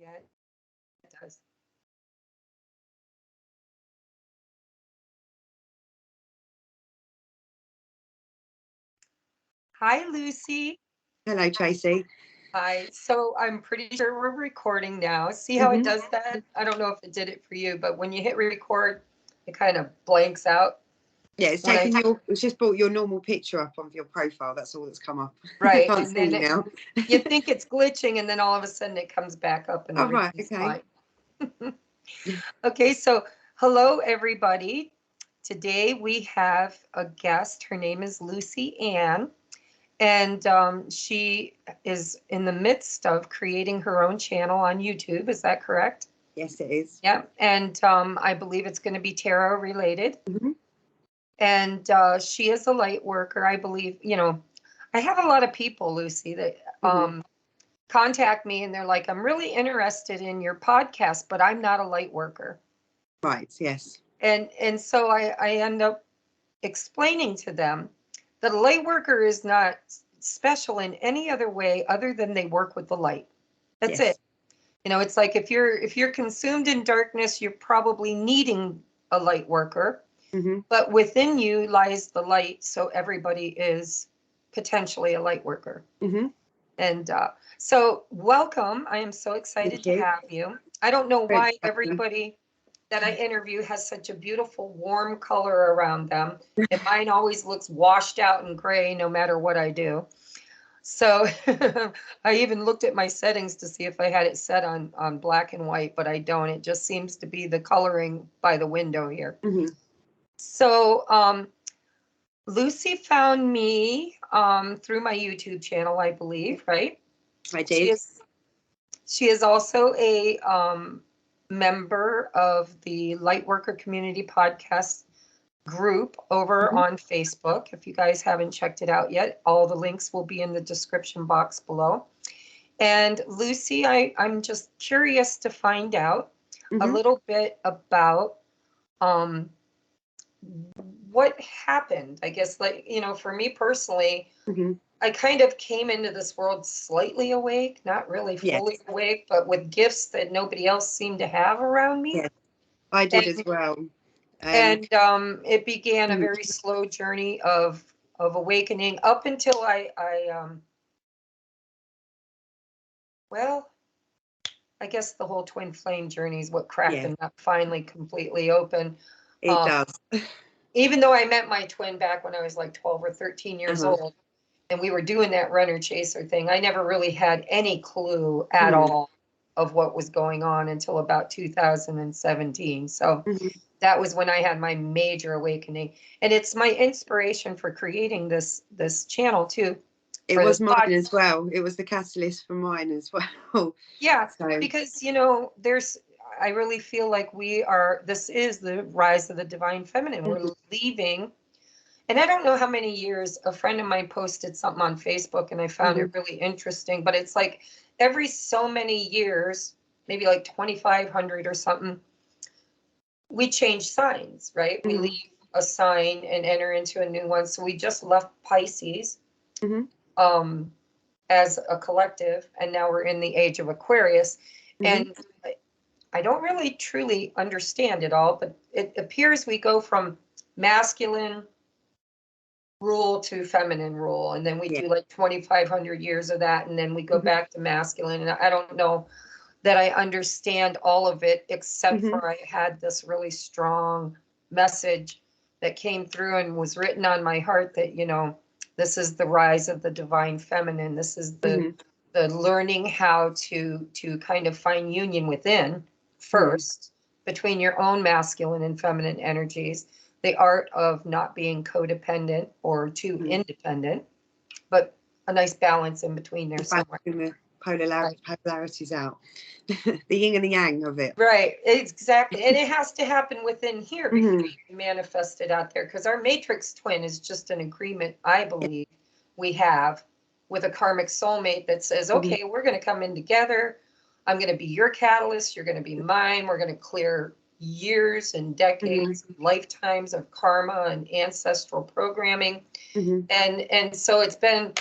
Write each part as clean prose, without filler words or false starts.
yet. It does. Hi, Lucy. Hello, Tracy. Hi. So I'm pretty sure we're recording now. See how it Hmm. does that? I don't know if it did it for you, but when you hit record, it kind of blanks out. Yeah, it's When I taken it's just brought your normal picture up on your profile. That's all that's come up. I right, can't and see then you now. you think it's glitching, and then all of a sudden it comes back up and Oh, right. everything's Okay. fine. Okay, so hello everybody. Today we have a guest. Her name is Lucy Ann. And she is in the midst of creating her own channel on YouTube. Is that correct? Yes, it is. Yeah. And I believe it's going to be tarot related. Mm-hmm. And she is a light worker, I believe. I have a lot of people, Lucy, that Mm-hmm. contact me and they're like, I'm really interested in your podcast, but I'm not a light worker. Right. Yes. And so I end up explaining to them that a light worker is not special in any other way other than they work with the light. That's it. Yes. It's like if you're consumed in darkness, you're probably needing a light worker, Mm-hmm. but within you lies the light, so everybody is potentially a light worker. Mm-hmm. And so welcome. I am so excited Thank to you. have you. I don't know Very why exciting. everybody that I interview has such a beautiful warm color around them, and mine always looks washed out and gray no matter what I do. So I even looked at my settings to see if I had it set on black and white, but I don't. It just seems to be the coloring by the window here. Mm-hmm. So Lucy found me through my YouTube channel, I believe, right? I She did. is she is also a member of the Lightworker Community Podcast group over Mm-hmm. on Facebook. If you guys haven't checked it out yet, all the links will be in the description box below. And Lucy, I'm just curious to find out a Mm-hmm. little bit about um, what happened. I guess, like, for me personally, Mm-hmm. I kind of came into this world slightly awake, not really Yes. fully awake, but with gifts that nobody else seemed to have around me. Yes. I did as And well. it began a Mm. very slow journey of awakening up until well, I guess the whole twin flame journey is what cracked Yeah, the nut finally completely open. it Um, does. Even though I met my twin back when I was like 12 or 13 years Uh-huh. old, and we were doing that runner chaser thing, I never really had any clue at Mm. all of what was going on until about 2017. So Mm-hmm. that was when I had my major awakening. And it's my inspiration for creating this channel too, It for this was mine pod. as well. It was the catalyst for mine as well. Yeah, So. because I really feel like this is the rise of the divine feminine. We're Mhm. leaving. And I don't know how many years, a friend of mine posted something on Facebook and I found Mhm. it really interesting, but it's like every so many years, maybe like 2,500 or something, we change signs, right? We Mhm. leave a sign and enter into a new one. So we just left Pisces Mhm. um, as a collective, and now we're in the age of Aquarius. Mhm. And I don't really truly understand it all, but it appears we go from masculine rule to feminine rule, and then we Yeah. do like 2,500 years of that, and then we go Mhm. back to masculine. And I don't know that I understand all of it, except Mhm. for I had this really strong message that came through and was written on my heart that, this is the rise of the divine feminine. This is the Mhm. the learning how to kind of find union within Mhm. first, between your own masculine and feminine energies, the art of not being codependent or too Mhm. independent, but a nice balance in between there somewhere. Balancing the Right. polarities out, the yin and the yang of it. Right, exactly. And it has to happen within here before Mhm. you can manifest it out there. Because our matrix twin is just an agreement, I Yeah. believe, we have with a karmic soulmate that says, Mhm. okay, we're going to come in together. I'm going to be your catalyst. You're going to be mine. We're going to clear years and Mhm. decades, lifetimes of karma and ancestral programming. Mhm. And so it's been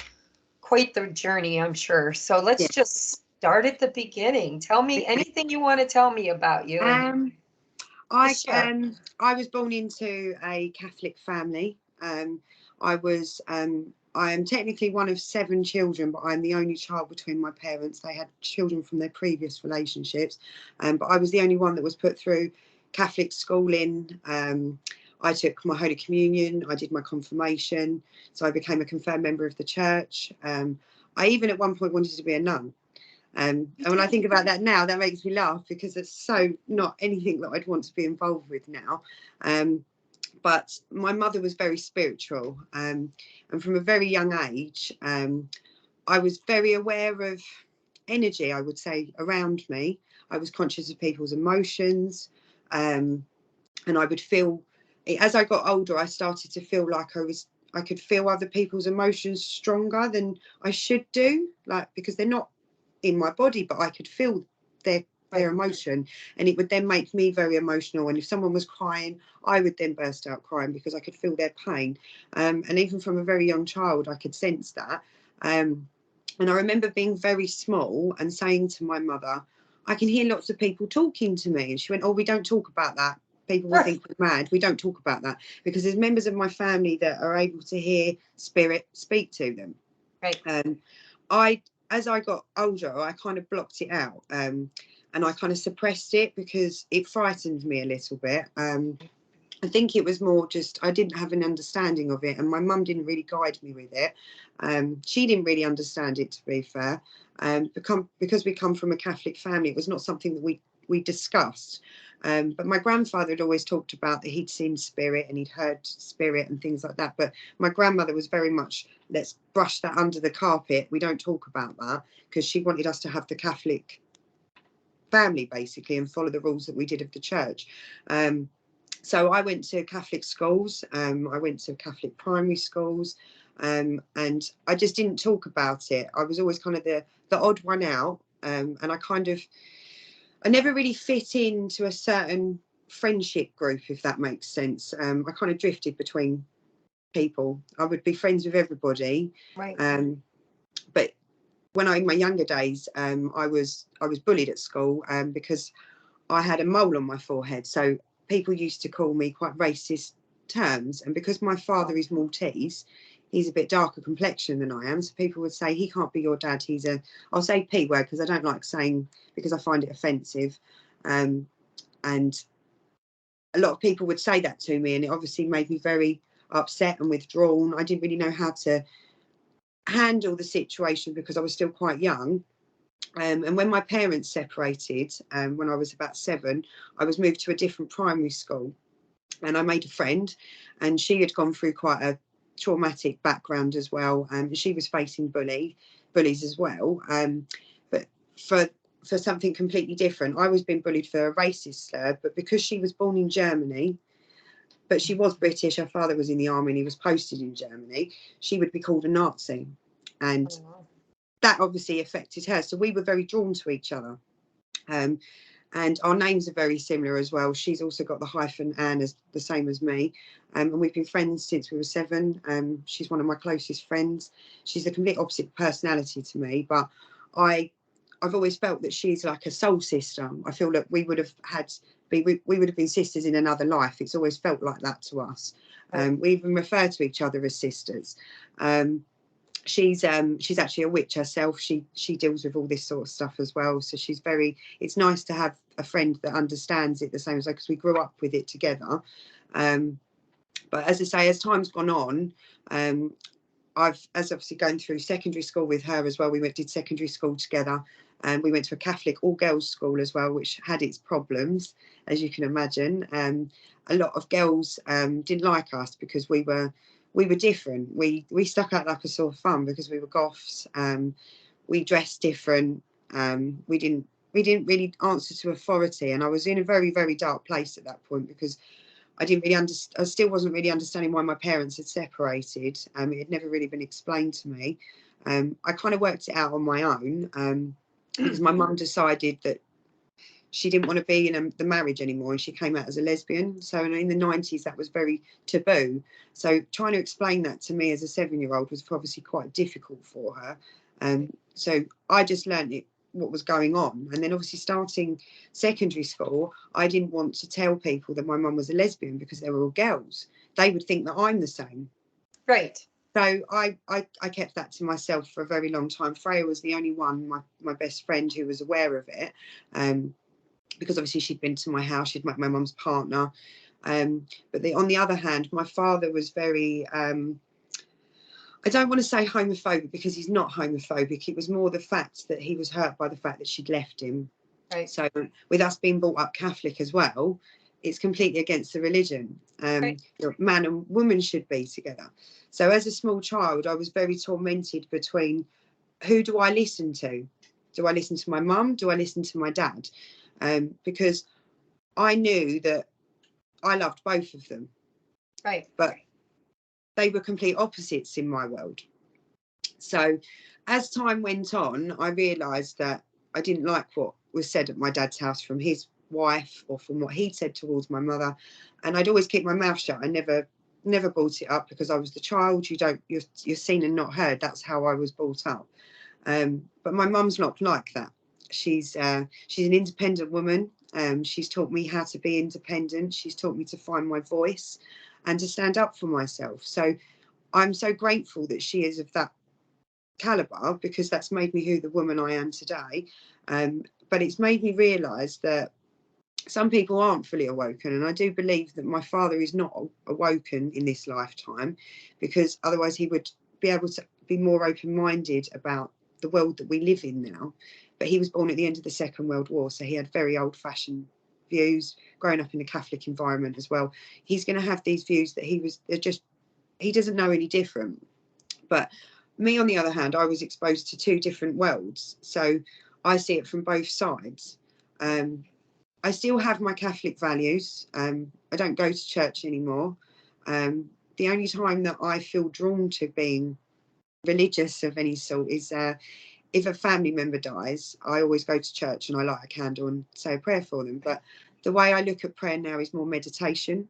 quite the journey, I'm sure. So Yeah. let's just Start at the beginning. Tell me anything you want to tell me about you. I was born into a Catholic family. I am technically one of 7 children, but I'm the only child between my parents. They had children from their previous relationships, but I was the only one that was put through Catholic schooling. I took my Holy Communion, I did my confirmation, so I became a confirmed member of the church. I even at one point wanted to be a nun. And when I think about that now, that makes me laugh because it's so not anything that I'd want to be involved with now. But my mother was very spiritual, and from a very young age, I was very aware of energy, I would say, around me. I was conscious of people's emotions, and I would feel, as I got older, I started to feel like I could feel other people's emotions stronger than I should do, like, because they're not in my body, but I could feel their emotion, and it would then make me very emotional. And if someone was crying, I would then burst out crying because I could feel their pain. And even from a very young child, I could sense that. And I remember being very small and saying to my mother, I can hear lots of people talking to me. And she went, oh, we don't talk about that. People will think we're mad. We don't talk about that, because there's members of my family that are able to hear spirit speak to them. As I got older, I kind of blocked it out, and I kind of suppressed it because it frightened me a little bit. I think it was more just I didn't have an understanding of it, and my mum didn't really guide me with it. She didn't really understand it, to be fair. Because we come from a Catholic family, it was not something that we discussed. But my grandfather had always talked about that he'd seen spirit and he'd heard spirit and things like that. But my grandmother was very much, let's brush that under the carpet. We don't talk about that, because she wanted us to have the Catholic family, basically, and follow the rules that we did of the church. So I went to Catholic schools. I went to Catholic primary schools. And I just didn't talk about it. I was always kind of the odd one out. And I never really fit into a certain friendship group, if that makes sense. I kind of drifted between people. I would be friends with everybody. But when in my younger days, I was bullied at school because I had a mole on my forehead. So people used to call me quite racist terms. And because my father is Maltese, he's a bit darker complexion than I am. So people would say, he can't be your dad. I'll say P word because I don't like saying, because I find it offensive. And a lot of people would say that to me, and it obviously made me very upset and withdrawn. I didn't really know how to handle the situation because I was still quite young. And when my parents separated, when I was about 7, I was moved to a different primary school, and I made a friend, and she had gone through quite a traumatic background as well. She was facing bullies as well, but for something completely different. I was being bullied for a racist slur, but because she was born in Germany, but she was British, her father was in the army and he was posted in Germany, she would be called a Nazi. And that obviously affected her. So we were very drawn to each other. And our names are very similar as well. She's also got the hyphen Anne, as the same as me. And we've been friends since we were 7. She's one of my closest friends. She's the complete opposite personality to me, but I've always felt that she's like a soul sister. I feel that we would have been sisters in another life. It's always felt like that to us. We even refer to each other as sisters. She's actually a witch herself. She deals with all this sort of stuff as well. So it's nice to have a friend that understands it the same as I, because we grew up with it together. But as I say, as time's gone on, as obviously going through secondary school with her as well. We did secondary school together, and we went to a Catholic all-girls school as well, which had its problems, as you can imagine. A lot of girls didn't like us because we were different. We stuck out like a sore thumb because we were goths. We dressed different. We didn't really answer to authority, and I was in a very, very dark place at that point because I didn't really I still wasn't really understanding why my parents had separated. It had never really been explained to me. I kind of worked it out on my own because my mum decided that she didn't want to be in the marriage anymore, and she came out as a lesbian. So in the 90s, that was very taboo. So trying to explain that to me as a 7-year-old was obviously quite difficult for her. So I just learned it what was going on. And then obviously starting secondary school, I didn't want to tell people that my mum was a lesbian because they were all girls. They would think that I'm the same. Right. So I kept that to myself for a very long time. Freya was the only one, my best friend, who was aware of it, because obviously she'd been to my house, she'd met my mum's partner. But on the other hand, my father was very, I don't want to say homophobic, because he's not homophobic. It was more the fact that he was hurt by the fact that she'd left him. Right. So with us being brought up Catholic as well, it's completely against the religion. Right. Man and woman should be together. So as a small child, I was very tormented between, who do I listen to? Do I listen to my mum? Do I listen to my dad? Because I knew that I loved both of them. Right. But they were complete opposites in my world. So as time went on, I realised that I didn't like what was said at my dad's house from his wife or from what he'd said towards my mother, and I'd always keep my mouth shut. I never brought it up because I was the child. You're seen and not heard. That's how I was brought up. But my mum's not like that. She's an independent woman. She's taught me how to be independent. She's taught me to find my voice and to stand up for myself. So I'm so grateful that she is of that caliber, because that's made me who the woman I am today. But it's made me realise that some people aren't fully awoken, and I do believe that my father is not awoken in this lifetime, because otherwise he would be able to be more open-minded about the world that we live in now. But he was born at the end of the Second World War, so he had very old-fashioned views, growing up in a Catholic environment as well. He's going to have these views that he doesn't know any different. But me, on the other hand, I was exposed to two different worlds, so I see it from both sides. I still have my Catholic values. I don't go to church anymore. The only time that I feel drawn to being religious of any sort is if a family member dies. I always go to church and I light a candle and say a prayer for them. But the way I look at prayer now is more meditation.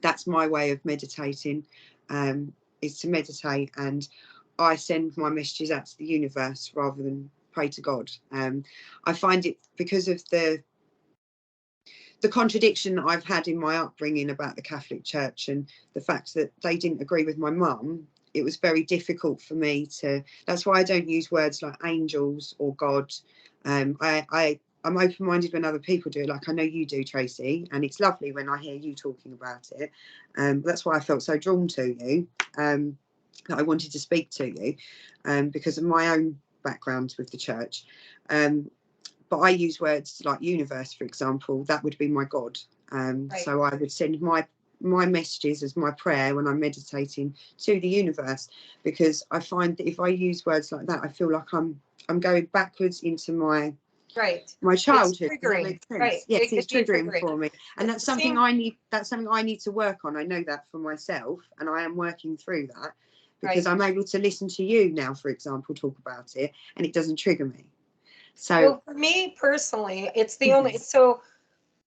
That's my way of meditating, is to meditate, and I send my messages out to the universe rather than pray to God. I find it, because of the contradiction that I've had in my upbringing about the Catholic Church and the fact that they didn't agree with my mum, it was very difficult for me to. That's why I don't use words like angels or God. I'm open-minded when other people do it, like I know you do, Tracie, and it's lovely when I hear you talking about it. That's why I felt so drawn to you, that I wanted to speak to you, because of my own background with the church. But I use words like universe, for example. That would be my God. Right. So I would send my messages as my prayer when I'm meditating to the universe, because I find that if I use words like that, I feel like I'm going backwards into my Right. childhood. It's Does that triggering. make sense? Right. Yes, It could it's be triggering for me, and It's that's the something same. I need. That's something I need to work on. I know that for myself, and I am working through that, because Right. I'm able to listen to you now, for example, talk about it, and it doesn't trigger me. So Well, for me personally, it's the only, so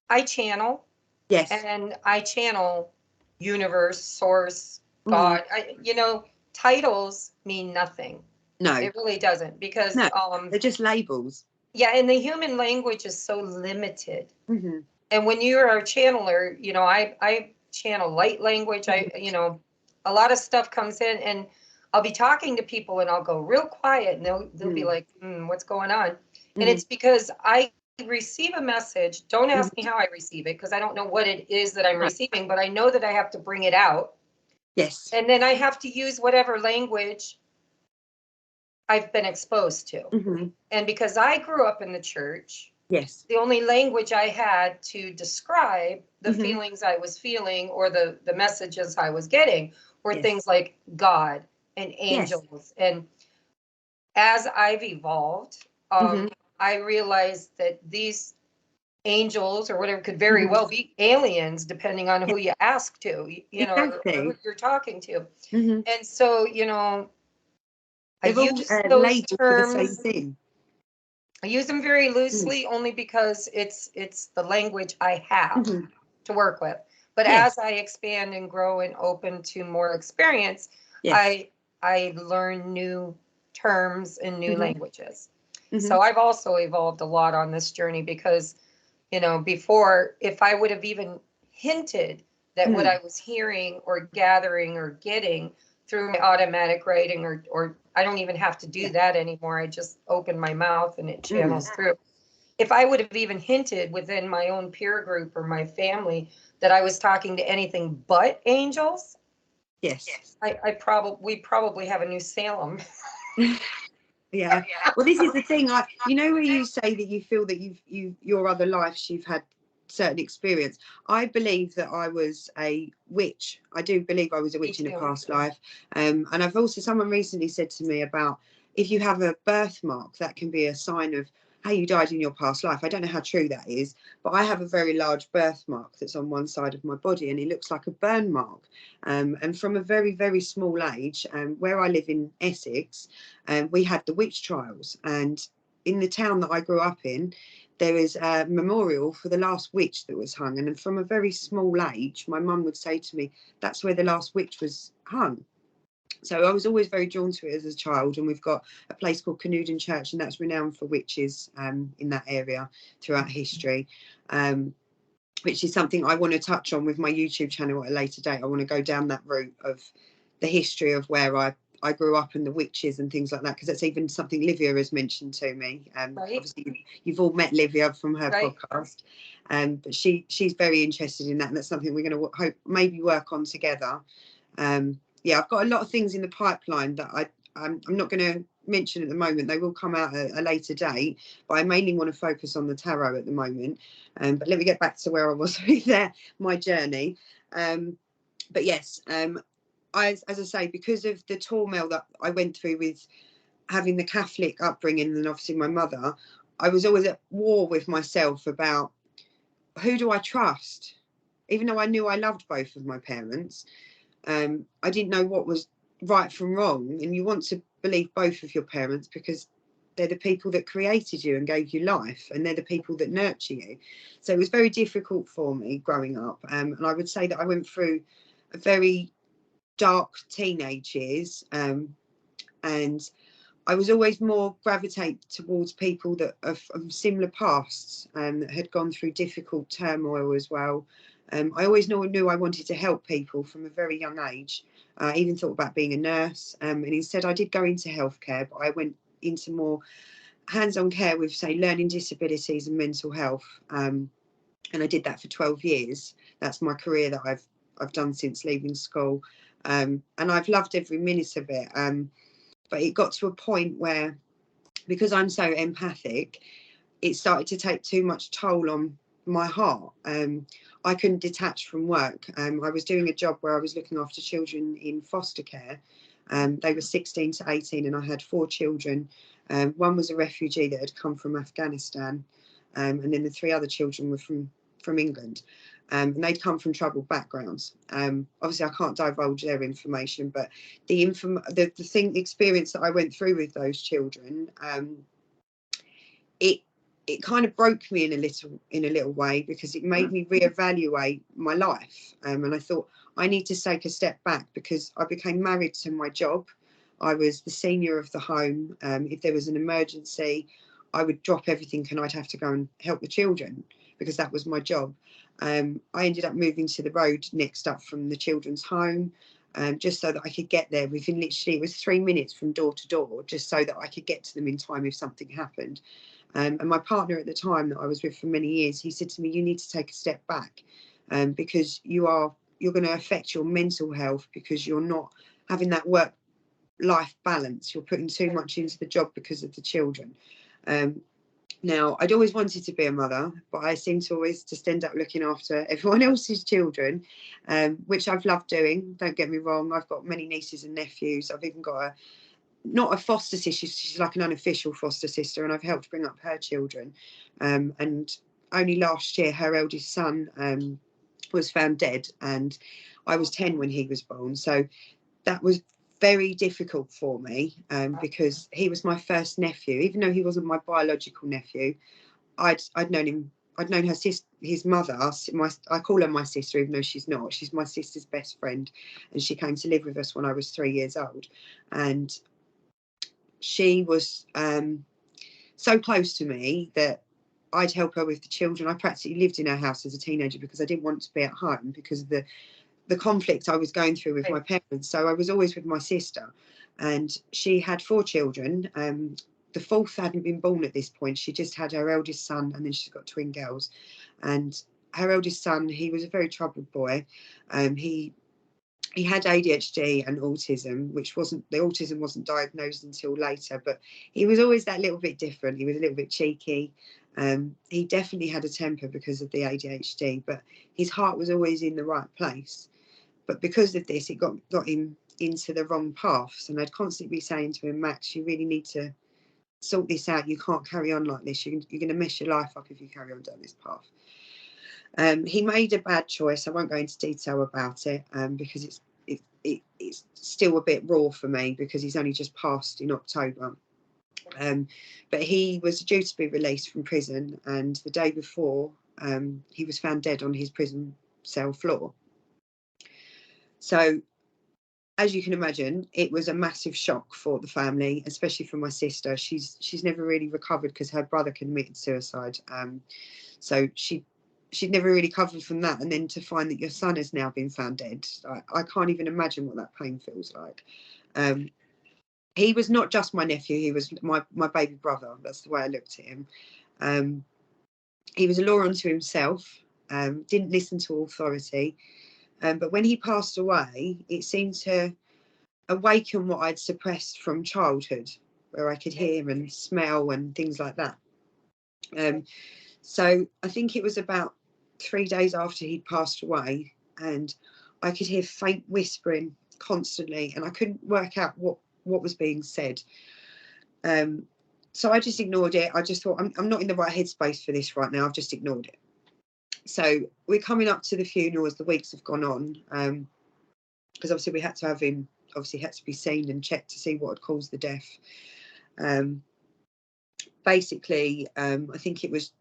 I channel, yes, and I channel universe, source, mhm. God. Titles mean nothing. No, It really doesn't, because no, they're just labels. yeah, and the human language is so limited. Hmm. And when you're a channeler, I channel light language. A lot of stuff comes in, and I'll be talking to people and I'll go real quiet, and they'll be like, what's going on? And it's because I receive a message. Don't ask me how I receive it, because I don't know what it is that I'm receiving, but I know that I have to bring it out. Yes. And then I have to use whatever language I've been exposed to. Hmm. And because I grew up in the church, Yes. the only language I had to describe the Hmm. feelings I was feeling, or the messages I was getting, were Yes. things like God and Yes. angels. And as I've evolved, Hmm. I realized that these angels or whatever could very Hmm. well be aliens, depending on who you ask to, or who Exactly. you're talking to. Hmm. And so, I They're all use those labeled for the same terms. thing. I use them very Mm. loosely, only because it's the language I have Hmm. to work with. But Yes. as I expand and grow and open to more experience, Yes. I learn new terms and new Hmm. languages. So I've also evolved a lot on this journey because, you know, before, if I would have even hinted that what I was hearing or gathering or getting through my automatic writing, or I don't even have to do that anymore. I just open my mouth and it channels through. If I would have even hinted within my own peer group or my family that I was talking to anything but angels, Yes. we probably have a new Salem. Yeah. Well, this is the thing. You know, where you say that you feel that your other lives you've had certain experience. I believe that I was a witch. I do believe I was a witch in a past life. And I've also, someone recently said to me about, if you have a birthmark, that can be a sign of how you died in your past life. I don't know how true that is, but I have a very large birthmark that's on one side of my body, and it looks like a burn mark. And from a very, very small age, where I live in Essex, we had the witch trials. And in the town that I grew up in, there is a memorial for the last witch that was hung. And from a very small age, my mum would say to me, that's where the last witch was hung. So I was always very drawn to it as a child. And we've got a place called Canuden Church, and that's renowned for witches in that area throughout history, which is something I want to touch on with my YouTube channel at a later date. I want to go down that route of the history of where I grew up and the witches and things like that, because that's even something Livia has mentioned to me. Obviously, you've all met Livia from her podcast, but she's very interested in that, and that's something we're going to hope maybe work on together. Yeah, I've got a lot of things in the pipeline that I'm not going to mention at the moment. They will come out at a later date, but I mainly want to focus on the tarot at the moment. But let me get back to where I was with my journey. But yes, as I say, because of the turmoil that I went through with having the Catholic upbringing and obviously my mother, I was always at war with myself about who do I trust? Even though I knew I loved both of my parents, I didn't know what was right from wrong. And you want to believe both of your parents because they're the people that created you and gave you life, and they're the people that nurture you. So it was very difficult for me growing up. And I would say that I went through a very dark teenage years, and I was always more gravitate towards people that of similar pasts and that had gone through difficult turmoil as well. I always knew I wanted to help people from a very young age. I even thought about being a nurse, and instead I did go into healthcare, but I went into more hands-on care with, say, learning disabilities and mental health. And I did that for 12 years. That's my career that I've done since leaving school, and I've loved every minute of it. But it got to a point where, because I'm so empathic, it started to take too much toll on my heart. I couldn't detach from work. I was doing a job where I was looking after children in foster care. They were 16 to 18, and I had 4 children. One was a refugee that had come from Afghanistan, and then the 3 other children were from England. And they'd come from troubled backgrounds. Obviously, I can't divulge their information, but the experience that I went through with those children, it kind of broke me in a little way, because it made me reevaluate my life. And I thought, I need to take a step back, because I became married to my job. I was the senior of the home. If there was an emergency, I would drop everything and I'd have to go and help the children, because that was my job. I ended up moving to the road next up from the children's home, just so that I could get there within it was 3 minutes from door to door, just so that I could get to them in time if something happened. And my partner at the time that I was with for many years, he said to me, you need to take a step back, because you're going to affect your mental health, because you're not having that work-life balance. You're putting too much into the job because of the children. Now, I'd always wanted to be a mother, but I seem to always just end up looking after everyone else's children, which I've loved doing. Don't get me wrong. I've got many nieces and nephews. I've even got not a foster sister, she's like an unofficial foster sister, and I've helped bring up her children. And only last year, her eldest son was found dead, and I was 10 when he was born. So that was very difficult for me, because he was my first nephew. Even though he wasn't my biological nephew, I'd known him. I'd known her sister, his mother. I call her my sister, even though she's not. She's my sister's best friend, and she came to live with us when I was 3 years old. And she was so close to me that I'd help her with the children. I practically lived in her house as a teenager because I didn't want to be at home because of the conflict I was going through with my parents. So I was always with my sister, and she had 4 children. The 4th hadn't been born at this point. She just had her eldest son, and then she's got twin girls. And her eldest son, he was a very troubled boy. He had ADHD and autism, the autism wasn't diagnosed until later, but he was always that little bit different. He was a little bit cheeky. He definitely had a temper because of the ADHD, but his heart was always in the right place. But because of this, it got him into the wrong paths. And I'd constantly be saying to him, Max, you really need to sort this out. You can't carry on like this. You're going to mess your life up if you carry on down this path. He made a bad choice. I won't go into detail about it because it's still a bit raw for me because he's only just passed in October. But he was due to be released from prison, and the day before he was found dead on his prison cell floor. So as you can imagine, it was a massive shock for the family, especially for my sister. She's never really recovered because her brother committed suicide. So she'd never really recovered from that. And then to find that your son has now been found dead, I can't even imagine what that pain feels like. He was not just my nephew, he was my baby brother. That's the way I looked at him. He was a law unto himself, didn't listen to authority. But when he passed away, it seemed to awaken what I'd suppressed from childhood, where I could hear and smell and things like that. So I think it was about 3 days after he'd passed away, and I could hear faint whispering constantly, and I couldn't work out what was being said. So I just ignored it. I just thought, I'm not in the right headspace for this right now. I've just ignored it. So we're coming up to the funeral as the weeks have gone on, because obviously we had to have him, obviously had to be seen and checked to see what had caused the death. Basically, I think it was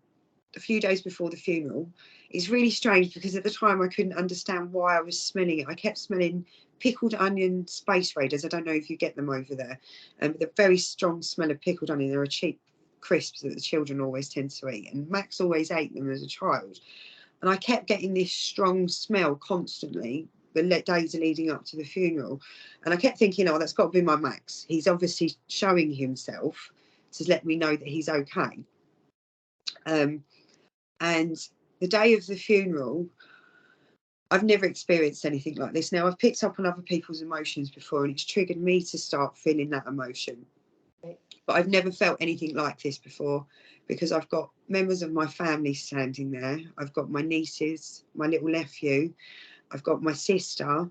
a few days before the funeral. It's really strange because at the time I couldn't understand why I was smelling it. I kept smelling pickled onion Space Raiders. I don't know if you get them over there. The very strong smell of pickled onion. They're a cheap crisps that the children always tend to eat, and Max always ate them as a child. And I kept getting this strong smell constantly the days leading up to the funeral. And I kept thinking, oh, that's got to be my Max. He's obviously showing himself to let me know that he's okay. And the day of the funeral, I've never experienced anything like this. Now, I've picked up on other people's emotions before, and it's triggered me to start feeling that emotion. But I've never felt anything like this before because I've got members of my family standing there. I've got my nieces, my little nephew. I've got my sister.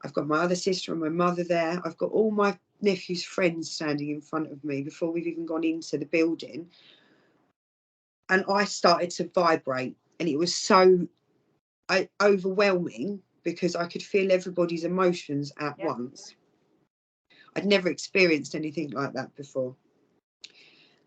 I've got my other sister and my mother there. I've got all my nephew's friends standing in front of me before we've even gone into the building. And I started to vibrate, and it was so overwhelming because I could feel everybody's emotions at once. I'd never experienced anything like that before.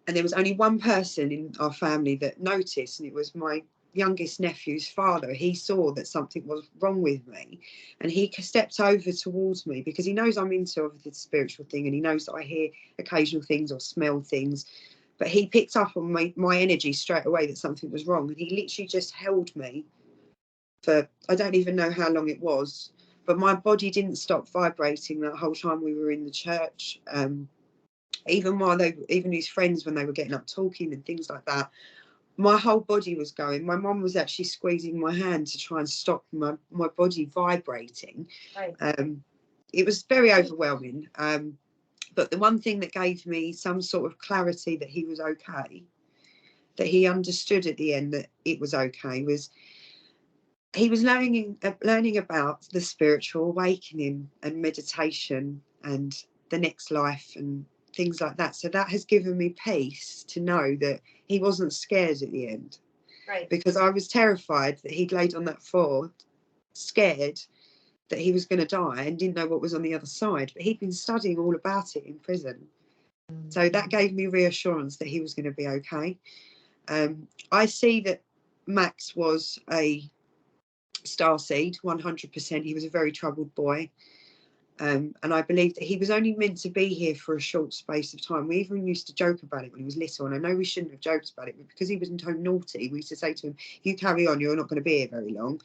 And there was only one person in our family that noticed, and it was my youngest nephew's father. He saw that something was wrong with me, and he stepped over towards me because he knows I'm into the spiritual thing, and he knows that I hear occasional things or smell things. But he picked up on my energy straight away that something was wrong, and he literally just held me for, I don't even know how long it was, but my body didn't stop vibrating that whole time we were in the church. Even his friends, when they were getting up talking and things like that, my whole body was going. My mum was actually squeezing my hand to try and stop my body vibrating. It was very overwhelming. But the one thing that gave me some sort of clarity that he was okay, that he understood at the end that it was okay, was he was learning about the spiritual awakening and meditation and the next life and things like that. So that has given me peace to know that he wasn't scared at the end. Right. Because I was terrified that he'd laid on that floor, scared that he was going to die and didn't know what was on the other side. But he'd been studying all about it in prison. So that gave me reassurance that he was going to be okay. I see that Max was a starseed, 100%. He was a very troubled boy. And I believe that he was only meant to be here for a short space of time. We even used to joke about it when he was little, and I know we shouldn't have joked about it, but because he was so naughty, we used to say to him, "You carry on, you're not going to be here very long."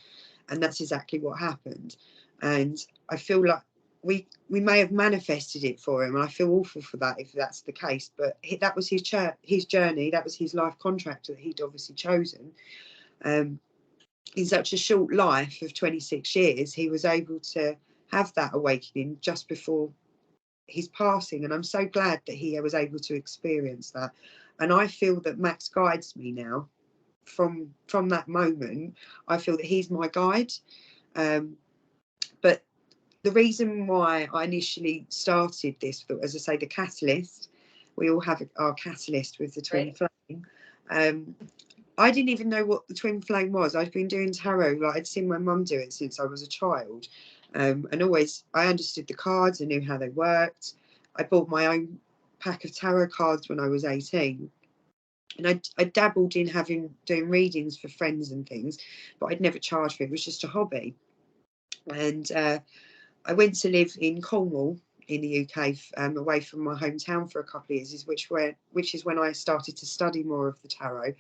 And that's exactly what happened. And I feel like we may have manifested it for him, and I feel awful for that if that's the case. But that was his journey, that was his life contract that he'd obviously chosen. In such a short life of 26 years, he was able to have that awakening just before his passing, and I'm so glad that he was able to experience that. And I feel that Max guides me now. From that moment, I feel that he's my guide. But the reason why I initially started this, as I say, the catalyst, we all have our catalyst with the twin flame. I didn't even know what the twin flame was. I'd been doing tarot, like I'd seen my mum do it since I was a child. And always I understood the cards, I knew how they worked. I bought my own pack of tarot cards when I was 18. And I dabbled in doing readings for friends and things, but I'd never charged for it. It was just a hobby. And I went to live in Cornwall in the UK, away from my hometown for a couple of years, which is when I started to study more of the tarot.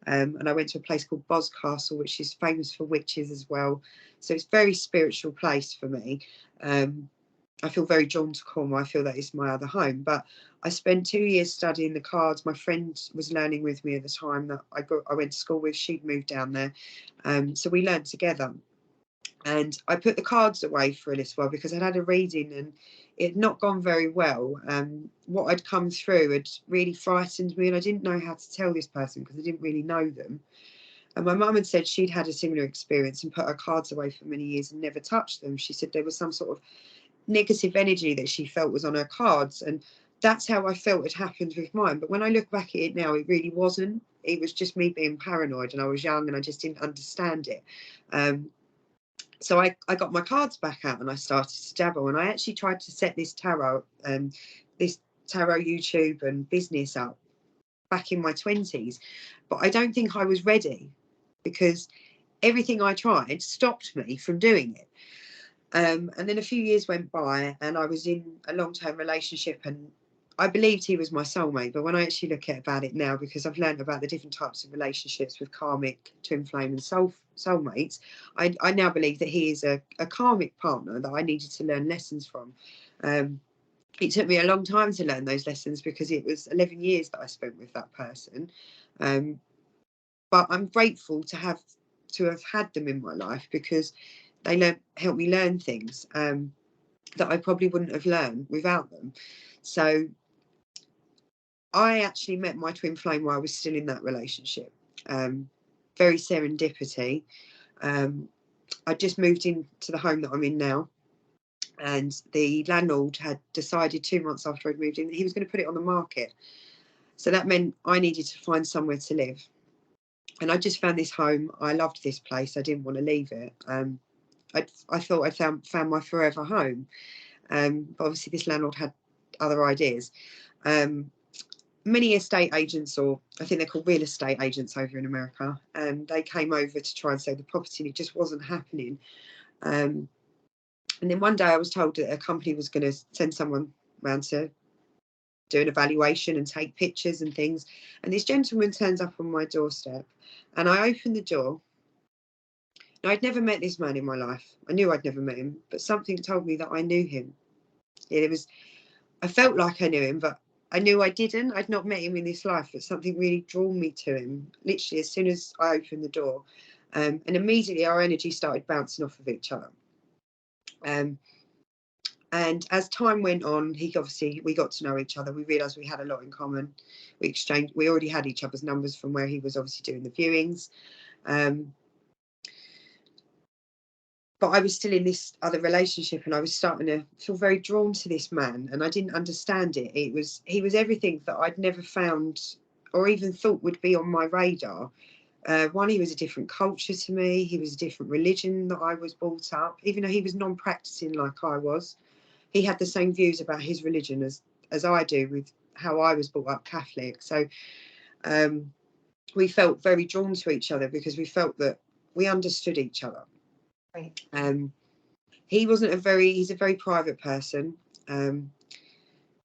And I went to a place called Boscastle, which is famous for witches as well. So it's a very spiritual place for me. I feel very drawn to Cornwall. I feel that it's my other home. But I spent 2 years studying the cards. My friend was learning with me at the time that I went to school with. She'd moved down there. So we learned together. And I put the cards away for a little while because I'd had a reading and it had not gone very well. What I'd come through had really frightened me, and I didn't know how to tell this person because I didn't really know them. And my mum had said she'd had a similar experience and put her cards away for many years and never touched them. She said there was some sort of negative energy that she felt was on her cards, and that's how I felt it happened with mine. But when I look back at it now, it really wasn't. It was just me being paranoid, and I was young and I just didn't understand it. So I got my cards back out and I started to dabble, and I actually tried to set this tarot YouTube and business up back in my 20s, but I don't think I was ready because everything I tried stopped me from doing it. And then a few years went by and I was in a long-term relationship, and I believed he was my soulmate. But when I actually look about it now, because I've learned about the different types of relationships with karmic, twin flame and soulmates, I now believe that he is a karmic partner that I needed to learn lessons from. It took me a long time to learn those lessons because it was 11 years that I spent with that person. But I'm grateful to have had them in my life because they helped me learn things that I probably wouldn't have learned without them. So I actually met my twin flame while I was still in that relationship. Very serendipity. I just moved into the home that I'm in now, and the landlord had decided 2 months after I'd moved in that he was going to put it on the market. So that meant I needed to find somewhere to live. And I just found this home. I loved this place. I didn't want to leave it. I thought I found my forever home. But obviously this landlord had other ideas. Many estate agents, or I think they're called real estate agents over in America, they came over to try and sell the property, and it just wasn't happening. And then one day I was told that a company was going to send someone around to do an evaluation and take pictures and things. And this gentleman turns up on my doorstep, and I opened the door. Now, I'd never met this man in my life. I knew I'd never met him, but something told me that I knew him. I felt like I knew him, but I knew I didn't. I'd not met him in this life, but something really drew me to him, literally as soon as I opened the door. And immediately our energy started bouncing off of each other. And as time went on, we got to know each other. We realised we had a lot in common. We already had each other's numbers from where he was obviously doing the viewings. But I was still in this other relationship, and I was starting to feel very drawn to this man, and I didn't understand it. He was everything that I'd never found or even thought would be on my radar. One, he was a different culture to me. He was a different religion that I was brought up, even though he was non-practicing like I was. He had the same views about his religion as I do, with how I was brought up Catholic. So we felt very drawn to each other because we felt that we understood each other. Right. he's a very private person.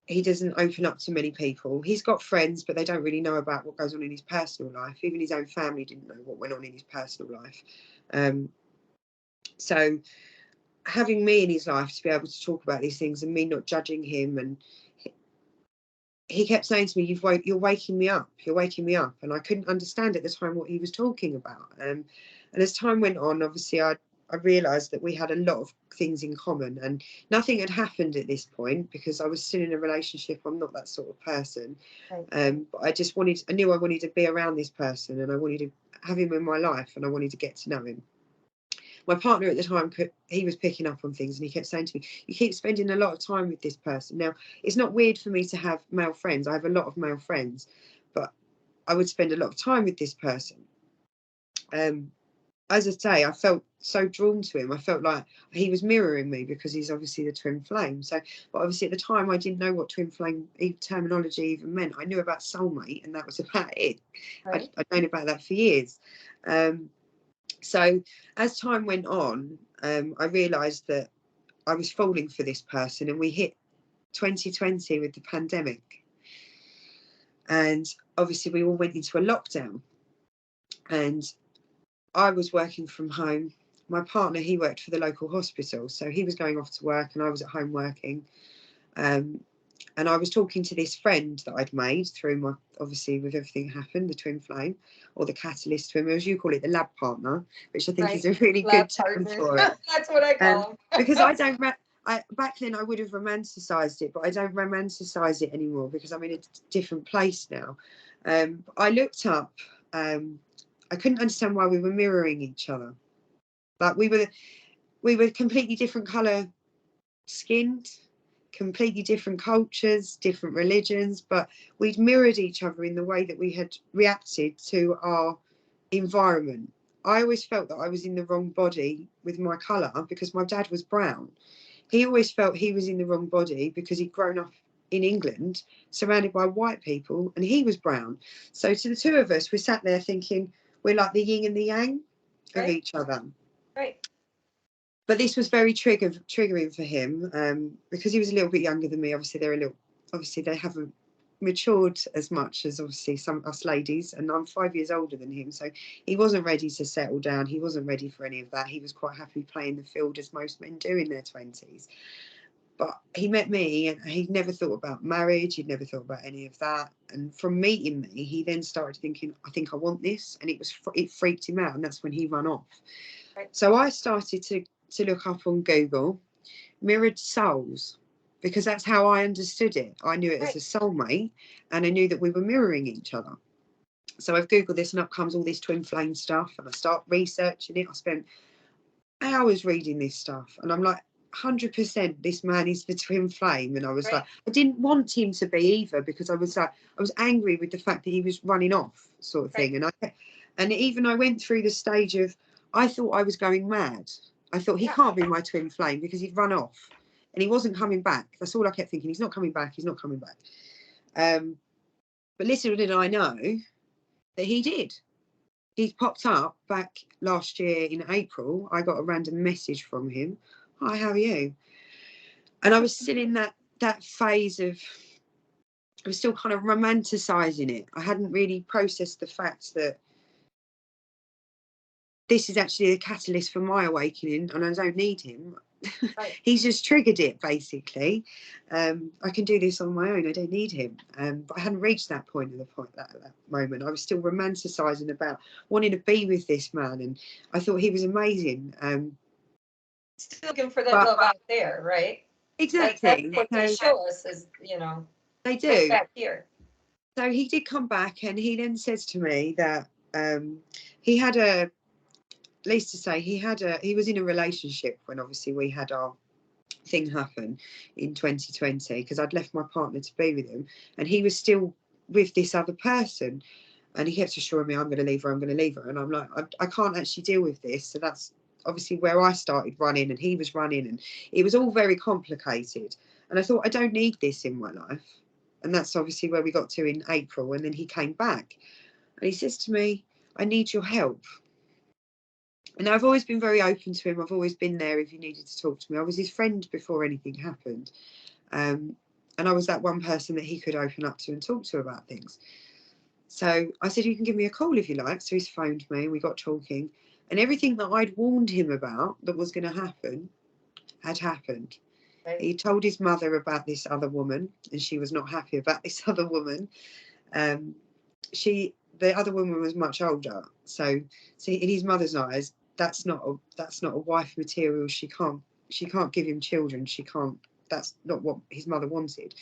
He doesn't open up to many people. He's got friends, but they don't really know about what goes on in his personal life. Even his own family didn't know what went on in his personal life. So having me in his life to be able to talk about these things and me not judging him, and he kept saying to me, you're waking me up, you're waking me up. And I couldn't understand at the time what he was talking about. And as time went on, obviously I realised that we had a lot of things in common, and nothing had happened at this point because I was still in a relationship. I'm not that sort of person. Right. But I knew I wanted to be around this person, and I wanted to have him in my life, and I wanted to get to know him. My partner at the time, he was picking up on things, and he kept saying to me, you keep spending a lot of time with this person. Now, it's not weird for me to have male friends. I have a lot of male friends, but I would spend a lot of time with this person. As I say, I felt so drawn to him. I felt like he was mirroring me because he's obviously the twin flame. So, but obviously at the time I didn't know what twin flame terminology even meant. I knew about soulmate, and that was about it. Right. I'd known about that for years. So as time went on, I realised that I was falling for this person, and we hit 2020 with the pandemic. And obviously we all went into a lockdown, and I was working from home. My partner, he worked for the local hospital, so he was going off to work and I was at home working. And I was talking to this friend that I'd made through my, obviously with everything happened, the twin flame, or the catalyst twin, as you call it, the lab partner, which I think is a really good term for it. That's what I call them. Because back then I would have romanticised it, but I don't romanticise it anymore because I'm in a different place now. I looked up, I couldn't understand why we were mirroring each other. Like we were completely different colour skinned, completely different cultures, different religions, but we'd mirrored each other in the way that we had reacted to our environment. I always felt that I was in the wrong body with my colour because my dad was brown. He always felt he was in the wrong body because he'd grown up in England surrounded by white people and he was brown. So to the two of us, we sat there thinking we're like the yin and the yang of each other. Right. But this was very triggering for him because he was a little bit younger than me. Obviously they haven't matured as much as obviously us ladies, and I'm 5 years older than him, so he wasn't ready to settle down. He wasn't ready for any of that. He was quite happy playing the field as most men do in their 20s. But he met me and he'd never thought about marriage. He'd never thought about any of that. And from meeting me, he then started thinking, I think I want this. And it freaked him out. And that's when he ran off. Right. So I started to look up on Google, mirrored souls, because that's how I understood it. I knew it as a soulmate, and I knew that we were mirroring each other. So I've Googled this, and up comes all this twin flame stuff, and I start researching it. I spent hours reading this stuff, and I'm like, 100% this man is the twin flame. And I was like, I didn't want him to be either, because I was angry with the fact that he was running off, sort of thing. And even I went through the stage of, I thought I was going mad. I thought he can't be my twin flame because he'd run off and he wasn't coming back. That's all I kept thinking. He's not coming back. He's not coming back. But little did I know that he did. He popped up back last year in April. I got a random message from him. Hi, how are you? And I was still in that phase of, I was still kind of romanticising it. I hadn't really processed the fact that this is actually a catalyst for my awakening and I don't need him. Right. He's just triggered it, basically. I can do this on my own. I don't need him. But I hadn't reached that point at that moment. I was still romanticising about wanting to be with this man, and I thought he was amazing. Still looking for that love out there, right? Exactly. That's what they show us, is, they do. Back here. So he did come back, and he then says to me that he had a, least to say, he was in a relationship when obviously we had our thing happen in 2020, because I'd left my partner to be with him, and he was still with this other person, and he kept assuring me, I'm going to leave her, and I'm like, I can't actually deal with this. So that's obviously where I started running, and he was running, and it was all very complicated, and I thought, I don't need this in my life. And that's obviously where we got to in April, and then he came back and he says to me, I need your help. And I've always been very open to him. I've always been there if he needed to talk to me. I was his friend before anything happened. And I was that one person that he could open up to and talk to about things. So I said, you can give me a call if you like. So he's phoned me and we got talking. And everything that I'd warned him about that was going to happen had happened. Right. He told his mother about this other woman, and she was not happy about this other woman. The other woman was much older. So in his mother's eyes, that's not a wife material. She can't give him children. That's not what his mother wanted.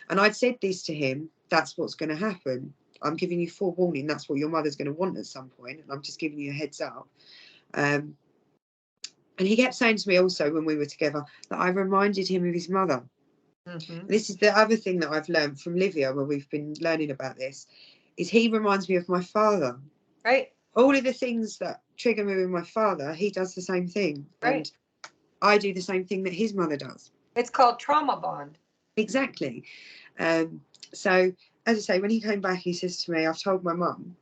And I'd said this to him, that's what's going to happen. I'm giving you forewarning, that's what your mother's going to want at some point, and I'm just giving you a heads up. And he kept saying to me also when we were together that I reminded him of his mother. Mm-hmm. This is the other thing that I've learned from Livia, where we've been learning about this, is he reminds me of my father. Right. All of the things that trigger me with my father, he does the same thing. Right. And I do the same thing that his mother does. It's called trauma bond. Exactly. So, as I say, when he came back, he says to me, I've told my mum.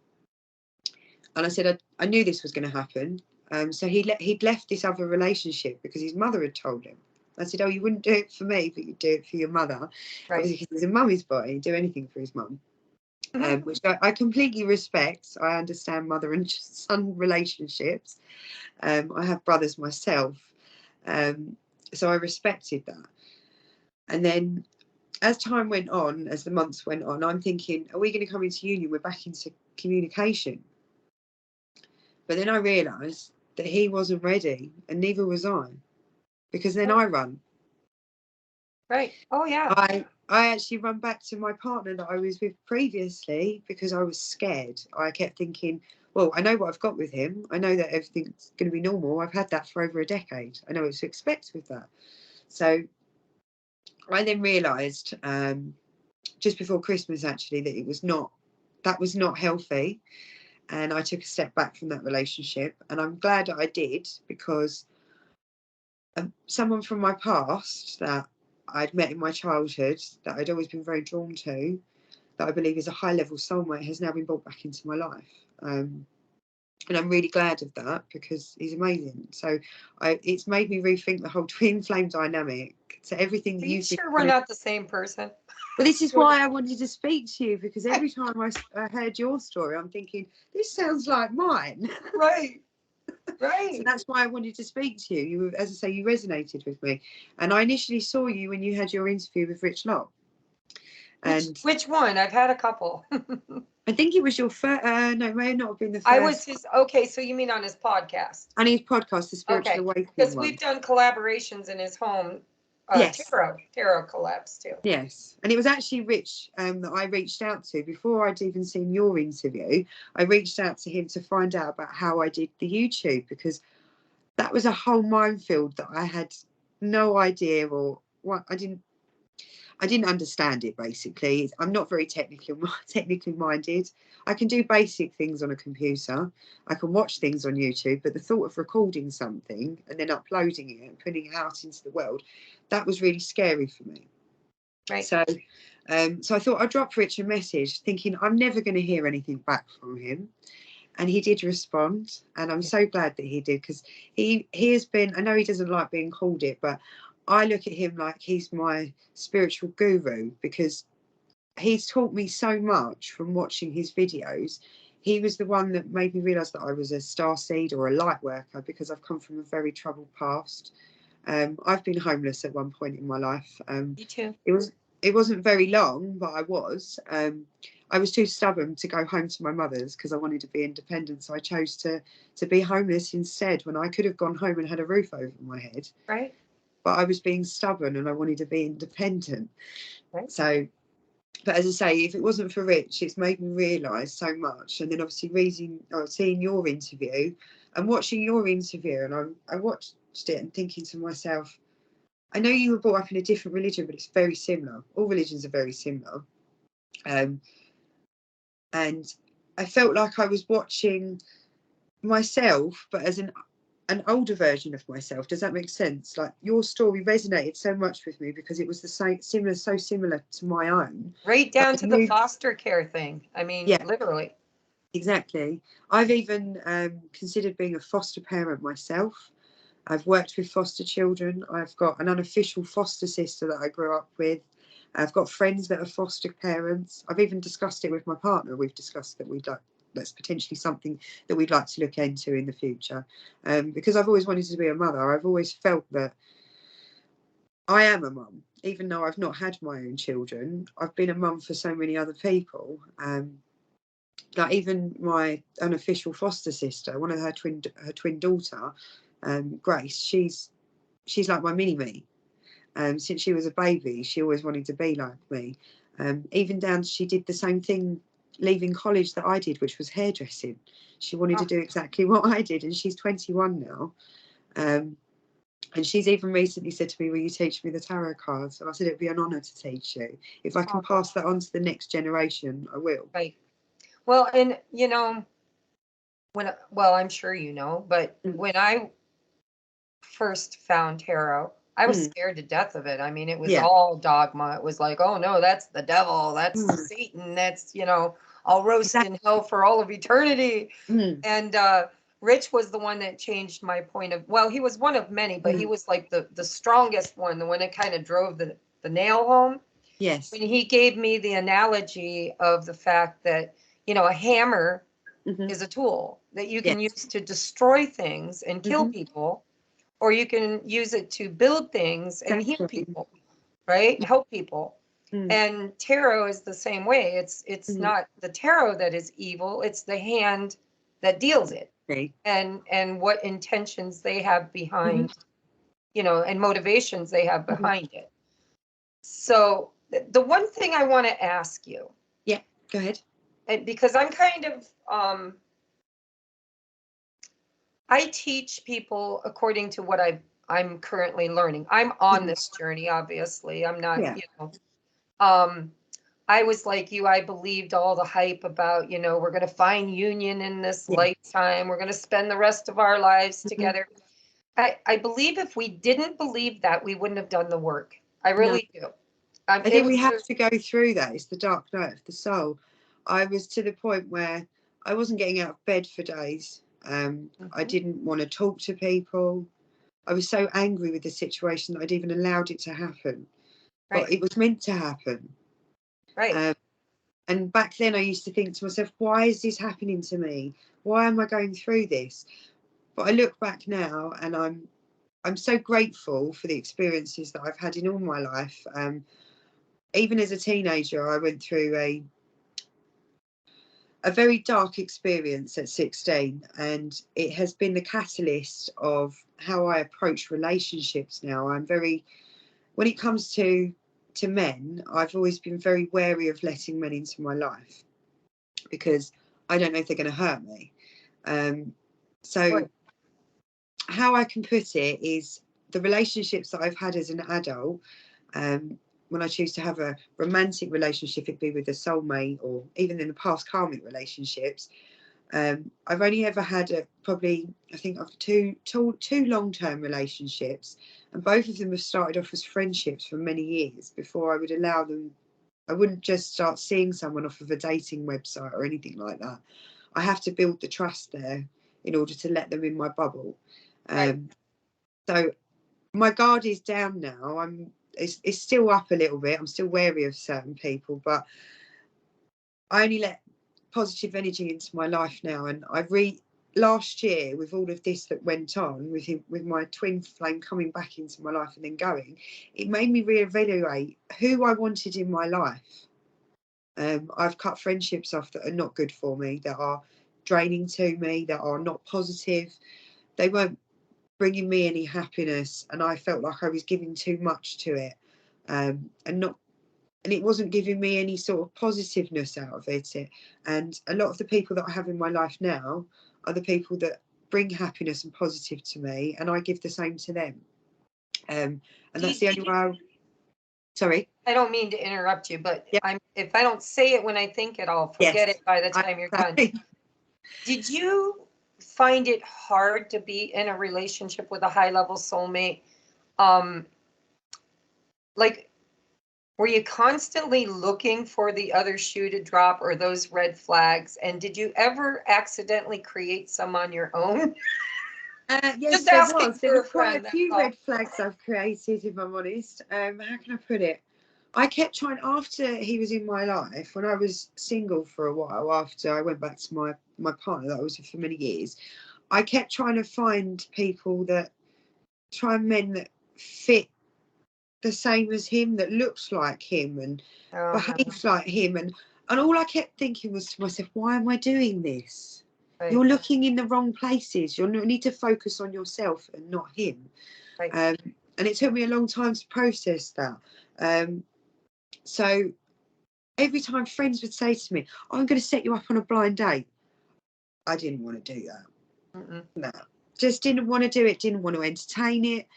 And I said, I knew this was going to happen. So he'd left this other relationship because his mother had told him. I said, oh, you wouldn't do it for me, but you'd do it for your mother. Right. Obviously, because he's a mummy's boy, he'd do anything for his mum. Which I completely respect. I understand mother and son relationships. I have brothers myself. So I respected that. And then as time went on, as the months went on, I'm thinking, are we going to come into union? We're back into communication. But then I realised that he wasn't ready, and neither was I, because then I run. Right. Oh, yeah. I actually run back to my partner that I was with previously because I was scared. I kept thinking, well, I know what I've got with him. I know that everything's going to be normal. I've had that for over a decade. I know what to expect with that. So I then realised just before Christmas, actually, that was not healthy. And I took a step back from that relationship. And I'm glad that I did, because someone from my past that I'd met in my childhood, that I'd always been very drawn to, that I believe is a high level soulmate, has now been brought back into my life. And I'm really glad of that, because he's amazing. So it's made me rethink the whole twin flame dynamic. So everything Are that you you've been sure we're not the same person? Well, this is why I wanted to speak to you, because every time I heard your story, I'm thinking, this sounds like mine. Right. Right. So that's why I wanted to speak to you. You, as I say, you resonated with me. And I initially saw you when you had your interview with Rich Locke. And which one? I've had a couple. I think it was your first, no, it may not have been the first. I was his, okay, so you mean on his podcast? And his podcast, The Spiritual Okay, Awakening because one. we've done collaborations in his home. Yes. Tarot collabs too. Yes. And it was actually Rich that I reached out to before I'd even seen your interview. I reached out to him to find out about how I did the YouTube, because that was a whole minefield that I had no idea, or what I didn't understand it. Basically, I'm not very technically minded. I can do basic things on a computer. I can watch things on YouTube, but the thought of recording something and then uploading it and putting it out into the world, that was really scary for me. Right. So I thought I'd drop Rich a message, thinking I'm never going to hear anything back from him. And he did respond, and I'm so glad that he did, because he has been, I know he doesn't like being called it, but I look at him like he's my spiritual guru, because he's taught me so much from watching his videos. He was the one that made me realise that I was a starseed or a light worker, because I've come from a very troubled past. I've been homeless at one point in my life. Me too. It wasn't very long, but I was. I was too stubborn to go home to my mother's because I wanted to be independent. So I chose to be homeless instead, when I could have gone home and had a roof over my head. Right. But I was being stubborn and I wanted to be independent. Right. So, but as I say, if it wasn't for Rich, it's made me realise so much. And then obviously seeing your interview and watching your interview, and I watched it and thinking to myself, I know you were brought up in a different religion, but it's very similar. All religions are very similar. And I felt like I was watching myself, but as an older version of myself. Does that make sense? Like, your story resonated so much with me because it was so similar to my own. Right down to the foster care thing. I mean, yeah, literally. Exactly. I've even considered being a foster parent myself. I've worked with foster children. I've got an unofficial foster sister that I grew up with. I've got friends that are foster parents. I've even discussed it with my partner. We've discussed that that's potentially something that we'd like to look into in the future. Because I've always wanted to be a mother. I've always felt that I am a mum, even though I've not had my own children. I've been a mum for so many other people. Like even my unofficial foster sister, one of her twin daughter, Grace, she's like my mini me. Since she was a baby, she always wanted to be like me. Even down to she did the same thing leaving college that I did, which was hairdressing. She wanted to do exactly what I did, and she's 21 now. And she's even recently said to me, will you teach me the tarot cards? And I said, it'd be an honour to teach you. If I can pass that on to the next generation, I will. Right. Well, and you know, well, I'm sure you know, but when I first found tarot, I was scared to death of it. I mean, it was all dogma. It was like, oh no, that's the devil, that's Satan, that's, you know, I'll roast in hell for all of eternity. And Rich was the one that changed my point of, well, he was one of many, but he was like the strongest one, the one that kind of drove the nail home. Yes. When he gave me the analogy of the fact that, you know, a hammer is a tool that you can use to destroy things and kill people, or you can use it to build things and heal people, right? Help people. And tarot is the same way. It's not the tarot that is evil, it's the hand that deals it. And what intentions they have behind, you know, and motivations they have behind it. So the one thing I want to ask you. Yeah, go ahead. And because I'm kind of I teach people according to what I'm currently learning. I'm on this journey, obviously. I'm not, you know, I was like you, I believed all the hype about, you know, we're going to find union in this lifetime. We're going to spend the rest of our lives together. I believe if we didn't believe that, we wouldn't have done the work. I really do. I think we have to go through that. It's the dark night of the soul. I was to the point where I wasn't getting out of bed for days. I didn't want to talk to people. I was so angry with the situation that I'd even allowed it to happen. But it was meant to happen. Right. And back then I used to think to myself, why is this happening to me? Why am I going through this? But I look back now and I'm so grateful for the experiences that I've had in all my life. Even as a teenager, I went through a very dark experience at 16, and it has been the catalyst of how I approach relationships now. When it comes to men, I've always been very wary of letting men into my life because I don't know if they're going to hurt me. So how I can put it is the relationships that I've had as an adult, when I choose to have a romantic relationship, it'd be with a soulmate, or even in the past karmic relationships. I've only ever had I think of two long-term relationships, and both of them have started off as friendships for many years before I would allow them. I wouldn't just start seeing someone off of a dating website or anything like that. I have to build the trust there in order to let them in my bubble. So my guard is down now. It's still up a little bit. I'm still wary of certain people, but I only let positive energy into my life now. And last year, with all of this that went on with my twin flame coming back into my life and then going, it made me reevaluate who I wanted in my life. I've cut friendships off that are not good for me, that are draining to me, that are not positive. They weren't bringing me any happiness, and I felt like I was giving too much to it, and it wasn't giving me any sort of positiveness out of it. And a lot of the people that I have in my life now are the people that bring happiness and positive to me, and I give the same to them. And that's the only way. Sorry, I don't mean to interrupt you, but if I don't say it when I think it, I'll forget it by the time you're done. Did you find it hard to be in a relationship with a high-level soulmate? Like, Were you constantly looking for the other shoe to drop or those red flags? And did you ever accidentally create some on your own? Yes, Just there asking was. There for was a quite friend, a that's few all. red flags I've created, if I'm honest. How can I put it? I kept trying, after he was in my life, when I was single for a while, after I went back to my partner that I was with for many years, I kept trying to find people men that fit the same as him, that looks like him and Oh, no. behaves like him. And all I kept thinking was to myself, why am I doing this? Right, You're looking in the wrong places. You need to focus on yourself and not him. right, Um, and it took me a long time to process that. So every time friends would say to me, oh, I'm going to set you up on a blind date, I didn't want to do that. mm-mm, No, just didn't want to do it, didn't want to entertain it.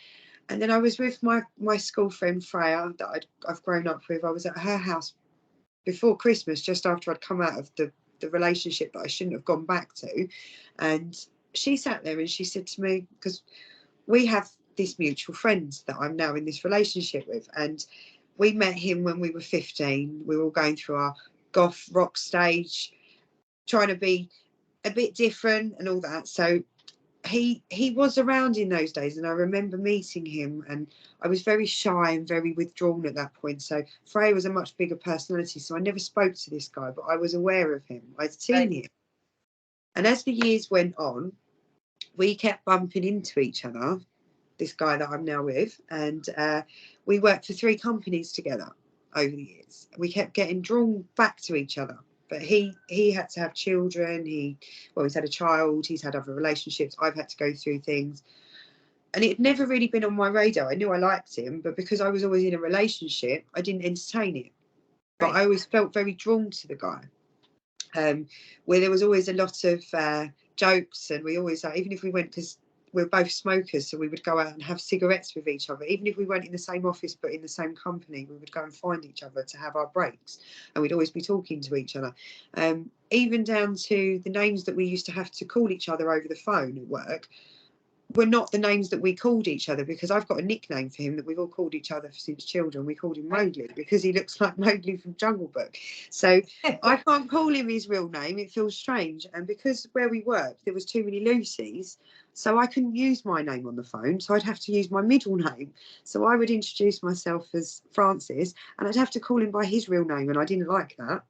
And then I was with my school friend Freya that I've grown up with. I was at her house before Christmas, just after I'd come out of the relationship that I shouldn't have gone back to. And she sat there and she said to me, because we have this mutual friend that I'm now in this relationship with, and we met him when we were 15. We were all going through our goth rock stage, trying to be a bit different and all that. So he was around in those days, and I remember meeting him, and I was very shy and very withdrawn at that point. So Freya was a much bigger personality, so I never spoke to this guy, but I was aware of him. I'd seen right. him. And as the years went on, we kept bumping into each other, this guy that I'm now with, and we worked for 3 companies together over the years. We kept getting drawn back to each other. But he had to have children. He's had a child. He's had other relationships. I've had to go through things, and it had never really been on my radar. I knew I liked him, but because I was always in a relationship, I didn't entertain it. But Right. I always felt very drawn to the guy, where there was always a lot of jokes, and we always, even if we went, because we're both smokers, so we would go out and have cigarettes with each other. Even if we weren't in the same office but in the same company, we would go and find each other to have our breaks, and we'd always be talking to each other. Even down to the names that we used to have to call each other over the phone at work were not the names that we called each other, because I've got a nickname for him that we've all called each other since children. We called him Right. Mowgli because he looks like Mowgli from Jungle Book. So I can't call him his real name. It feels strange. And because where we worked, there was too many Lucys, so I couldn't use my name on the phone. So I'd have to use my middle name. So I would introduce myself as Francis, and I'd have to call him by his real name, and I didn't like that.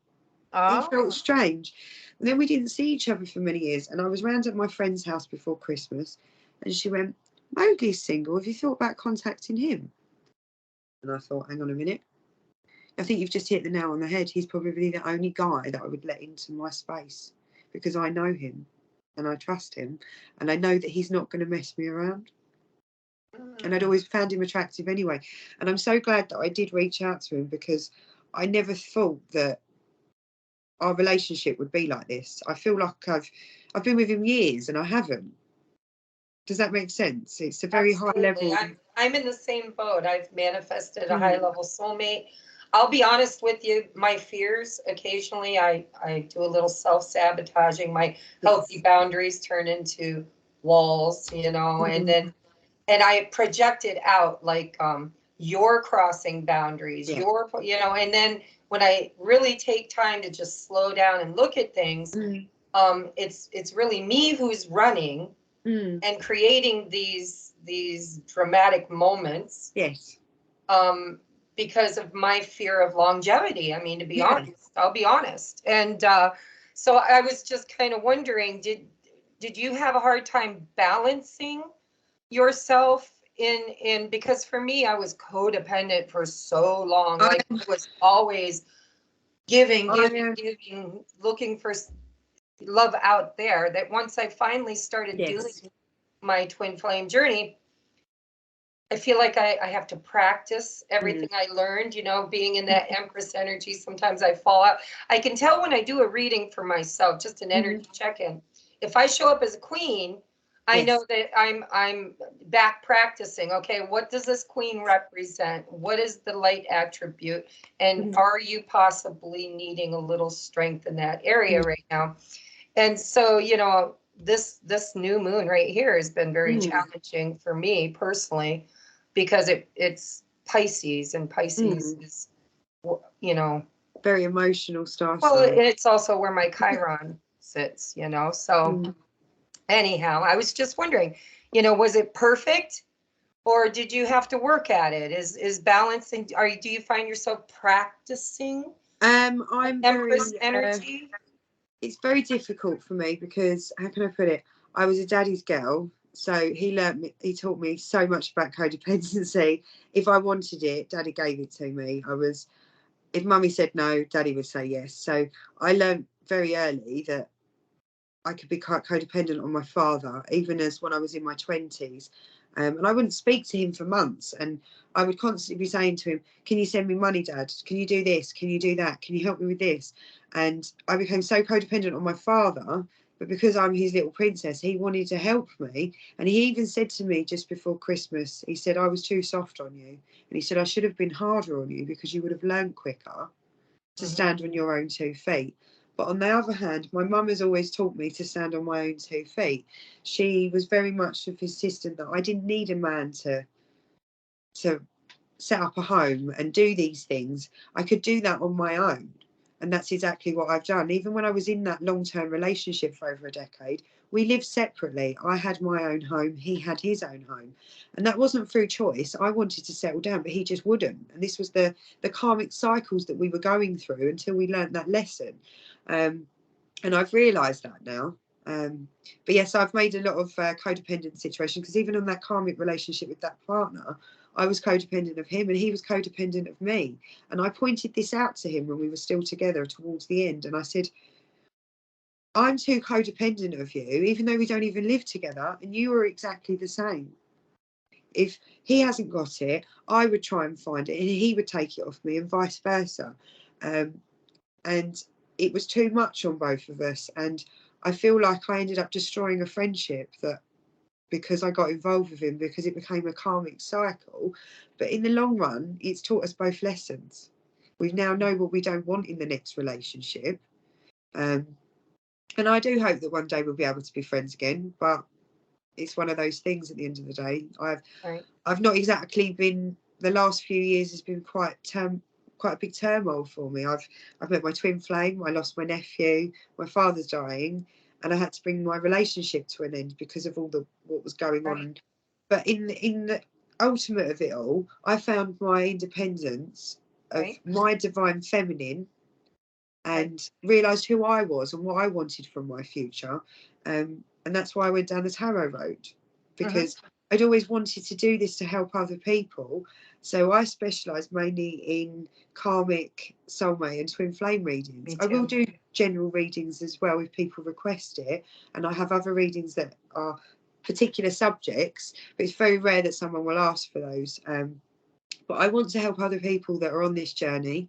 It felt Oh, strange. And then we didn't see each other for many years. And I was round at my friend's house before Christmas, and she went, Mowgli's single. Have you thought about contacting him? And I thought, hang on a minute. I think you've just hit the nail on the head. He's probably the only guy that I would let into my space, because I know him and I trust him, and I know that he's not going to mess me around. And I'd mm, always found him attractive anyway. And I'm so glad that I did reach out to him, because I never thought that our relationship would be like this. I feel like I've been with him years and I haven't. Does that make sense? It's a very high absolutely. level. I'm in the same boat. I've manifested a high Mm, level soulmate. I'll be honest with you, my fears, occasionally I do a little self-sabotaging. My healthy yes. boundaries turn into walls, you know, and Mm, then and I project it out like you're crossing boundaries, yeah. you're, you know, and then when I really take time to just slow down and look at things, Mm, it's really me who's running mm, and creating these dramatic moments yes. um, because of my fear of longevity. I mean, to be Yeah. honest, I'll be honest. And so I was just kind of wondering, did you have a hard time balancing yourself in because for me, I was codependent for so long. I, Like I was always giving, I giving, giving, looking for love out there. That once I finally started doing yes. my twin flame journey, I feel like I have to practice Mm, everything I learned, you know, being in that Empress energy. Sometimes I fall out. I can tell when I do a reading for myself, just an mm, energy check-in. If I show up as a queen, I know yes. that I'm back practicing. Okay, what does this queen represent? What is the light attribute? And Mm, are you possibly needing a little strength in that area mm, right now? And so, you know, this new moon right here has been very mm, challenging for me personally because it's Pisces, and Pisces mm. is you know, Very emotional star well, sign. it's also where my Chiron sits, so Mm. anyhow, I was just wondering, was it perfect? Or did you have to work at it? Is balancing, do you find yourself practicing I'm very, Empress energy? it's very difficult for me because, how can I put it? I was a daddy's girl, so he taught me so much about codependency. If I wanted it, daddy gave it to me. If mummy said no, daddy would say yes. So I learned very early that I could be quite codependent on my father, even as when I was in my 20s. And I wouldn't speak to him for months. And I would constantly be saying to him, can you send me money, Dad? Can you do this? Can you do that? Can you help me with this? And I became so codependent on my father. But because I'm his little princess, he wanted to help me. And he even said to me just before Christmas, he said, I was too soft on you. And he said, I should have been harder on you because you would have learned quicker to stand on your own 2 feet. But on the other hand, my mum has always taught me to stand on my own 2 feet. She was very much of his system that I didn't need a man to set up a home and do these things. I could do that on my own. And that's exactly what I've done. Even when I was in that long-term relationship for over a decade, we lived separately. I had my own home, he had his own home. And that wasn't through choice. I wanted to settle down, but he just wouldn't. And this was the karmic cycles that we were going through until we learned that lesson. And I've realised that now. But yes, I've made a lot of codependent situations because even on that karmic relationship with that partner, I was codependent of him and he was codependent of me. And I pointed this out to him when we were still together towards the end. And I said, I'm too codependent of you, even though we don't even live together. And you are exactly the same. If he hasn't got it, I would try and find it and he would take it off me and vice versa. And it was too much on both of us. And I feel like I ended up destroying a friendship that because I got involved with him, because it became a karmic cycle. But in the long run, it's taught us both lessons. We now know what we don't want in the next relationship. And I do hope that one day we'll be able to be friends again. But it's one of those things at the end of the day. I've not exactly been, the last few years has been quite a big turmoil for me. I've met my twin flame, I lost my nephew, my father's dying, and I had to bring my relationship to an end because of what was going on. But in the ultimate of it all, I found my independence of my divine feminine and realised who I was and what I wanted from my future. And that's why I went down the tarot road, because I'd always wanted to do this to help other people. So I specialise mainly in karmic, soulmate and twin flame readings. I will do general readings as well if people request it. And I have other readings that are particular subjects, but it's very rare that someone will ask for those. But I want to help other people that are on this journey.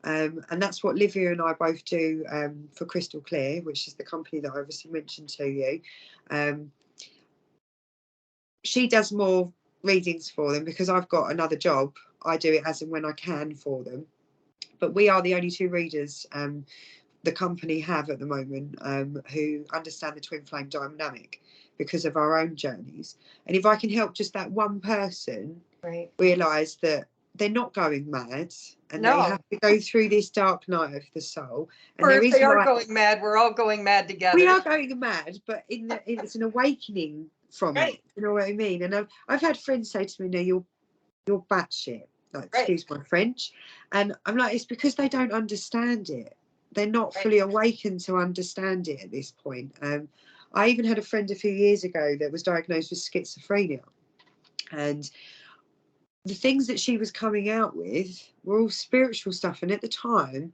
And that's what Livia and I both do for Crystal Clear, which is the company that I obviously mentioned to you. She does more readings for them because I've got another job. I do it as and when I can for them. But we are the only two readers the company have at the moment who understand the twin flame dynamic because of our own journeys. And if I can help just that one person realise that they're not going mad and they have to go through this dark night of the soul. And Or there if is they are going mad, we're all going mad together. We are going mad, but it's an awakening from it. You know what I mean? And I've had friends say to me, "No, you're batshit." Like, excuse my French. And I'm like, it's because they don't understand it. They're not fully awakened to understand it at this point. I even had a friend a few years ago that was diagnosed with schizophrenia, and the things that she was coming out with were all spiritual stuff. And at the time,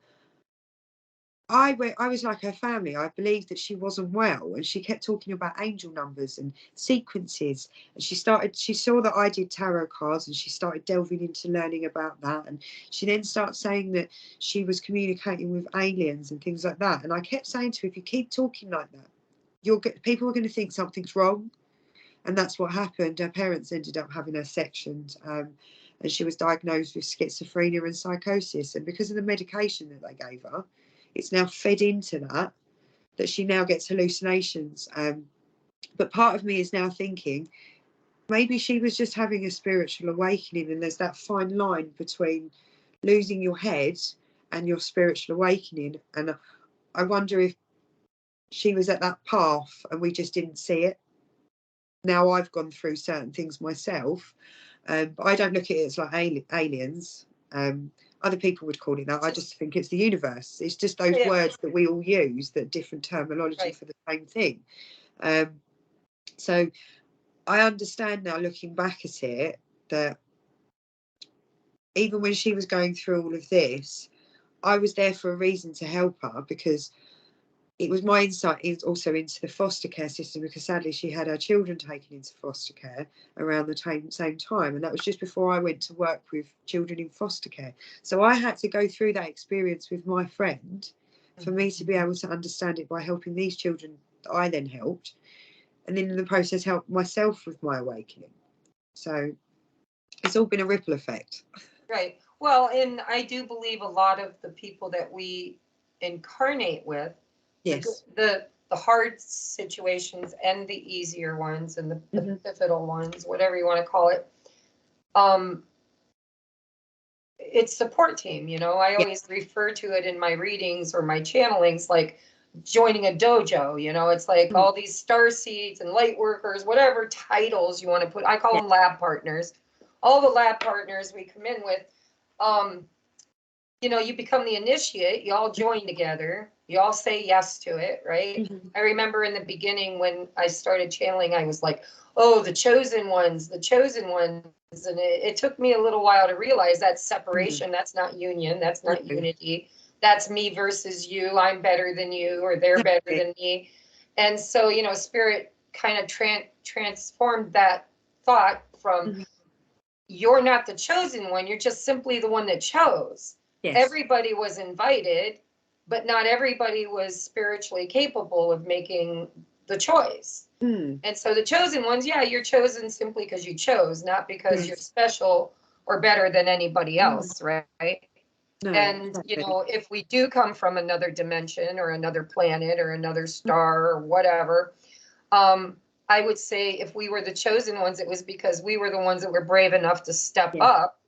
I was like her family. I believed that she wasn't well, and she kept talking about angel numbers and sequences. And she saw that I did tarot cards, and she started delving into learning about that. And she then started saying that she was communicating with aliens and things like that. And I kept saying to her, if you keep talking like that, people are going to think something's wrong. And that's what happened. Her parents ended up having her sectioned, and she was diagnosed with schizophrenia and psychosis. And because of the medication that they gave her, it's now fed into that she now gets hallucinations. But part of me is now thinking maybe she was just having a spiritual awakening, and there's that fine line between losing your head and your spiritual awakening. And I wonder if she was at that path and we just didn't see it. Now I've gone through certain things myself, but I don't look at it as like aliens. Other people would call it that. I just think it's the universe. It's just those words that we all use, that different terminology for the same thing. So I understand now, looking back at it, that even when she was going through all of this, I was there for a reason to help her, because it was my insight also into the foster care system, because sadly she had her children taken into foster care around the same time, and that was just before I went to work with children in foster care. So I had to go through that experience with my friend for me to be able to understand it by helping these children that I then helped, and then in the process help myself with my awakening. So it's all been a ripple effect. Right. Well, and I do believe a lot of the people that we incarnate with, Yes, the hard situations and the easier ones and the pivotal ones, whatever you want to call it, it's support team. You know, I always refer to it in my readings or my channelings like joining a dojo. You know, it's like all these star seeds and light workers, whatever titles you want to put. I call them lab partners. All the lab partners we come in with, you know, you become the initiate, you all join together, you all say yes to it, right? I remember in the beginning when I started channeling, I was like, oh, the chosen ones, the chosen ones. And it took me a little while to realize that's separation. That's not union. That's not unity. That's me versus you. I'm better than you, or they're better than me. And so, you know, spirit kind of transformed that thought from you're not the chosen one. You're just simply the one that chose. Yes. Everybody was invited, but not everybody was spiritually capable of making the choice. And so the chosen ones, yeah, you're chosen simply because you chose, not because you're special or better than anybody else, right? No, and, exactly. You know, if we do come from another dimension or another planet or another star or whatever, I would say if we were the chosen ones, it was because we were the ones that were brave enough to step up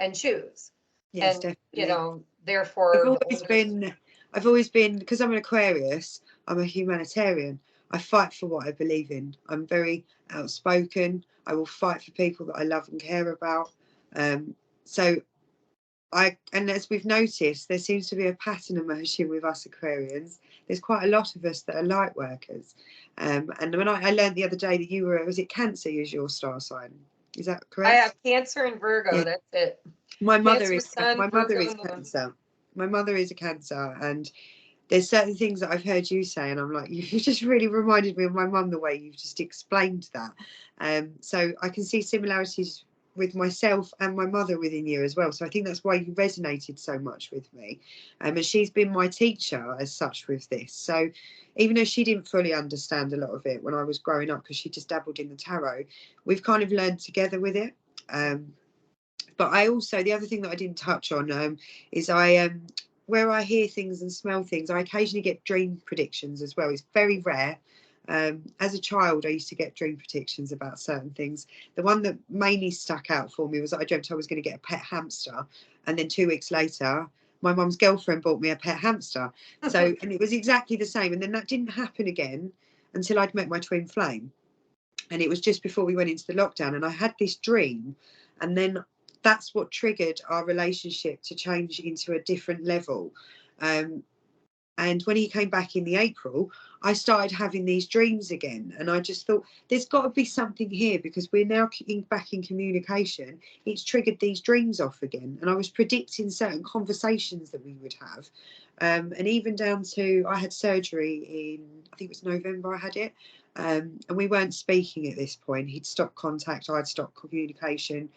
and choose. Yes, and, definitely. You know, therefore, I've always been, because I'm an Aquarius, I'm a humanitarian. I fight for what I believe in. I'm very outspoken. I will fight for people that I love and care about. So and as we've noticed, there seems to be a pattern emerging with us Aquarians. There's quite a lot of us that are light workers. And when I learned the other day that you were, was it Cancer is your star sign? Is that correct? I have Cancer and Virgo. Yeah. That's it. My mother is Cancer. My mother is a Cancer, and there's certain things that I've heard you say, and I'm like, you just really reminded me of my mum, the way you've just explained that. So I can see similarities with myself and my mother within you as well. So I think that's why you resonated so much with me. And she's been my teacher as such with this. So even though she didn't fully understand a lot of it when I was growing up, because she just dabbled in the tarot, we've kind of learned together with it. But I also, the other thing that I didn't touch on is where I hear things and smell things, I occasionally get dream predictions as well. It's very rare. As a child, I used to get dream predictions about certain things. The one that mainly stuck out for me was that I dreamt I was going to get a pet hamster, and then 2 weeks later, my mum's girlfriend bought me a pet hamster. So, and it was exactly the same. And then that didn't happen again until I'd met my twin flame. And it was just before we went into the lockdown, and I had this dream, and then that's what triggered our relationship to change into a different level. And when he came back in the April, I started having these dreams again. And I just thought, there's got to be something here, because we're now back in communication. It's triggered these dreams off again. And I was predicting certain conversations that we would have. And even down to, I had surgery in, I think it was November I had it. And we weren't speaking at this point. He'd stopped contact, I'd stopped communication.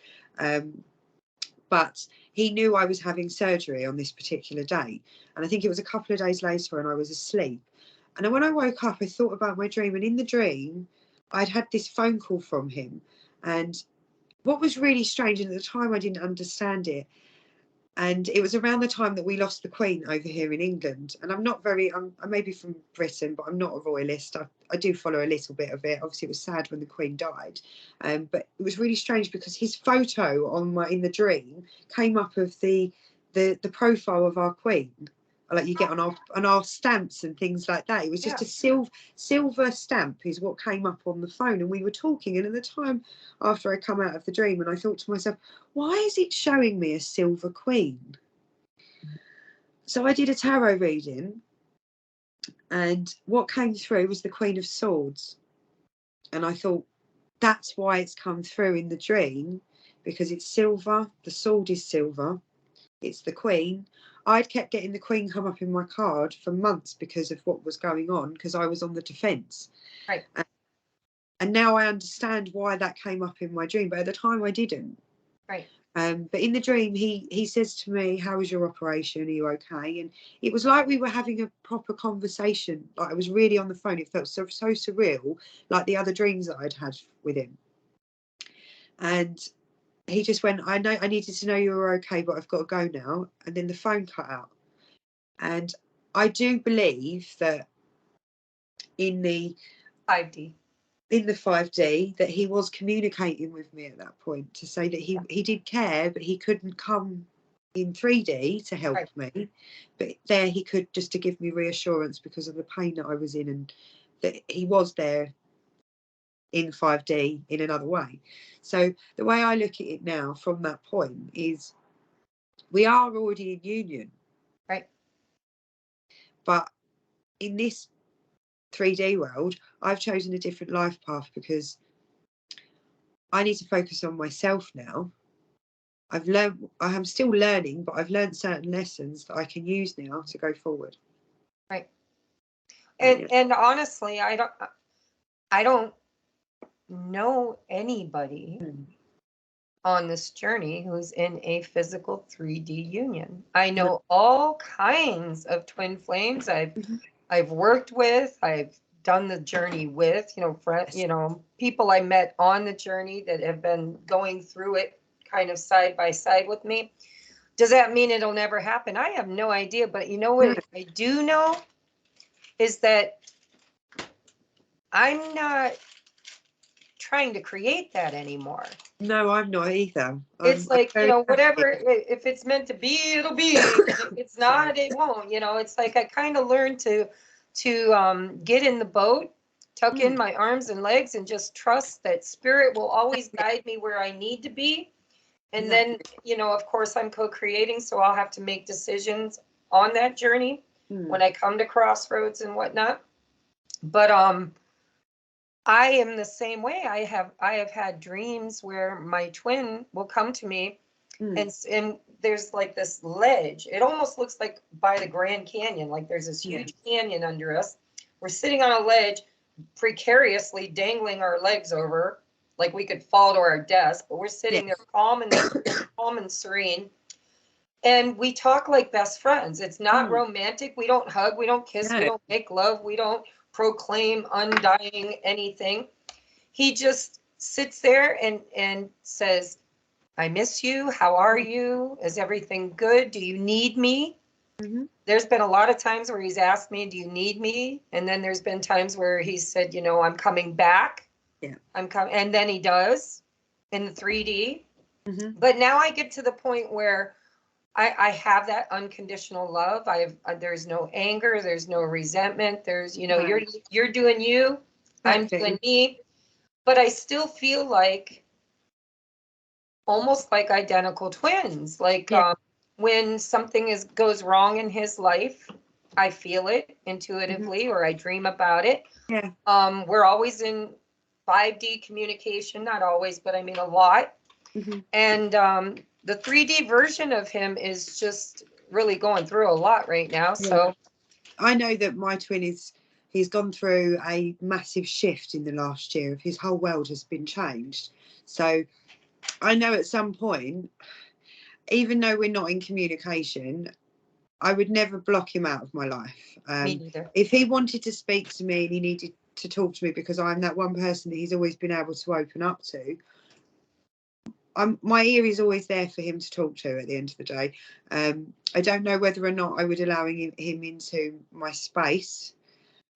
But he knew I was having surgery on this particular day. And I think it was a couple of days later, and I was asleep. And then when I woke up, I thought about my dream. And in the dream, I'd had this phone call from him. And what was really strange, and at the time I didn't understand it, and it was around the time that we lost the Queen over here in England. And I may be from Britain, but I'm not a royalist. I do follow a little bit of it. Obviously, it was sad when the Queen died. But it was really strange because his photo in the dream came up of the the profile of our queen, like you get on our stamps and things like that. It was just a silver stamp is what came up on the phone, and we were talking, and at the time after I come out of the dream, and I thought to myself, why is it showing me a silver queen? So I did a tarot reading, and what came through was the Queen of Swords, and I thought, that's why it's come through in the dream, because it's silver, the sword is silver, it's the Queen. I'd kept getting the Queen come up in my card for months because of what was going on, because I was on the defence. Right. And now I understand why that came up in my dream, but at the time I didn't. Right. But in the dream, he says to me, how was your operation? Are you okay? And it was like we were having a proper conversation. Like I was really on the phone. It felt so surreal, like the other dreams that I'd had with him. And he just went, I needed to know you were okay, but I've got to go now. And then the phone cut out. And I do believe that in the 5D. In the 5D, that he was communicating with me at that point to say that he did care, but he couldn't come in 3D to help me. But there he could, just to give me reassurance because of the pain that I was in, and that he was there in 5D in another way. So the way I look at it now from that point is we are already in union. Right. But in this 3D world, I've chosen a different life path because I need to focus on myself now. I am still learning, but I've learned certain lessons that I can use now to go forward. Right. And honestly, I don't know anybody on this journey who's in a physical 3D union. I know all kinds of twin flames I've worked with, I've done the journey with, people I met on the journey that have been going through it kind of side by side with me. Does that mean it'll never happen? I have no idea, but you know what I do know is that I'm not trying to create that anymore. No, I'm not either. It's like, whatever, if it's meant to be, it'll be. If it's not, it won't. It's like I kind of learned to get in the boat, tuck in my arms and legs, and just trust that spirit will always guide me where I need to be. And then, of course, I'm co-creating, so I'll have to make decisions on that journey when I come to crossroads and whatnot. But I am the same way. I have had dreams where my twin will come to me, and there's like this ledge. It almost looks like by the Grand Canyon, like there's this huge canyon under us. We're sitting on a ledge, precariously dangling our legs over, like we could fall to our death, but we're sitting there calm and serene. And we talk like best friends. It's not romantic. We don't hug, we don't kiss, we don't make love, we don't proclaim undying anything. He just sits there and says, I miss you. How are you? Is everything good? Do you need me? There's been a lot of times where he's asked me, do you need me? And then there's been times where he said, I'm coming back. I'm coming. And then he does in the 3D. But now I get to the point where I have that unconditional love. There's no anger. There's no resentment. There's, you're doing you. I'm doing me. But I still feel like almost like identical twins. Like when something goes wrong in his life, I feel it intuitively, or I dream about it. We're always in 5D communication, not always, but I mean a lot. And the 3D version of him is just really going through a lot right now. So I know that my twin he's gone through a massive shift in the last year. His whole world has been changed. So I know at some point, even though we're not in communication, I would never block him out of my life. Me neither. If he wanted to speak to me and he needed to talk to me, because I'm that one person that he's always been able to open up to, my ear is always there for him to talk to at the end of the day. I don't know whether or not I would allow him into my space,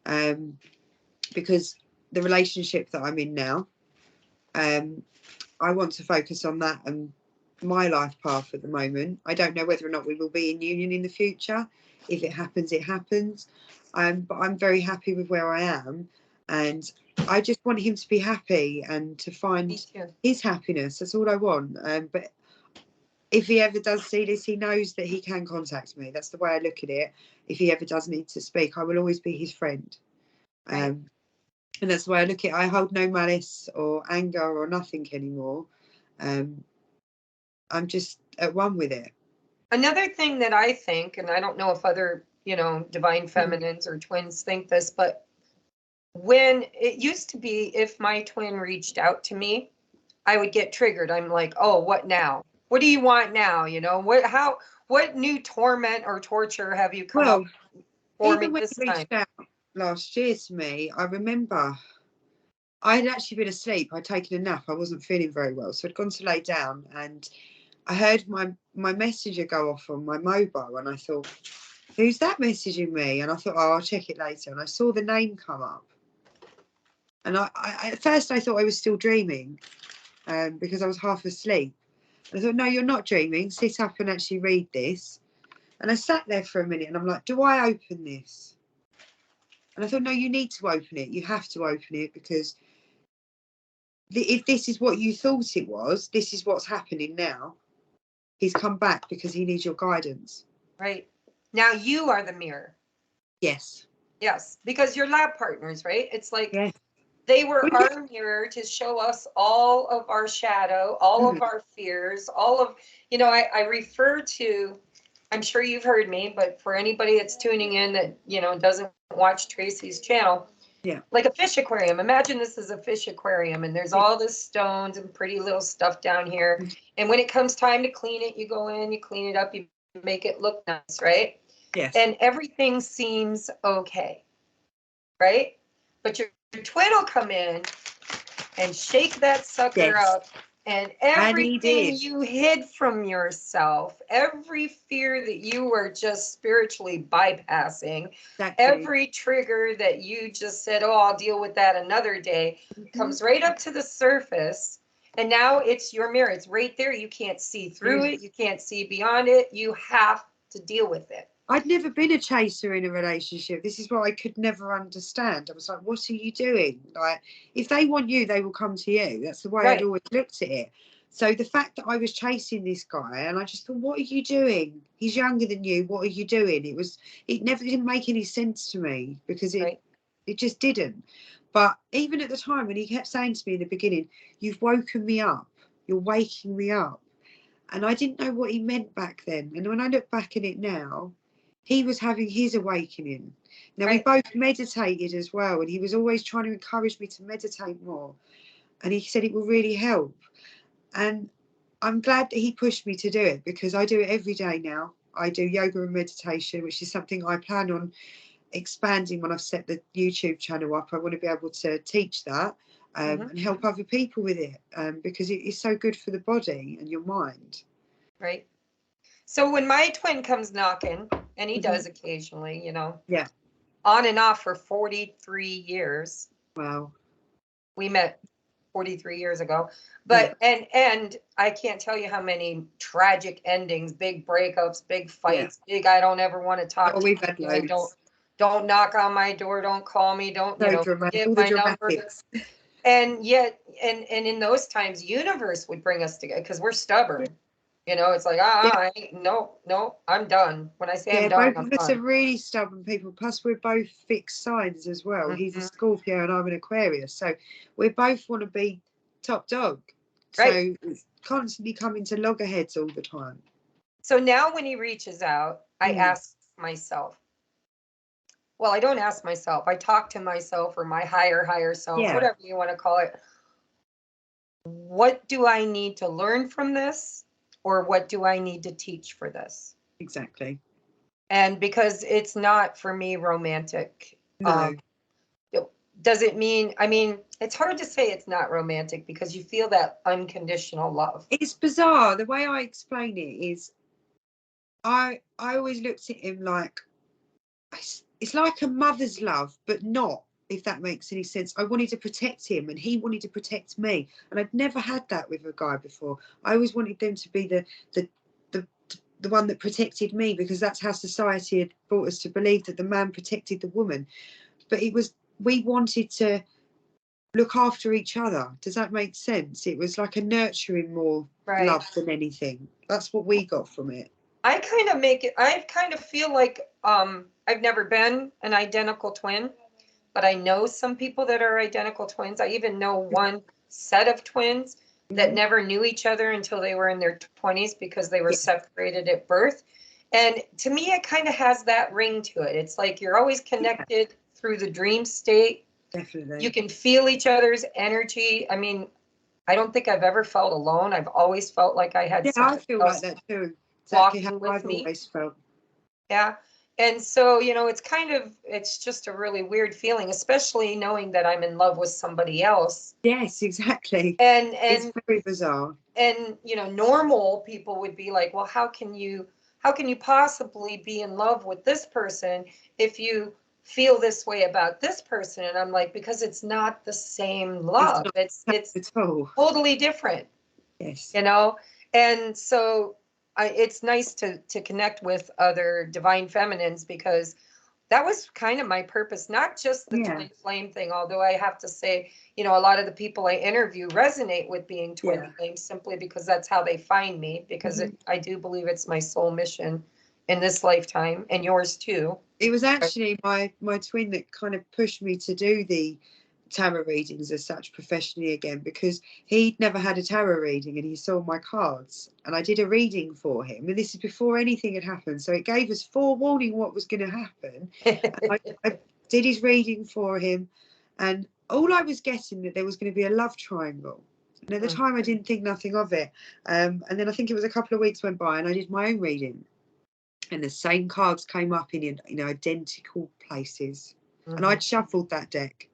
because the relationship that I'm in now, I want to focus on that and my life path at the moment. I don't know whether or not we will be in union in the future. If it happens, it happens. But I'm very happy with where I am, and I just want him to be happy and to find his happiness. That's all I want. But if he ever does see this, he knows that he can contact me. That's the way I look at it. If he ever does need to speak, I will always be his friend. Right. And that's the way I look at it. I hold no malice or anger or nothing anymore. I'm just at one with it. Another thing that I think, and I don't know if other, divine feminines or twins think this, but when it used to be, if my twin reached out to me, I would get triggered. I'm like, oh, what now? What do you want now? What new torment or torture have you come up for me even when this he reached time? out last year to me, I remember I had actually been asleep. I'd taken a nap. I wasn't feeling very well, so I'd gone to lay down, and I heard my messenger go off on my mobile, and I thought, who's that messaging me? And I thought, oh, I'll check it later. And I saw the name come up, and I at first I thought I was still dreaming, because I was half asleep. And I thought, no, you're not dreaming. Sit up and actually read this. And I sat there for a minute, and I'm like, do I open this? And I thought, no, you need to open it. You have to open it, because if this is what you thought it was, this is what's happening now. He's come back because he needs your guidance. Right. Now you are the mirror. Yes. Yes, because you're lab partners, right? It's like Yeah. they were our mirror to show us all of our shadow, all of our fears, all of, I refer to, I'm sure you've heard me, but for anybody that's tuning in that, doesn't watch Tracie's channel, Yeah. like a fish aquarium. Imagine this is a fish aquarium, and there's all this stones and pretty little stuff down here. And when it comes time to clean it, you go in, you clean it up, you make it look nice, right? Yes. And everything seems okay, right? But your twin will come in and shake that sucker up, and everything you hid from yourself, every fear that you were just spiritually bypassing, every trigger that you just said, oh, I'll deal with that another day, comes right up to the surface. And now it's your mirror. It's right there. You can't see through it. You can't see beyond it. You have to deal with it. I'd never been a chaser in a relationship. This is what I could never understand. I was like, what are you doing? Like, if they want you, they will come to you. That's the way I'd always looked at it. So the fact that I was chasing this guy, and I just thought, what are you doing? He's younger than you. What are you doing? It didn't make any sense to me, because it just didn't. But even at the time when he kept saying to me in the beginning, you've woken me up. You're waking me up. And I didn't know what he meant back then. And when I look back at it now, he was having his awakening. Now, we both meditated as well, and he was always trying to encourage me to meditate more. And he said it will really help. And I'm glad that he pushed me to do it, because I do it every day now. I do yoga and meditation, which is something I plan on expanding when I've set the YouTube channel up. I want to be able to teach that and help other people with it, because it is so good for the body and your mind. Right. So when my twin comes knocking, and he does occasionally, Yeah. On and off for 43 years. Wow. We met 43 years ago. But and I can't tell you how many tragic endings, big breakups, big fights, big I don't ever want to talk to you. Don't knock on my door, don't call me, don't, give my number. And yet, and in those times, universe would bring us together, because we're stubborn. It's like, no, I'm done. When I say I'm done, both of us are really stubborn people. Plus, we're both fixed signs as well. He's a Scorpio and I'm an Aquarius, so we both want to be top dog. So it's constantly coming to loggerheads all the time. So now when he reaches out, I ask myself. Well, I don't ask myself. I talk to myself, or my higher self, whatever you want to call it. What do I need to learn from this? Or what do I need to teach for this? Exactly. And because it's not, for me, romantic. No. Does it mean, it's hard to say it's not romantic, because you feel that unconditional love. It's bizarre. The way I explain it is, I always looked at him like, it's like a mother's love, but not. if that makes any sense. I wanted to protect him and he wanted to protect me. And I'd never had that with a guy before. I always wanted them to be the the one that protected me, because that's how society had brought us to believe, that the man protected the woman. But it was, we wanted to look after each other. Does that make sense? It was like a nurturing more Right. love than anything. That's what we got from it. I kind of feel like I've never been an identical twin, but I know some people that are identical twins. I even know one set of twins that never knew each other until they were in their 20s because they were separated at birth. And to me, it kind of has that ring to it. It's like you're always connected through the dream state. Definitely. You can feel each other's energy. I mean, I don't think I've ever felt alone. I've always felt like I had I feel like that too. Exactly how I've always felt. Yeah. And so, you know, it's just a really weird feeling, especially knowing that I'm in love with somebody else. Yes, exactly. And it's very bizarre. And, you know, normal people would be like, well, how can you possibly be in love with this person if you feel this way about this person? And I'm like, because it's not the same love. It's totally different. Yes. You know? And so it's nice to connect with other divine feminines, because that was kind of my purpose, not just the twin flame thing, although I have to say, you know, a lot of the people I interview resonate with being twin flame simply because that's how they find me, because I do believe it's my soul mission in this lifetime, and yours too. It was actually my twin that kind of pushed me to do the tarot readings as such professionally again, because he'd never had a tarot reading and he saw my cards and I did a reading for him, and this is before anything had happened, so it gave us forewarning what was going to happen. I did his reading for him, and all I was getting that there was going to be a love triangle, and at the time I didn't think nothing of it, and then I think it was a couple of weeks went by and I did my own reading, and the same cards came up in identical places, and I'd shuffled that deck.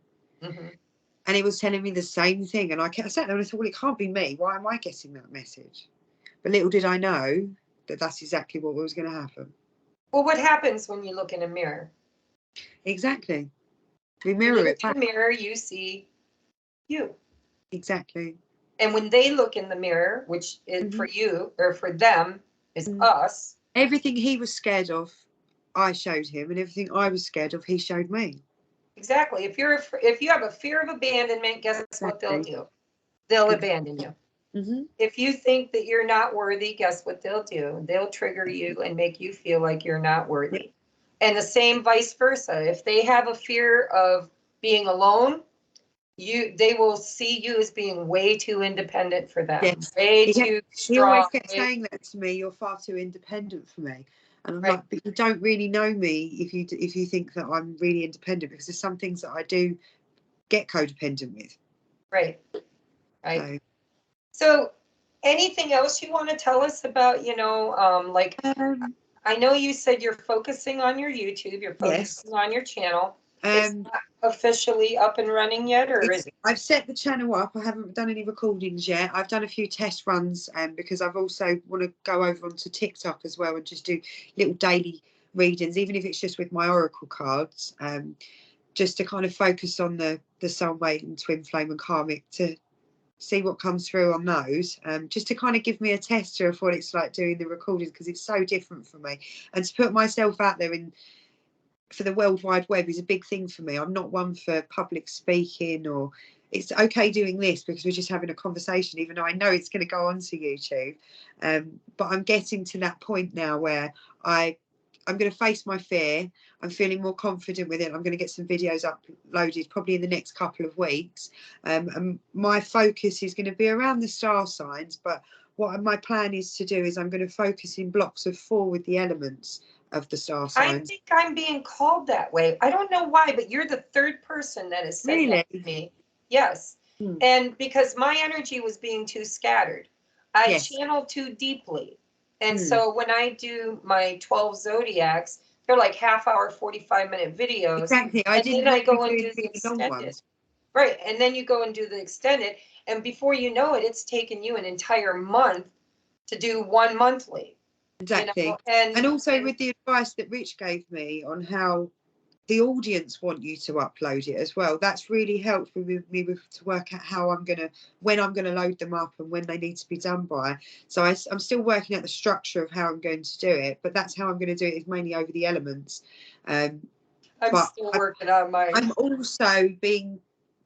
And it was telling me the same thing. And I sat there and I thought, well, it can't be me. Why am I getting that message? But little did I know that that's exactly what was going to happen. Well, what happens when you look in a mirror? Exactly. We mirror it back. In the mirror, you see you. Exactly. And when they look in the mirror, which is for you or for them is us. Everything he was scared of, I showed him, and everything I was scared of, he showed me. Exactly. If you have a fear of abandonment, guess what they'll do? They'll abandon you. If you think that you're not worthy, guess what they'll do? They'll trigger you and make you feel like you're not worthy. And the same vice versa. If they have a fear of being alone, they will see you as being way too independent for them. Yes. Way too strong. He always kept saying that to me, you're far too independent for me. And I'm like, but you don't really know me if you think that I'm really independent, because there's some things that I do get codependent with. Right. So anything else you want to tell us about, I know you said you're focusing on your YouTube, you're focusing on your channel. It's not officially up and running yet, or is it? I've set the channel up. I haven't done any recordings yet. I've done a few test runs, because I've also want to go over onto TikTok as well and just do little daily readings, even if it's just with my oracle cards, just to kind of focus on the soulmate and twin flame and karmic, to see what comes through on those, just to kind of give me a tester of what it's like doing the recordings, because it's so different for me, and to put myself out there for the World Wide Web is a big thing for me. I'm not one for public speaking, or it's okay doing this because we're just having a conversation, even though I know it's going to go onto YouTube. But I'm getting to that point now where I'm going to face my fear. I'm feeling more confident with it. I'm going to get some videos uploaded probably in the next couple of weeks. And my focus is going to be around the star signs. But what my plan is to do is I'm going to focus in blocks of 4 with the elements of the star signs. I think I'm being called that way. I don't know why, but you're the third person that has said that to me. Yes. And because my energy was being too scattered. I channeled too deeply. And so when I do my 12 zodiacs, they're like half-hour, 45-minute videos. Exactly. And then I go and do the extended. Right. And then you go and do the extended. And before you know it, it's taken you an entire month to do one monthly. Exactly. And also with the advice that Rich gave me on how the audience want you to upload it as well. That's really helped me to work out how when I'm gonna load them up and when they need to be done by. So I'm still working out the structure of how I'm going to do it, but that's how I'm going to do it, is mainly over the elements. I'm But still working on mine. I'm also being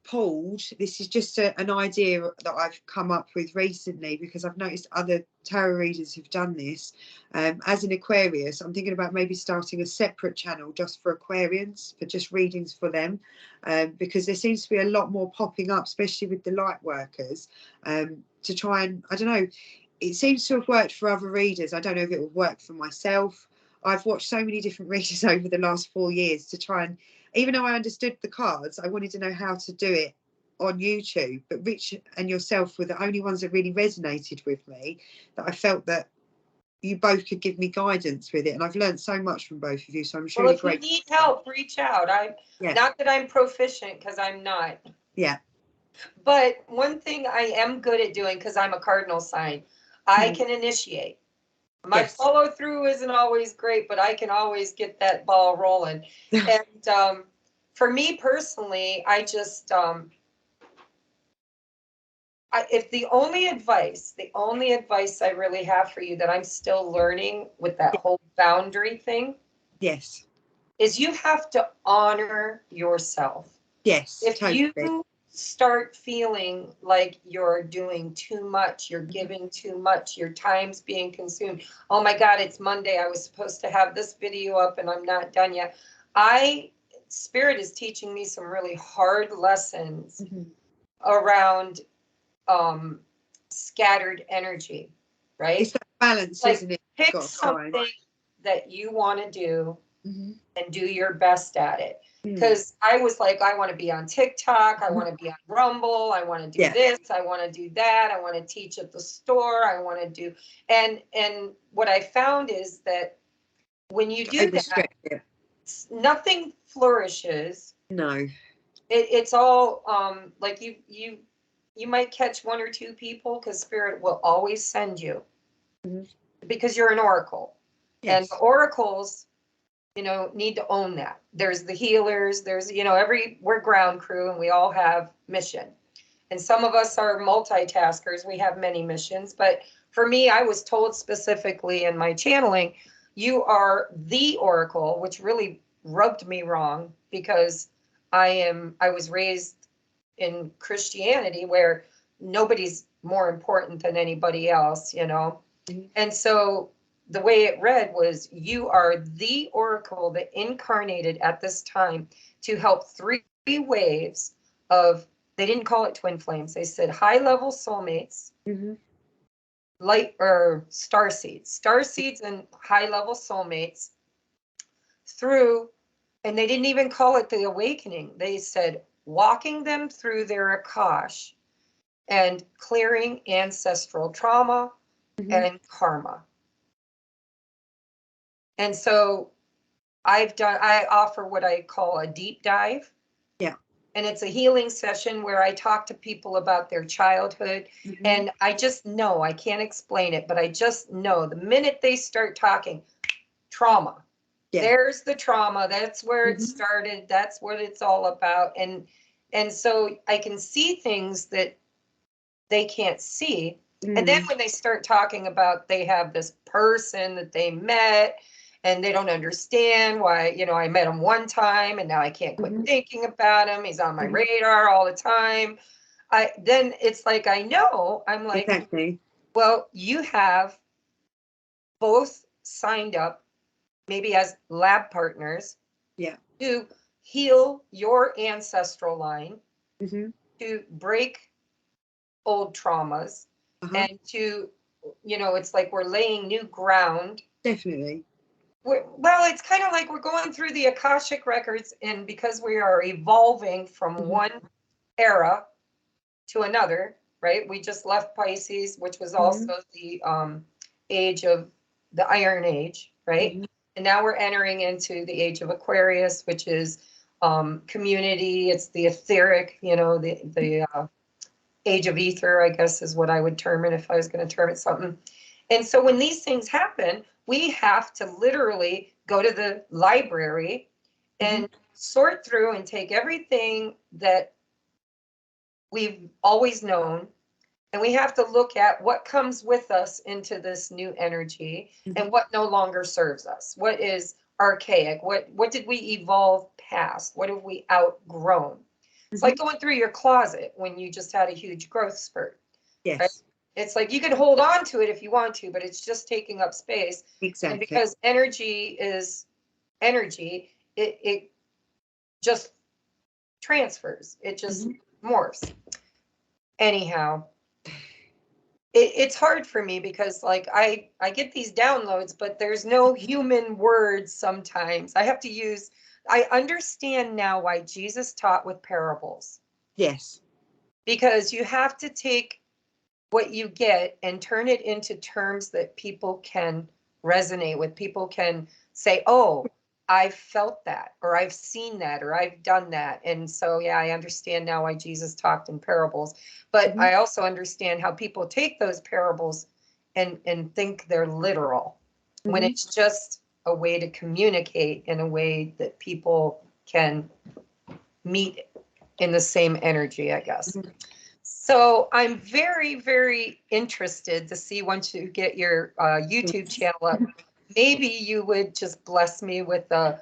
pulled. This is just an idea that I've come up with recently, because I've noticed other tarot readers have done this. As an Aquarius, I'm thinking about maybe starting a separate channel just for Aquarians, for just readings for them, because there seems to be a lot more popping up, especially with the light workers, to try and, I don't know, it seems to have worked for other readers. I don't know if it will work for myself. I've watched so many different readers over the last 4 years to try and, even though I understood the cards, I wanted to know how to do it on YouTube. But Rich and yourself were the only ones that really resonated with me, that I felt that you both could give me guidance with it. And I've learned so much from both of you. So I'm Well, truly if you grateful. need help, reach out. Yeah. Not that I'm proficient, because I'm not. Yeah. But one thing I am good at doing, because I'm a cardinal sign, I can initiate. My Yes. follow through isn't always great, but I can always get that ball rolling. And for me personally, I just, if the only advice I really have for you that I'm still learning with that whole boundary thing Yes. is you have to honor yourself. Yes. If Totally. you start feeling like you're doing too much, you're giving too much, your time's being consumed. Oh my God, it's Monday. I was supposed to have this video up and I'm not done yet. Spirit is teaching me some really hard lessons around scattered energy, right? It's that balance, Like, isn't it? pick something that you want to do and do your best at it. Because I was like, I want to be on TikTok, I want to be on Rumble, I want to do this, I want to do that, I want to teach at the store, I want to do, and what I found is that when you do that, nothing flourishes. No. It's all like you might catch one or two people, because Spirit will always send you, because you're an oracle. And the oracles, need to own that. There's the healers, there's, we're ground crew, and we all have mission. And some of us are multitaskers. We have many missions. But for me, I was told specifically in my channeling, you are the oracle, which really rubbed me wrong, because I was raised in Christianity where nobody's more important than anybody else, And so the way it read was, you are the oracle that incarnated at this time to help 3 waves of, they didn't call it twin flames, they said high level soulmates, light or star seeds and high level soulmates through, and they didn't even call it the awakening, they said walking them through their Akash and clearing ancestral trauma and karma. And so I offer what I call a deep dive. Yeah. And it's a healing session where I talk to people about their childhood. And I just know, I can't explain it, but I just know the minute they start talking, trauma. Yeah. There's the trauma. That's where it started. That's what it's all about. And so I can see things that they can't see. And then when they start talking about, they have this person that they met and they don't understand why, I met him one time and now I can't quit thinking about him. He's on my radar all the time. Then it's like, I'm like, exactly. Well, you have both signed up maybe as lab partners to heal your ancestral line, to break old traumas, and to, it's like we're laying new ground. Definitely. Well, it's kind of like we're going through the Akashic records, and because we are evolving from one era to another, right? We just left Pisces, which was also the age of the Iron Age, right? And now we're entering into the age of Aquarius, which is community. It's the etheric, the age of ether, I guess is what I would term it if I was going to term it something. And so when these things happen, we have to literally go to the library and sort through and take everything that we've always known, and we have to look at what comes with us into this new energy and what no longer serves us. What is archaic? What did we evolve past? What have we outgrown? It's like going through your closet when you just had a huge growth spurt. Yes. Right? It's like you can hold on to it if you want to, but it's just taking up space. Exactly. And because energy is energy, it just transfers. It just morphs. Anyhow, it's hard for me because like I get these downloads, but there's no human words sometimes. I understand now why Jesus taught with parables. Yes. Because you have to take what you get and turn it into terms that people can resonate with. People can say, oh, I've felt that, or I've seen that, or I've done that. And so, yeah, I understand now why Jesus talked in parables. But I also understand how people take those parables and think they're literal when it's just a way to communicate in a way that people can meet in the same energy, I guess. So I'm very, very interested to see once you get your YouTube channel up, maybe you would just bless me with a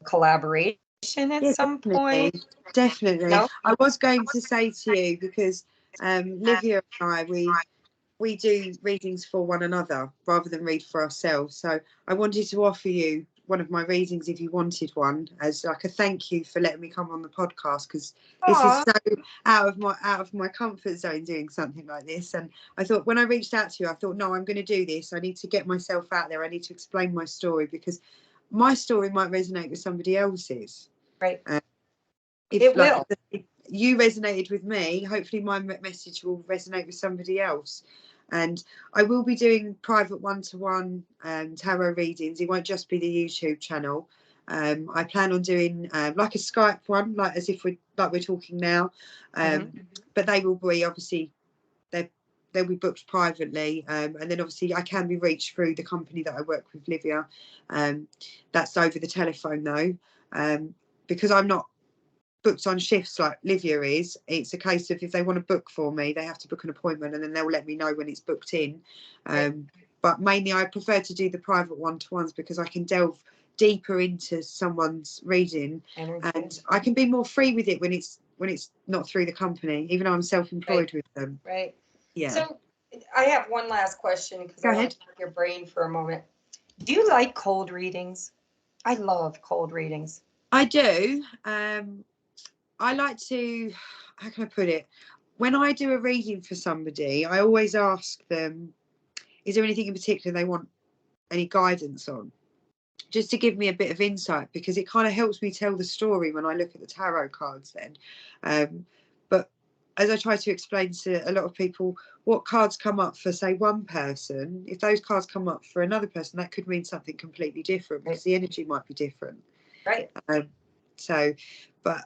collaboration at some point. Definitely. No? I was going to say to you, because Livia and I, we do readings for one another rather than read for ourselves. So I wanted to offer you one of my readings if you wanted one, as like a thank you for letting me come on the podcast, because this is so out of my comfort zone doing something like this. And I thought, when I reached out to you, I thought, no, I'm going to do this. I need to get myself out there. I need to explain my story, because my story might resonate with somebody else's. Right. If it will. If you resonated with me, hopefully my message will resonate with somebody else. And I will be doing private one-to-one tarot readings. It won't just be the YouTube channel. I plan on doing like a Skype one, like as if we're talking now. But they will be, obviously, they'll be booked privately, and then obviously I can be reached through the company that I work with, Livia. That's over the telephone though, because I'm not booked on shifts like Livia is. It's a case of, if they want to book for me, they have to book an appointment, and then they'll let me know when it's booked in. But mainly I prefer to do the private one-to-ones, because I can delve deeper into someone's reading, and I can be more free with it when it's not through the company, even though I'm self-employed with them. Right. Yeah. So I have one last question, because I want to pick your brain for a moment. Do you like cold readings? I love cold readings. I do. I like to, how can I put it? When I do a reading for somebody, I always ask them, is there anything in particular they want any guidance on? Just to give me a bit of insight, because it kind of helps me tell the story when I look at the tarot cards then. But as I try to explain to a lot of people, what cards come up for, say, one person, if those cards come up for another person, that could mean something completely different, because the energy might be different. Right. So, but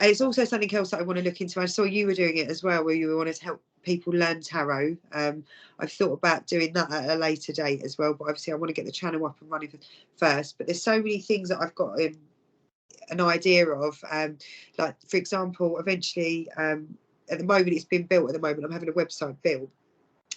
it's also something else that I want to look into. I saw you were doing it as well, where you wanted to help people learn tarot. I've thought about doing that at a later date as well, but obviously I want to get the channel up and running first. But there's so many things that I've got an idea of, like, for example, eventually, at the moment it's been built, I'm having a website built,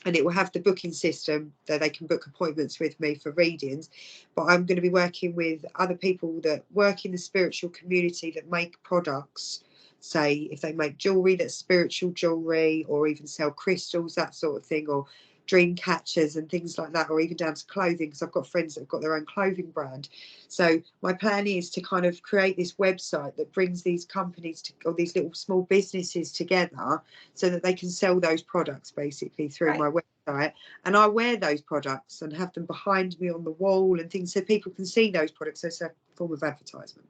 and it will have the booking system that they can book appointments with me for readings. But I'm going to be working with other people that work in the spiritual community that make products. Say, if they make jewellery that's spiritual jewellery, or even sell crystals, that sort of thing, or dream catchers and things like that, or even down to clothing, because I've got friends that have got their own clothing brand. So my plan is to kind of create this website that brings these companies or these little small businesses together, so that they can sell those products basically through my website, and I wear those products and have them behind me on the wall and things, so people can see those products as a form of advertisement.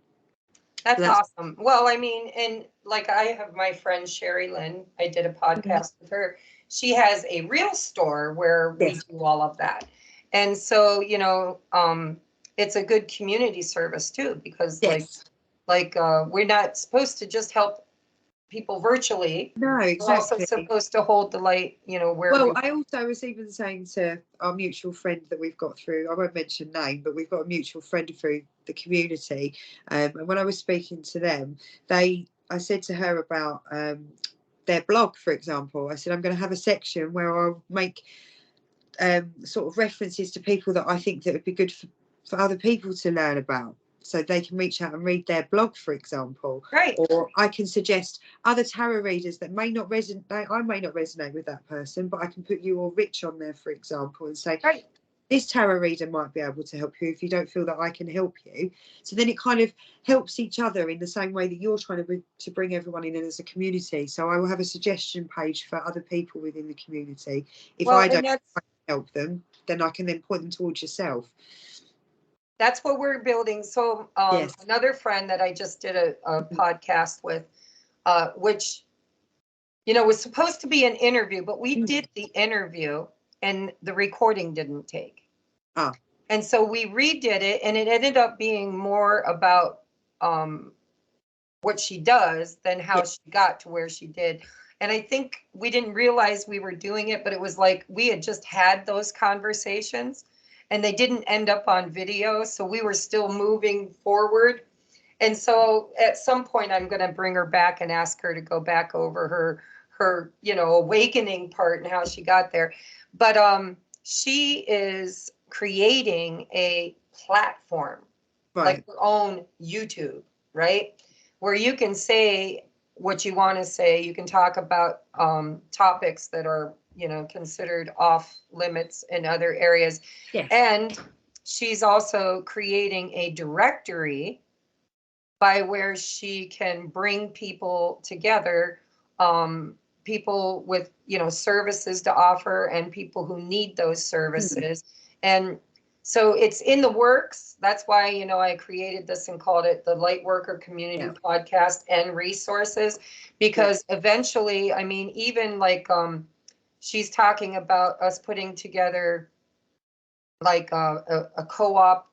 That's awesome. Well, I mean, and like, I have my friend Sherry Lynn, I did a podcast with her. She has a real store where we do all of that. And so, you know, it's a good community service too, because like we're not supposed to just help people virtually. No, We're also exactly. supposed to hold the light, you know, where Well, we. I also was even saying to our mutual friend that we've got through, I won't mention name, but we've got a mutual friend through the community. And when I was speaking to them, I said to her about their blog, for example. I said, I'm going to have a section where I'll make sort of references to people that I think that would be good for other people to learn about. So they can reach out and read their blog, for example. Right. Or I can suggest other tarot readers that may not resonate. I may not resonate with that person, but I can put you or Rich on there, for example, and say, Right. this tarot reader might be able to help you if you don't feel that I can help you. So then it kind of helps each other in the same way that you're trying to bring everyone in as a community. So I will have a suggestion page for other people within the community. If Well, I and don't help them, then I can then point them towards yourself. that's what we're building. So Yes. another friend that I just did a podcast with, which, you know, was supposed to be an interview, but we did the interview and the recording didn't take. Ah. And so we redid it, and it ended up being more about what she does than how she got to where she did. And I think we didn't realize we were doing it, but it was like we had just had those conversations and they didn't end up on video. So we were still moving forward. And so at some point I'm going to bring her back and ask her to go back over her, you know, awakening part and how she got there. But she is creating a platform, like her own YouTube, right? Where you can say what you want to say. You can talk about topics that are, you know, considered off limits in other areas. Yes. And she's also creating a directory by where she can bring people together, people with, you know, services to offer and people who need those services. And so it's in the works. That's why, you know, I created this and called it the Lightworker Community Podcast and Resources, because eventually, I mean, even like she's talking about us putting together like a co-op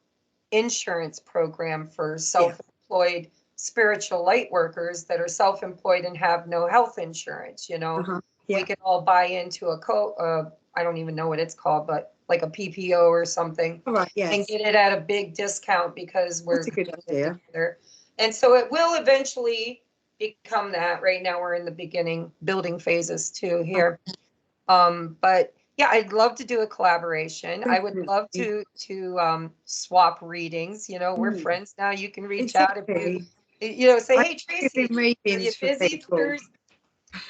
insurance program for self-employed spiritual light workers that are self-employed and have no health insurance. You know, we can all buy into I don't even know what it's called, but like a PPO or something, and get it at a big discount because we're That's a good idea. together. And so it will eventually become that. Right now we're in the beginning building phases too here. But yeah, I'd love to do a collaboration. I would love to swap readings. You know, we're friends now. You can reach out if you know, say, hey Tracie, are you busy Thursday?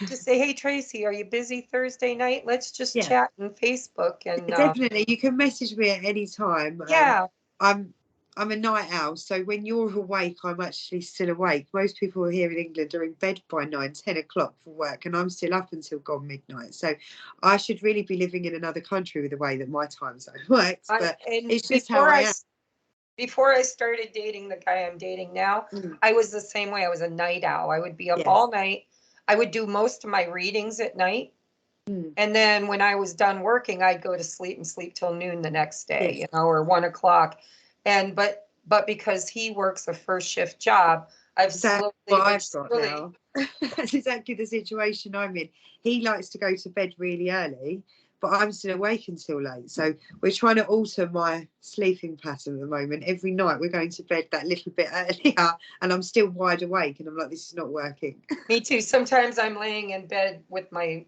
Just say, hey Tracie, are you busy Thursday night? Let's just chat on Facebook. And definitely, you can message me at any time. Yeah. I'm a night owl, so when you're awake, I'm actually still awake. Most people here in England are in bed by 9, 10 o'clock for work, and I'm still up until gone midnight. So I should really be living in another country with the way that my time zone works. But it's just how I am. Before I started dating the guy I'm dating now, I was the same way. I was a night owl. I would be up all night. I would do most of my readings at night. And then when I was done working, I'd go to sleep and sleep till noon the next day, you know, or 1 o'clock. And but because he works a first shift job, That's what I've got now. That's exactly the situation I'm in. He likes to go to bed really early, but I'm still awake until late. So we're trying to alter my sleeping pattern at the moment. Every night we're going to bed that little bit earlier, and I'm still wide awake. And I'm like, this is not working. Me too. Sometimes I'm laying in bed with my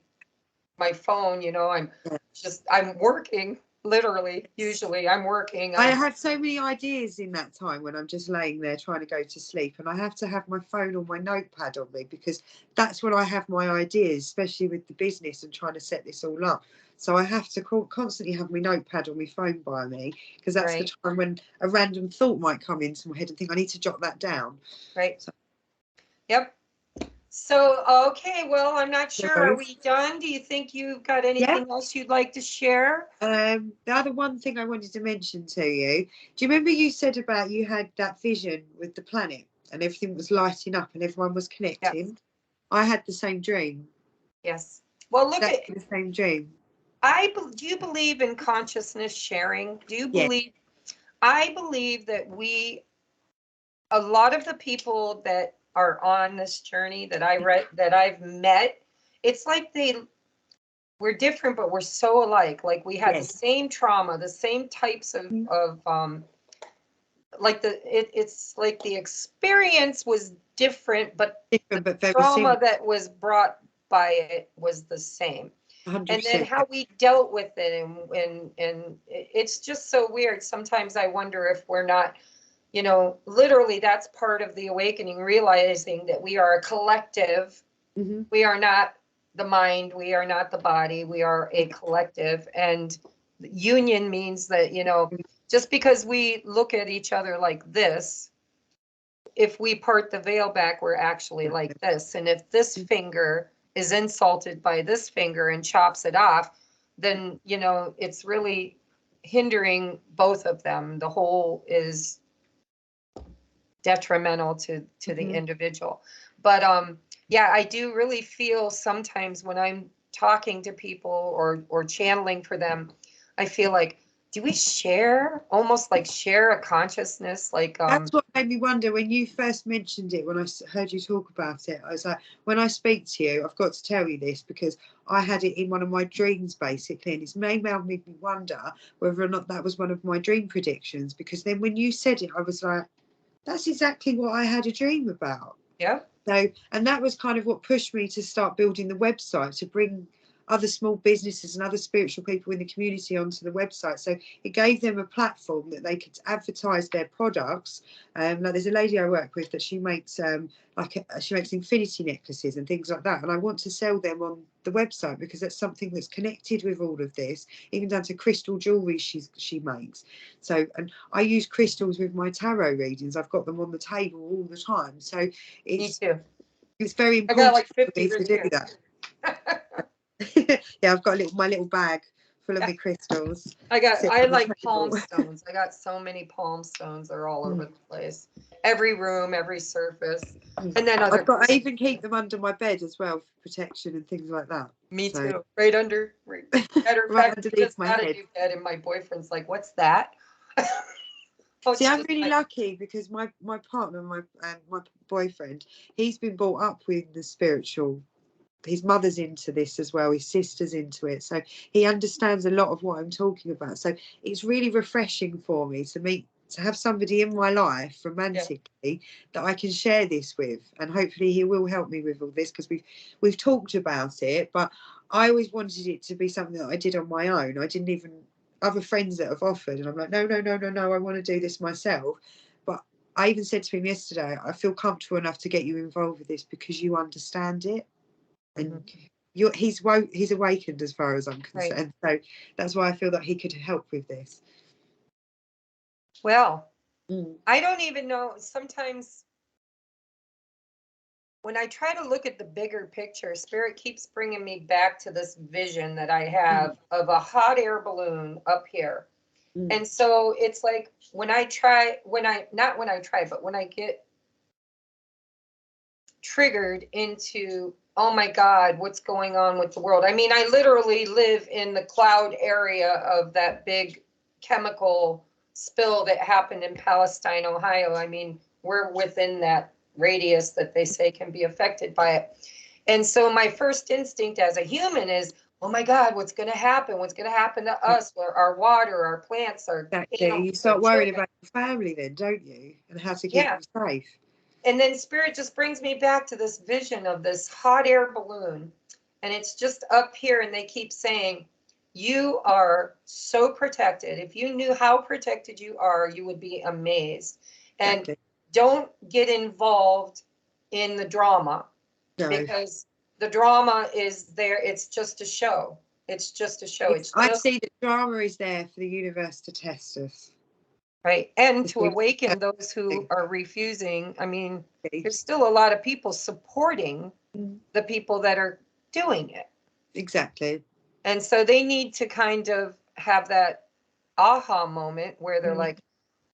phone, you know, I'm working. Literally, usually I'm working. I have so many ideas in that time when I'm just laying there trying to go to sleep, and I have to have my phone or my notepad on me because that's when I have my ideas, especially with the business and trying to set this all up. So I have to constantly have my notepad or my phone by me, because that's the time when a random thought might come into my head and think I need to jot that down. Right. So. Yep. So, okay, well, I'm not sure. Are we done? Do you think you've got anything else you'd like to share? The other one thing I wanted to mention to you, do you remember you said about you had that vision with the planet and everything was lighting up and everyone was connecting? Yes. I had the same dream. Yes. Well, look at the same dream. Do you believe in consciousness sharing? Do you believe? Yes. I believe that a lot of the people that are on this journey that I've met, it's like we're different, but we're so alike. Like we had the same trauma, the same types of like it's like the experience was different, but different, the but very trauma similar. that was brought by it was the same. 100%. And then how we dealt with it, and it's just so weird. Sometimes I wonder if we're not, literally that's part of the awakening, realizing that we are a collective. We are not the mind, we are not the body, we are a collective. And union means that, just because we look at each other like this, if we part the veil back, we're actually like this. And if this finger is insulted by this finger and chops it off, then, it's really hindering both of them. The whole is detrimental to the individual. But yeah, I do really feel sometimes when I'm talking to people or channeling for them, I feel like, do we almost like share a consciousness? Like that's what made me wonder when you first mentioned it. When I heard you talk about it, I was like, when I speak to you, I've got to tell you this because I had it in one of my dreams basically, and it's made me wonder whether or not that was one of my dream predictions, because then when you said it, I was like, that's exactly what I had a dream about. Yeah. So, and that was kind of what pushed me to start building the website, to bring other small businesses and other spiritual people in the community onto the website. So it gave them a platform that they could advertise their products. Like there's a lady I work with that she makes she makes infinity necklaces and things like that, and I want to sell them on the website because that's something that's connected with all of this, even down to crystal jewelry she makes. So, and I use crystals with my tarot readings. I've got them on the table all the time. So Me too. it's very I got important like for 50 me to do that. Yeah, I've got my little bag full of my crystals. I like palm stones. I got so many palm stones. They're all over the place. Every room, every surface. And then I even keep them under my bed as well for protection and things like that. Me too. Right under. Matter of right fact, underneath we just my got head. a new bed, and my boyfriend's like, "What's that?" See, I'm really lucky because my partner, my boyfriend, he's been brought up with the spiritual. His mother's into this as well, his sister's into it, so he understands a lot of what I'm talking about. So it's really refreshing for me to have somebody in my life romantically that I can share this with, and hopefully he will help me with all this, because we've talked about it, but I always wanted it to be something that I did on my own. I didn't even, other friends that have offered, and I'm like, no, I want to do this myself. But I even said to him yesterday, I feel comfortable enough to get you involved with this because you understand it. And he's awakened as far as I'm concerned. So that's why I feel that he could help with this. Well, I don't even know. Sometimes when I try to look at the bigger picture, Spirit keeps bringing me back to this vision that I have of a hot air balloon up here. And so it's like when I get triggered into, oh my God, what's going on with the world? I mean, I literally live in the cloud area of that big chemical spill that happened in Palestine, Ohio. I mean, we're within that radius that they say can be affected by it. And so my first instinct as a human is, oh my God, what's going to happen? What's going to happen to us, or our water, our plants, our animals? You start worrying about your family then, don't you? And how to keep them safe. And then Spirit just brings me back to this vision of this hot air balloon. And it's just up here, and they keep saying, you are so protected. If you knew how protected you are, you would be amazed. And don't get involved in the drama, because the drama is there. It's just a show. It's just a show. I see the drama is there for the universe to test us. Right. And to awaken those who are refusing. I mean, there's still a lot of people supporting the people that are doing it. Exactly. And so they need to kind of have that aha moment where they're like,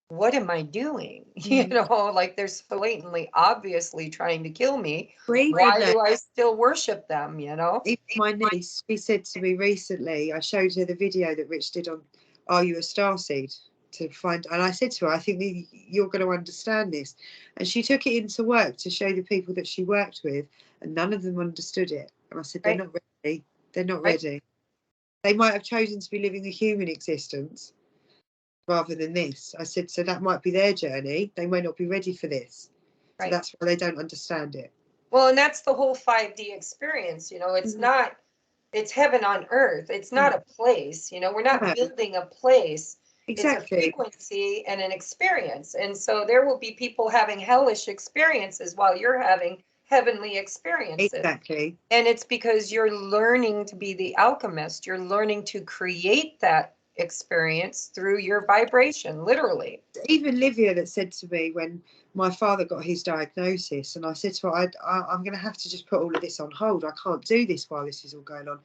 what am I doing? You know, like they're so blatantly, obviously trying to kill me. Why do I still worship them? You know, my niece, she said to me recently, I showed her the video that Rich did on Are You a Starseed? to find. And I said to her, I think you're going to understand this. And she took it into work to show the people that she worked with, and none of them understood it. And I said, they're Right. not ready. They're not Right. ready. They might have chosen to be living a human existence rather than this. I said, so that might be their journey. They may not be ready for this. So Right. that's why they don't understand it. Well, and that's the whole 5D experience. It's not, it's heaven on earth. It's not a place. We're not No, building a place. It's a exactly. frequency and an experience. And so there will be people having hellish experiences while you're having heavenly experiences. Exactly. And it's because you're learning to be the alchemist. You're learning to create that experience through your vibration, literally. Even Livia that said to me when my father got his diagnosis, and I said to her, I'm going to have to just put all of this on hold. I can't do this while this is all going on.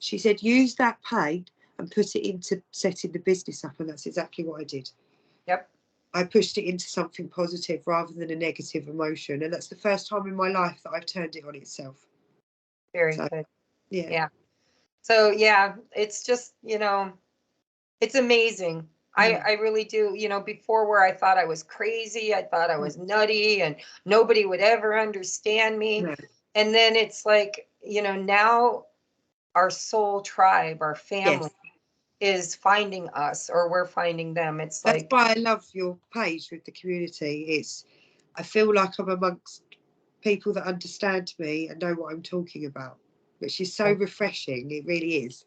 She said, use that pain and put it into setting the business up. And that's exactly what I did. Yep. I pushed it into something positive rather than a negative emotion. And that's the first time in my life that I've turned it on itself. Very So, good. yeah. Yeah. So, yeah, it's just, it's amazing. I really do, before where I thought I was crazy, I thought I was nutty and nobody would ever understand me. No. And then it's like, now our soul tribe, our family is finding us, or we're finding them. It's That's like, why I love your page with the community. I feel like I'm amongst people that understand me and know what I'm talking about, which is so refreshing. It really is.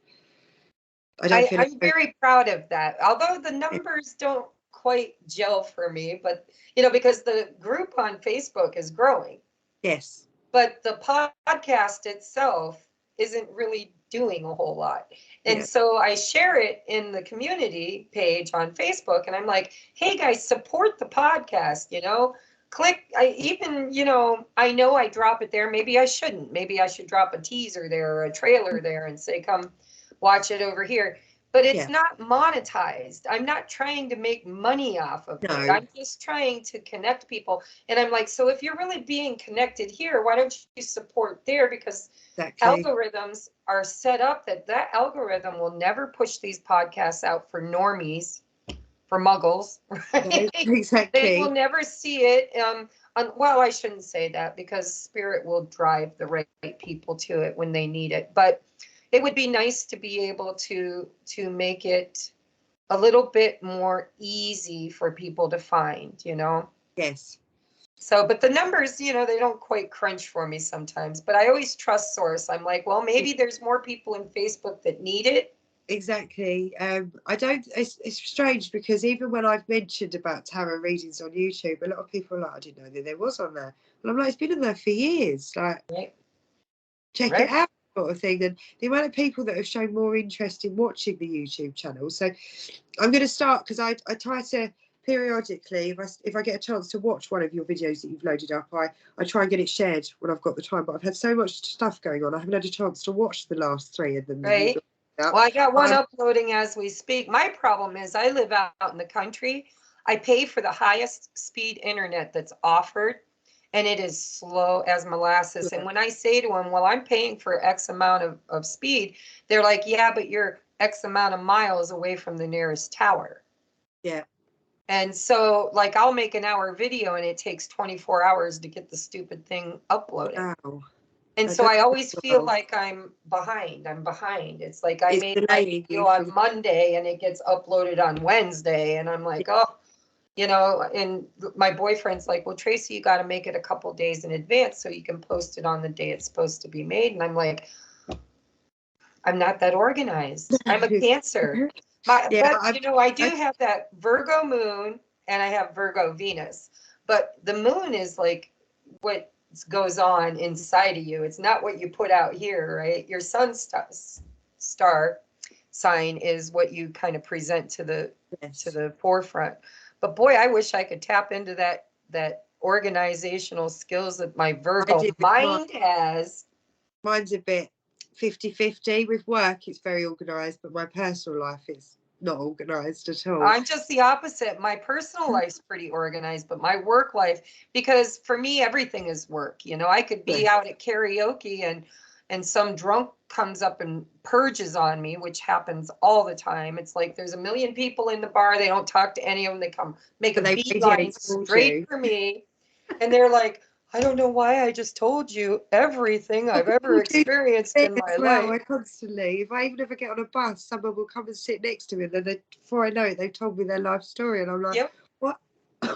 I don't feel I'm very proud of that. Although the numbers don't quite gel for me, but because the group on Facebook is growing. Yes. But the podcast itself isn't really doing a whole lot. And Yeah. so I share it in the community page on Facebook, and I'm like, hey guys, support the podcast, click. I know I drop it there. Maybe I shouldn't. Maybe I should drop a teaser there or a trailer there and say, come watch it over here. But it's not monetized. I'm not trying to make money off of it. No. I'm just trying to connect people. And I'm like, so if you're really being connected here, why don't you support there? Because Exactly. algorithms are set up that algorithm will never push these podcasts out for normies, for muggles, right? No, They will exactly. never see it. Well, I shouldn't say that, because spirit will drive the right people to it when they need it. But it would be nice to be able to make it a little bit more easy for people to find, Yes. So, but the numbers, they don't quite crunch for me sometimes, but I always trust source. I'm like, well, maybe there's more people in Facebook that need it. Exactly. I don't. It's strange because even when I've mentioned about tarot readings on YouTube, a lot of people are like, I didn't know that there was on there. And I'm like, it's been on there for years. Like, Right. check it Right. out, sort of thing. And the amount of people that have shown more interest in watching the YouTube channel. So I'm going to start, because I try to periodically, if I get a chance to watch one of your videos that you've loaded up, I try and get it shared when I've got the time. But I've had so much stuff going on, I haven't had a chance to watch the last 3 of them that you've Right. loaded up. Well, I got one uploading as we speak. My problem is I live out in the country. I pay for the highest speed internet that's offered, and it is slow as molasses. And when I say to them, well, I'm paying for X amount of speed, they're like, yeah, but you're X amount of miles away from the nearest tower. Yeah. And so, like, I'll make an hour video and it takes 24 hours to get the stupid thing uploaded. Wow. And so I always feel like I'm behind. It's like I It's made my delaying video you on from. Monday and it gets uploaded on Wednesday. And I'm like, oh, and my boyfriend's like, well, Tracie, you got to make it a couple days in advance so you can post it on the day it's supposed to be made. And I'm like, I'm not that organized. I'm a Cancer. Yeah, But I do have that Virgo moon and I have Virgo Venus. But the moon is like what goes on inside of you. It's not what you put out here, right? Your sun star sign is what you kind of present to the forefront. But boy, I wish I could tap into that organizational skills that my Virgo mind has. Mine's a bit 50-50. With work, it's very organised, but my personal life is not organised at all. I'm just the opposite. My personal life's pretty organized, but my work life, because for me, everything is work. I could be out at karaoke and some drunk comes up and purges on me, which happens all the time. It's like there's a million people in the bar. They don't talk to any of them. They come make a beeline straight for me. And they're like, I don't know why I just told you everything I've ever experienced in my life. I constantly, if I even ever get on a bus, someone will come and sit next to me, and then before I know it, they've told me their life story, and I'm like, Yep. what?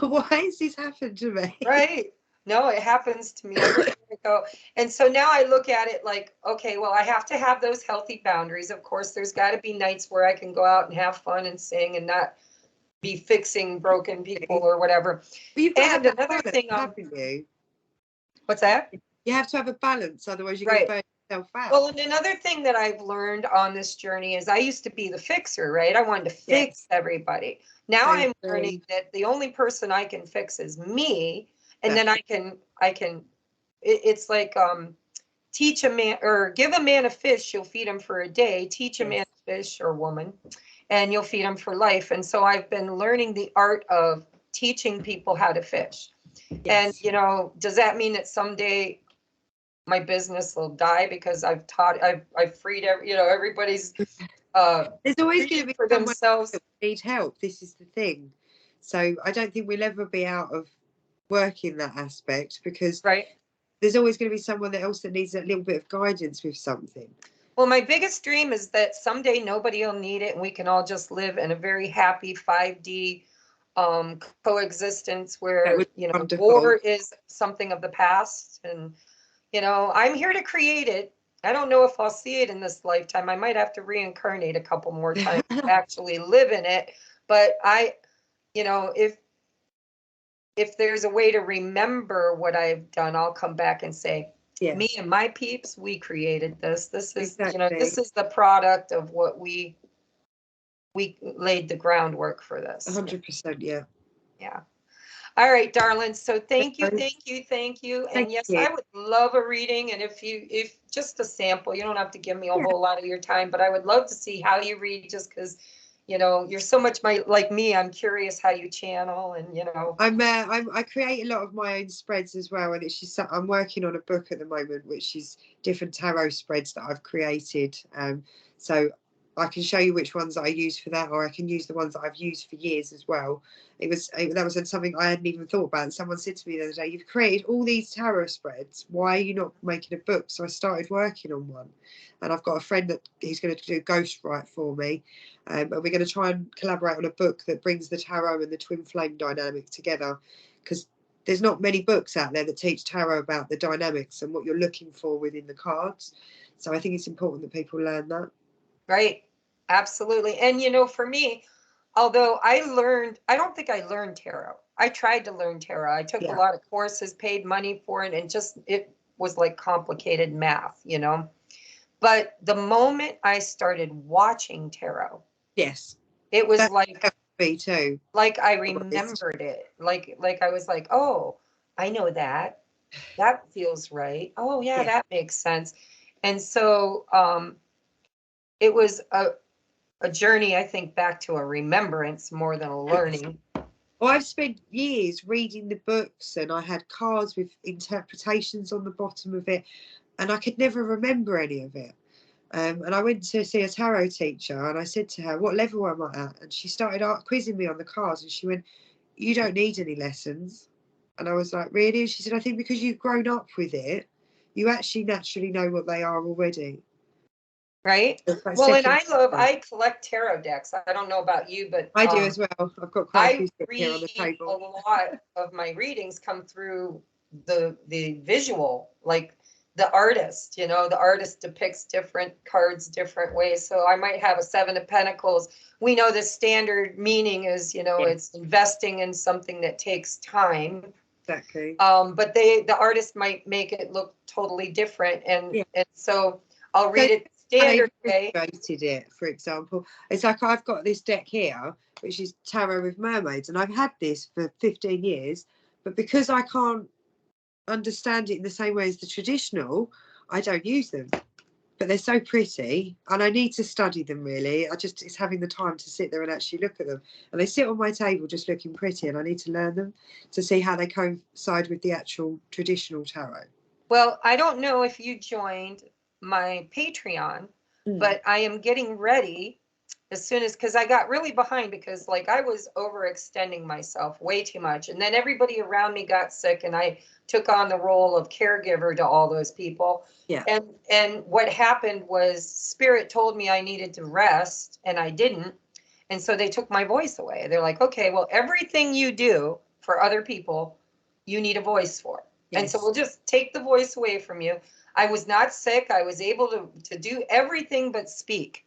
Why has this happened to me? Right. No, it happens to me everywhere I go. And so now I look at it like, okay, well, I have to have those healthy boundaries. Of course, there's got to be nights where I can go out and have fun and sing and not be fixing broken people or whatever. But you've got to have And that another balance, thing, haven't you? what's that? You have to have a balance, otherwise you're going to Right. burn yourself out. Well, and another thing that I've learned on this journey is I used to be the fixer, right? I wanted to fix everybody. Now I'm learning that the only person I can fix is me. And then it's like, teach a man or give a man a fish, you'll feed him for a day. Teach a man a fish or woman, and you'll feed him for life. And so I've been learning the art of teaching people how to fish. And, you know, does that mean that someday my business will die because I've freed everybody's there's always going to be for themselves that need help. This is the thing. So I don't think we'll ever be out of work in that aspect, because there's always going to be someone else that needs a little bit of guidance with something. Well, my biggest dream is that someday nobody will need it and we can all just live in a very happy 5D coexistence where, you know, war is something of the past. And, you know, I'm here to create it. I don't know if I'll see it in this lifetime. I might have to reincarnate a couple more times to actually live in it. But you know, if there's a way to remember what I've done, I'll come back and say, me and my peeps, we created this. This is, you know, this is the product of what we laid the groundwork for this. 100%, yeah. Yeah. All right, darling. So thank you. And yes, I would love a reading. And if just a sample, you don't have to give me a whole lot of your time, but I would love to see how you read, just because, you know, you're so much like me. I'm curious how you channel, and, you know. I create a lot of my own spreads as well. And it's just, I'm working on a book at the moment, which is different tarot spreads that I've created. So I can show you which ones I use for that, or I can use the ones that I've used for years as well. That was something I hadn't even thought about. Someone said to me the other day, you've created all these tarot spreads, why are you not making a book? So I started working on one, and I've got a friend that he's going to do ghostwrite for me, and we're going to try and collaborate on a book that brings the tarot and the twin flame dynamic together, because there's not many books out there that teach tarot about the dynamics and what you're looking for within the cards. So I think it's important that people learn that. Right. Absolutely. And, you know, for me, although I don't think I learned tarot. I tried to learn tarot. I took a lot of courses, paid money for it, and it was like complicated math, you know. But the moment I started watching tarot, it was like me too. Like I remembered it. Like I was like, oh, I know that. That feels right. Oh yeah, that makes sense. And so it was a journey, I think, back to a remembrance more than a learning. Well, I've spent years reading the books, and I had cards with interpretations on the bottom of it, and I could never remember any of it. And I went to see a tarot teacher, and I said to her, what level am I at? And she started quizzing me on the cards, and she went, you don't need any lessons. And I was like, really? And she said, I think because you've grown up with it, you actually naturally know what they are already. Right. Well, and I collect tarot decks. I don't know about you, but I do as well. I've got quite a few here on the table. A lot of my readings come through the visual, like the artist, you know, the artist depicts different cards different ways. So I might have a 7 of Pentacles. We know the standard meaning is, you know, it's investing in something that takes time. Exactly. But the artist might make it look totally different. And so I'll read it standard way. It, for example, it's like I've got this deck here, which is tarot with mermaids, and I've had this for 15 years, but because I can't understand it in the same way as the traditional, I don't use them. But they're so pretty, and I need to study them really. It's having the time to sit there and actually look at them. And they sit on my table just looking pretty, and I need to learn them to see how they coincide with the actual traditional tarot. Well, I don't know if you joined my Patreon, Mm. but I am getting ready as soon as, because I got really behind because like I was overextending myself way too much. And then everybody around me got sick and I took on the role of caregiver to all those people. Yeah. And what happened was Spirit told me I needed to rest and I didn't. And so they took my voice away. They're like, okay, well, everything you do for other people, you need a voice for. Yes. And so we'll just take the voice away from you. I was not sick. I was able to do everything but speak.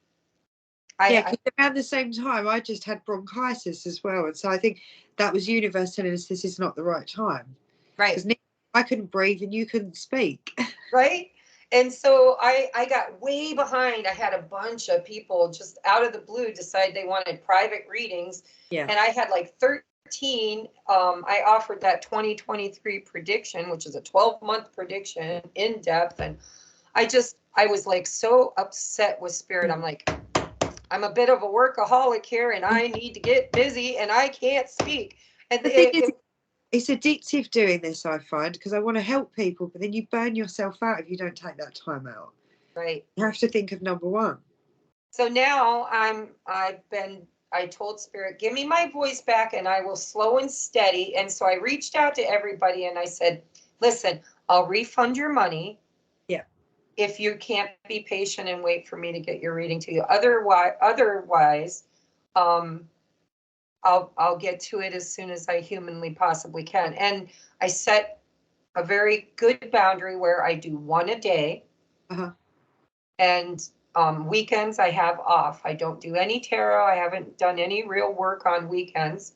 Yeah, around the same time, I just had bronchitis as well. And so I think that was universe telling us this is not the right time. Right. Because I couldn't breathe and you couldn't speak. Right. And so I got way behind. I had a bunch of people just out of the blue decide they wanted private readings. Yeah. And I had like 13. I offered that 2023 prediction, which is a 12-month prediction in depth. And I was like so upset with Spirit. I'm like, I'm a bit of a workaholic here and I need to get busy and I can't speak. And the thing is, it's addictive doing this, I find, because I want to help people, but then you burn yourself out if you don't take that time out. Right. You have to think of number one. So now I told Spirit, give me my voice back and I will slow and steady. And so I reached out to everybody and I said, listen, I'll refund your money. Yeah. If you can't be patient and wait for me to get your reading to you. Otherwise, I'll get to it as soon as I humanly possibly can. And I set a very good boundary where I do one a day. Uh-huh. And weekends I have off. I don't do any tarot. I haven't done any real work on weekends,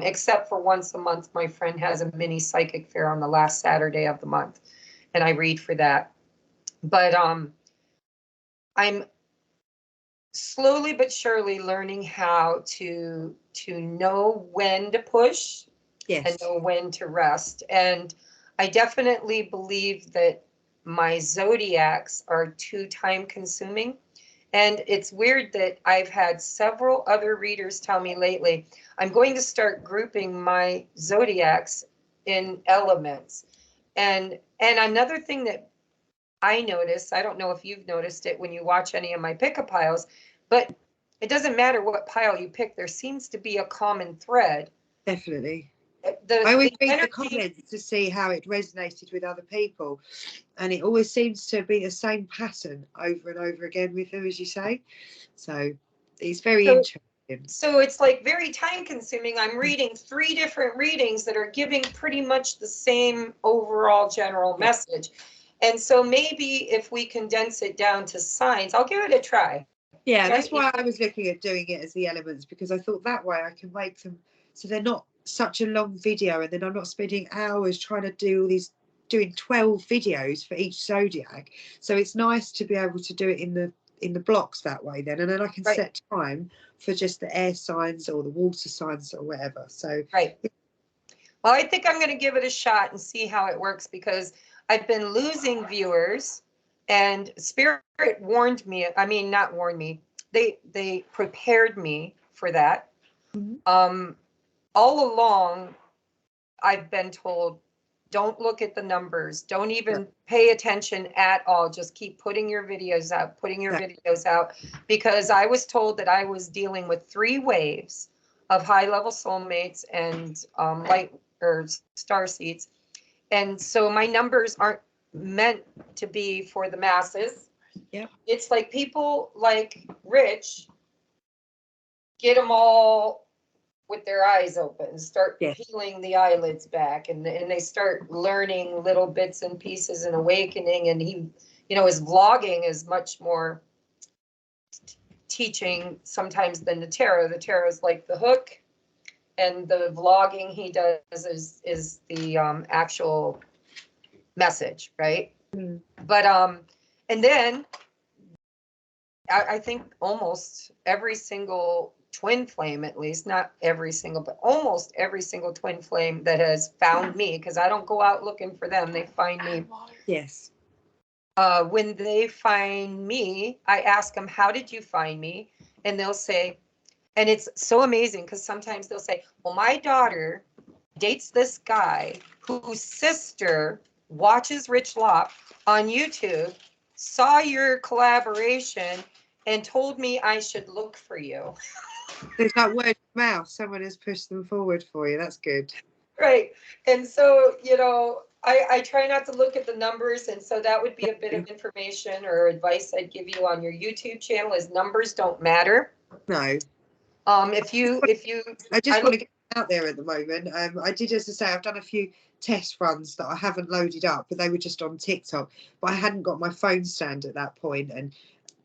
except for once a month. My friend has a mini psychic fair on the last Saturday of the month, and I read for that. But I'm slowly but surely learning how to know when to push. Yes. And know when to rest. And I definitely believe that my zodiacs are too time consuming. And it's weird that I've had several other readers tell me lately, I'm going to start grouping my zodiacs in elements. And another thing that I notice, I don't know if you've noticed it when you watch any of my pick-a piles, but it doesn't matter what pile you pick, there seems to be a common thread. Definitely. I always read the comments to see how it resonated with other people, and it always seems to be the same pattern over and over again with them, as you say. So it's very interesting. So it's like very time consuming. I'm reading 3 different readings that are giving pretty much the same overall general message. And so maybe if we condense it down to signs, I'll give it a try. Yeah, right? That's why I was looking at doing it as the elements, because I thought that way I can make them so they're not such a long video, and then I'm not spending hours trying to do all these, doing 12 videos for each zodiac. So it's nice to be able to do it in the blocks that way then, and then I can set time for just the air signs or the water signs or whatever. So well, I think I'm going to give it a shot and see how it works, because I've been losing viewers, and Spirit warned me. I mean, not warned me. They prepared me for that. Mm-hmm. All along, I've been told, don't look at the numbers. Don't even pay attention at all. Just keep putting your videos out, because I was told that I was dealing with 3 waves of high-level soulmates and light or star seeds. And so my numbers aren't meant to be for the masses. Yeah. It's like people like Rich get them all with their eyes open, start peeling the eyelids back, and they start learning little bits and pieces and awakening. And he, his vlogging is much more teaching sometimes than the tarot. The tarot is like the hook, and the vlogging he does is the actual message, right? Mm. But and then I think almost every single twin flame, at least not every single, but almost every single twin flame that has found me, because I don't go out looking for them, they find me. Yes. When they find me, I ask them, how did you find me? And they'll say, and it's so amazing, because sometimes they'll say, well, my daughter dates this guy whose sister watches Rich Lopp on YouTube, saw your collaboration and told me I should look for you. There's that word of mouth. Someone has pushed them forward for you. That's good. Right. And so, I try not to look at the numbers. And so that would be a bit of information or advice I'd give you on your YouTube channel is numbers don't matter. No. If you, I just I want to look, get out there at the moment. I did, as I say, I've done a few test runs that I haven't loaded up, but they were just on TikTok. But I hadn't got my phone stand at that point, and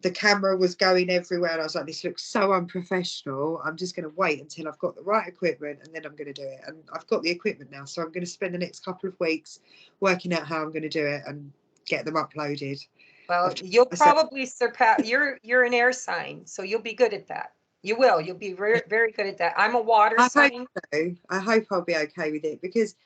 the camera was going everywhere. And I was like, this looks so unprofessional. I'm just going to wait until I've got the right equipment, and then I'm going to do it. And I've got the equipment now, so I'm going to spend the next couple of weeks working out how I'm going to do it and get them uploaded. well, you'll probably surpass, you're an air sign, so you'll be good at that. You will. You'll be very, very good at that. I'm a water sign. I hope I'll be okay with it, because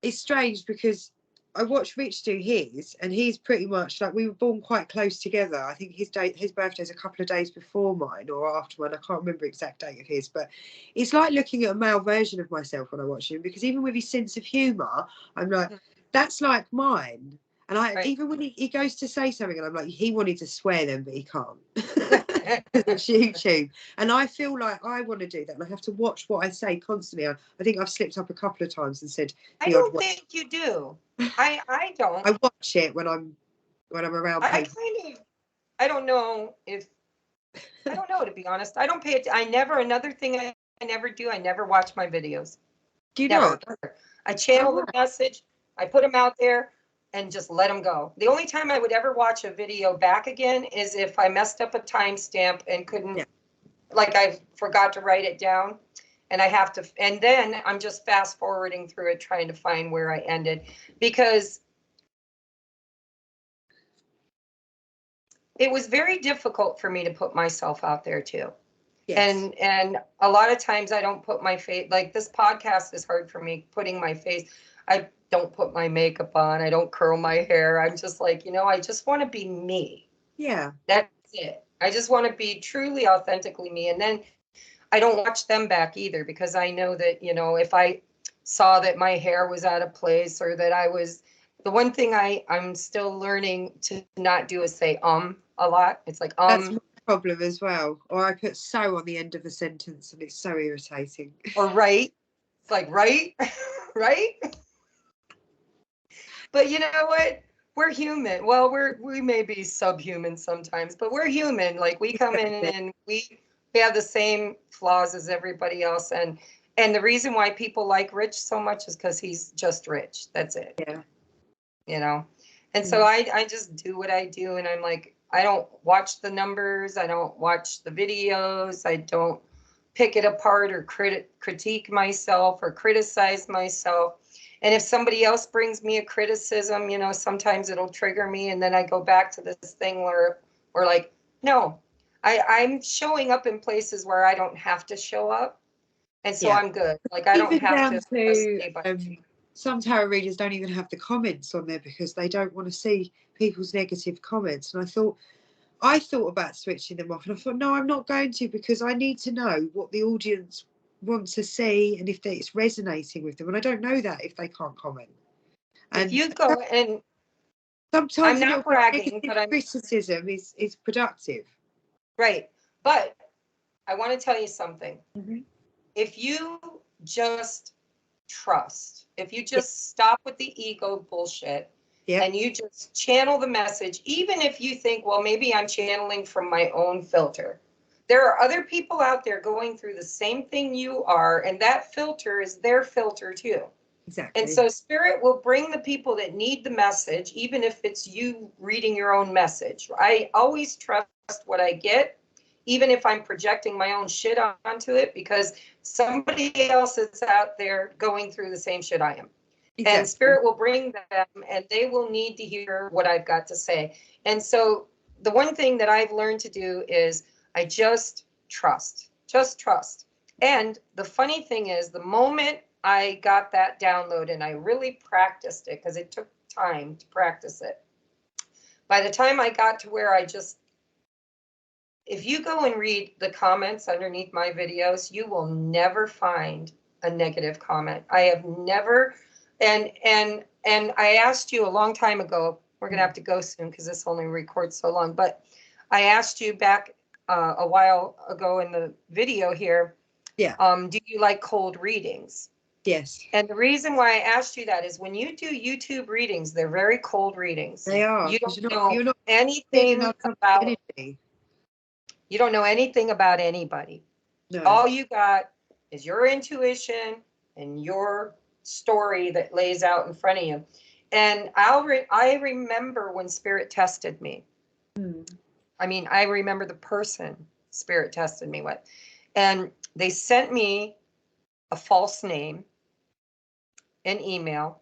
it's strange, because I watched Rich do his, and he's pretty much like, we were born quite close together. I think his birthday's a couple of days before mine or after mine. I can't remember the exact date of his, but it's like looking at a male version of myself when I watch him, because even with his sense of humour, I'm like, that's like mine. And even when he goes to say something, and I'm like, he wanted to swear then, but he can't. It's YouTube. And I feel like I want to do that, and I have to watch what I say constantly. I think I've slipped up a couple of times and said I don't think you do. I don't. I watch it when I'm around people. I don't know, to be honest. I don't pay it. Another thing I never do, I never watch my videos. Do you Never. not? I channel the message, I put them out there and just let them go. The only time I would ever watch a video back again is if I messed up a timestamp and couldn't, like I forgot to write it down, and I have to, and then I'm just fast forwarding through it trying to find where I ended, because it was very difficult for me to put myself out there too. Yes. And a lot of times I don't put my face, like this podcast is hard for me putting my face. I don't put my makeup on. I don't curl my hair. I'm just like, I just want to be me. Yeah. That's it. I just want to be truly authentically me. And then I don't watch them back either, because I know that, if I saw that my hair was out of place, or that the one thing I'm still learning to not do is say a lot. It's like That's my problem as well. Or I put so on the end of a sentence, and it's so irritating. Or right. It's like right, right. But you know what? We're human. Well, we may be subhuman sometimes, but we're human. Like we come in and we have the same flaws as everybody else. And the reason why people like Rich so much is because he's just Rich. That's it. Yeah. And so I just do what I do. And I'm like, I don't watch the numbers. I don't watch the videos. I don't pick it apart or critique myself or criticize myself. And if somebody else brings me a criticism, sometimes it'll trigger me. And then I go back to this thing where we're like, no, I'm showing up in places where I don't have to show up. And so I'm good. Like I don't have to. Some tarot readers don't even have the comments on there because they don't want to see people's negative comments. And I thought about switching them off, and I thought, no, I'm not going to, because I need to know what the audience wants to see and if it's resonating with them. And I don't know that if they can't comment. And if you go and sometimes I'm not bragging, but criticism is productive. Right. But I want to tell you something. Mm-hmm. If you just trust, if you just stop with the ego bullshit, and you just channel the message, even if you think, well, maybe I'm channeling from my own filter. There are other people out there going through the same thing you are, and that filter is their filter too. Exactly. And so spirit will bring the people that need the message, even if it's you reading your own message. I always trust what I get, even if I'm projecting my own shit onto it, because somebody else is out there going through the same shit I am. Exactly. And spirit will bring them, and they will need to hear what I've got to say. And so the one thing that I've learned to do is I just trust. And the funny thing is, the moment I got that download and I really practiced it, because it took time to practice it, by the time I got to where if you go and read the comments underneath my videos, you will never find a negative comment. I have never. And I asked you a long time ago, We're going to have to go soon because this only records so long. But I asked you back a while ago in the video here, Yeah. Do you like cold readings? Yes. And the reason why I asked you that is when you do YouTube readings, they're very cold readings. They are. You don't You're not anything about energy. you don't know anything about anybody. No. All you got is your intuition and your story that lays out in front of you. And I remember when Spirit tested me. I mean, I remember the person Spirit tested me with. And they sent me a false name, an email,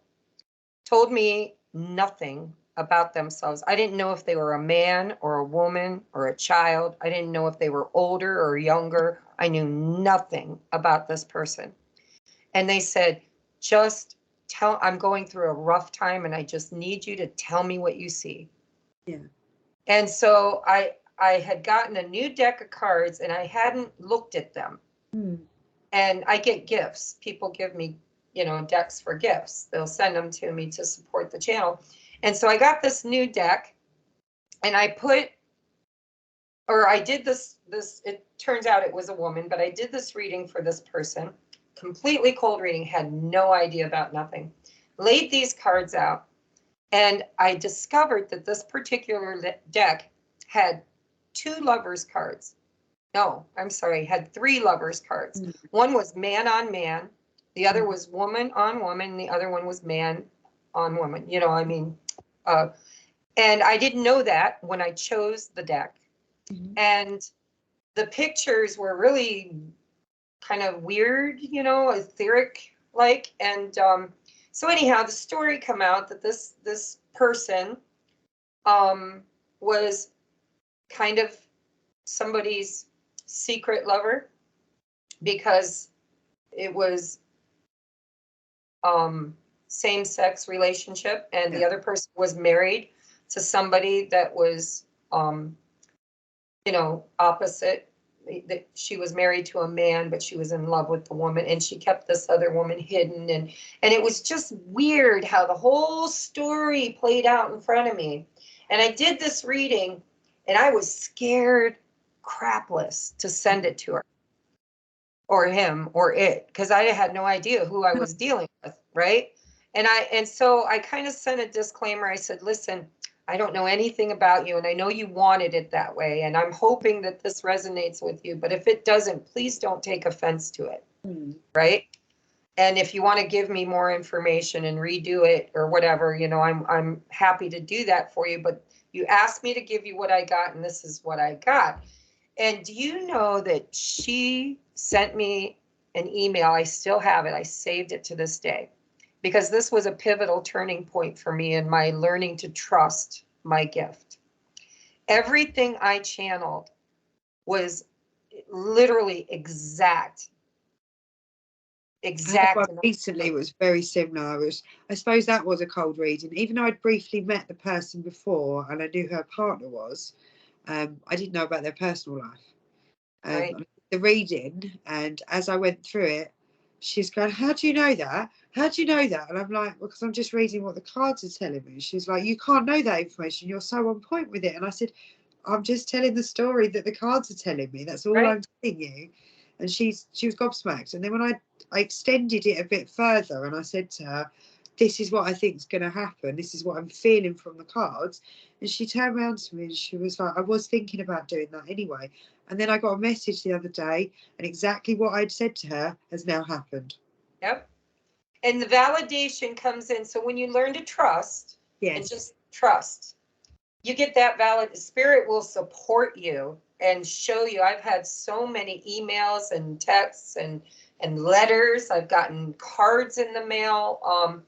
told me nothing about themselves. I didn't know if they were a man or a woman or a child. I didn't know if they were older or younger. I knew nothing about this person. And they said, just tell, I'm going through a rough time and I just need you to tell me what you see. Yeah. And so I had gotten a new deck of cards and I hadn't looked at them. And I get gifts. People give me, decks for gifts. They'll send them to me to support the channel. And so I got this new deck and I did this, it turns out it was a woman, but I did this reading for this person, completely cold reading, had no idea about nothing, laid these cards out. And I discovered that this particular deck had 2 lovers cards. No, I'm sorry, had 3 lovers cards. One was man on man, the other was woman on woman, and the other one was man on woman. And I didn't know that when I chose the deck. And the pictures were really kind of weird, etheric like. And so anyhow, the story come out that this person was kind of somebody's secret lover because it was same-sex relationship, and the other person was married to somebody that was opposite. That she was married to a man, but she was in love with the woman, and she kept this other woman hidden, and it was just weird how the whole story played out in front of me. And I did this reading and I was scared crapless to send it to her or him or it, because I had no idea who I was dealing with, right? And so I kind of sent a disclaimer. I said, listen, I don't know anything about you, and I know you wanted it that way, and I'm hoping that this resonates with you, but if it doesn't, please don't take offense to it, right? And if you want to give me more information and redo it or whatever, I'm happy to do that for you, but you asked me to give you what I got, and this is what I got. And do you know that she sent me an email? I still have it. I saved it to this day, because this was a pivotal turning point for me in my learning to trust my gift. Everything I channeled was literally exact. Recently, it was very similar. I suppose that was a cold reading. Even though I'd briefly met the person before and I knew who her partner was, I didn't know about their personal life. Right. The reading, and as I went through it, she's going, how do you know that? How do you know that? And I'm like, because I'm just reading what the cards are telling me. She's like, you can't know that information. You're so on point with it. And I said, I'm just telling the story that the cards are telling me. That's all I'm telling you. And she was gobsmacked. And then when I extended it a bit further and I said to her, this is what I think is going to happen. This is what I'm feeling from the cards. And she turned around to me and she was like, I was thinking about doing that anyway. And then I got a message the other day, and exactly what I'd said to her has now happened. Yep. And the validation comes in. So when you learn to trust, and just trust, you get that valid. Spirit will support you and show you. I've had so many emails and texts and letters. I've gotten cards in the mail.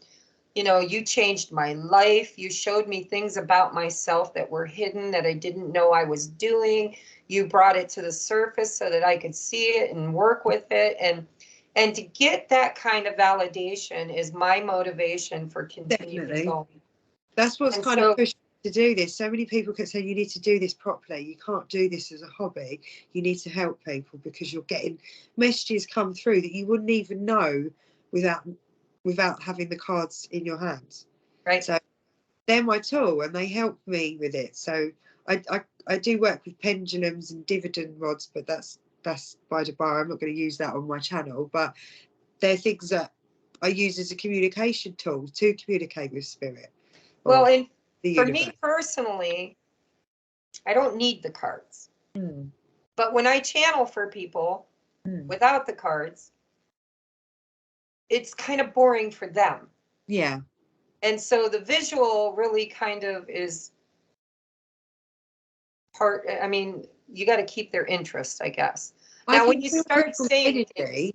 You changed my life. You showed me things about myself that were hidden that I didn't know I was doing. You brought it to the surface so that I could see it and work with it. And to get that kind of validation is my motivation for continuing going. That's what's kind of pushed me to do this. So many people can say you need to do this properly. You can't do this as a hobby. You need to help people, because you're getting messages come through that you wouldn't even know without having the cards in your hands. Right. So they're my tool and they help me with it. So I do work with pendulums and dividend rods, but that's by the by. I'm not going to use that on my channel, but they're things that I use as a communication tool to communicate with spirit. Well, and the for universe. me personally, I don't need the cards. Mm. But when I channel for people without the cards, it's kind of boring for them. Yeah. And so the visual really kind of is part, I mean, you got to keep their interest, I guess. Now, when you start saying things,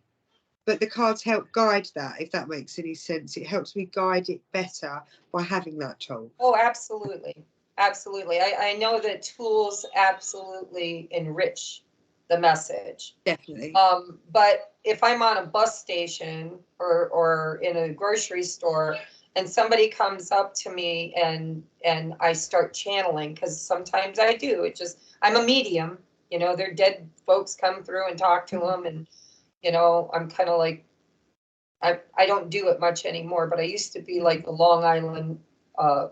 but the cards help guide that, if that makes any sense. It helps me guide it better by having that tool. Oh, absolutely. Absolutely. I know that tools absolutely enrich the message. Definitely. But if I'm on a bus station or in a grocery store and somebody comes up to me and I start channeling, because sometimes I do, I'm a medium, you know, they're dead folks come through and talk to them, and you know, I'm kind of like, I don't do it much anymore, but I used to be like the Long Island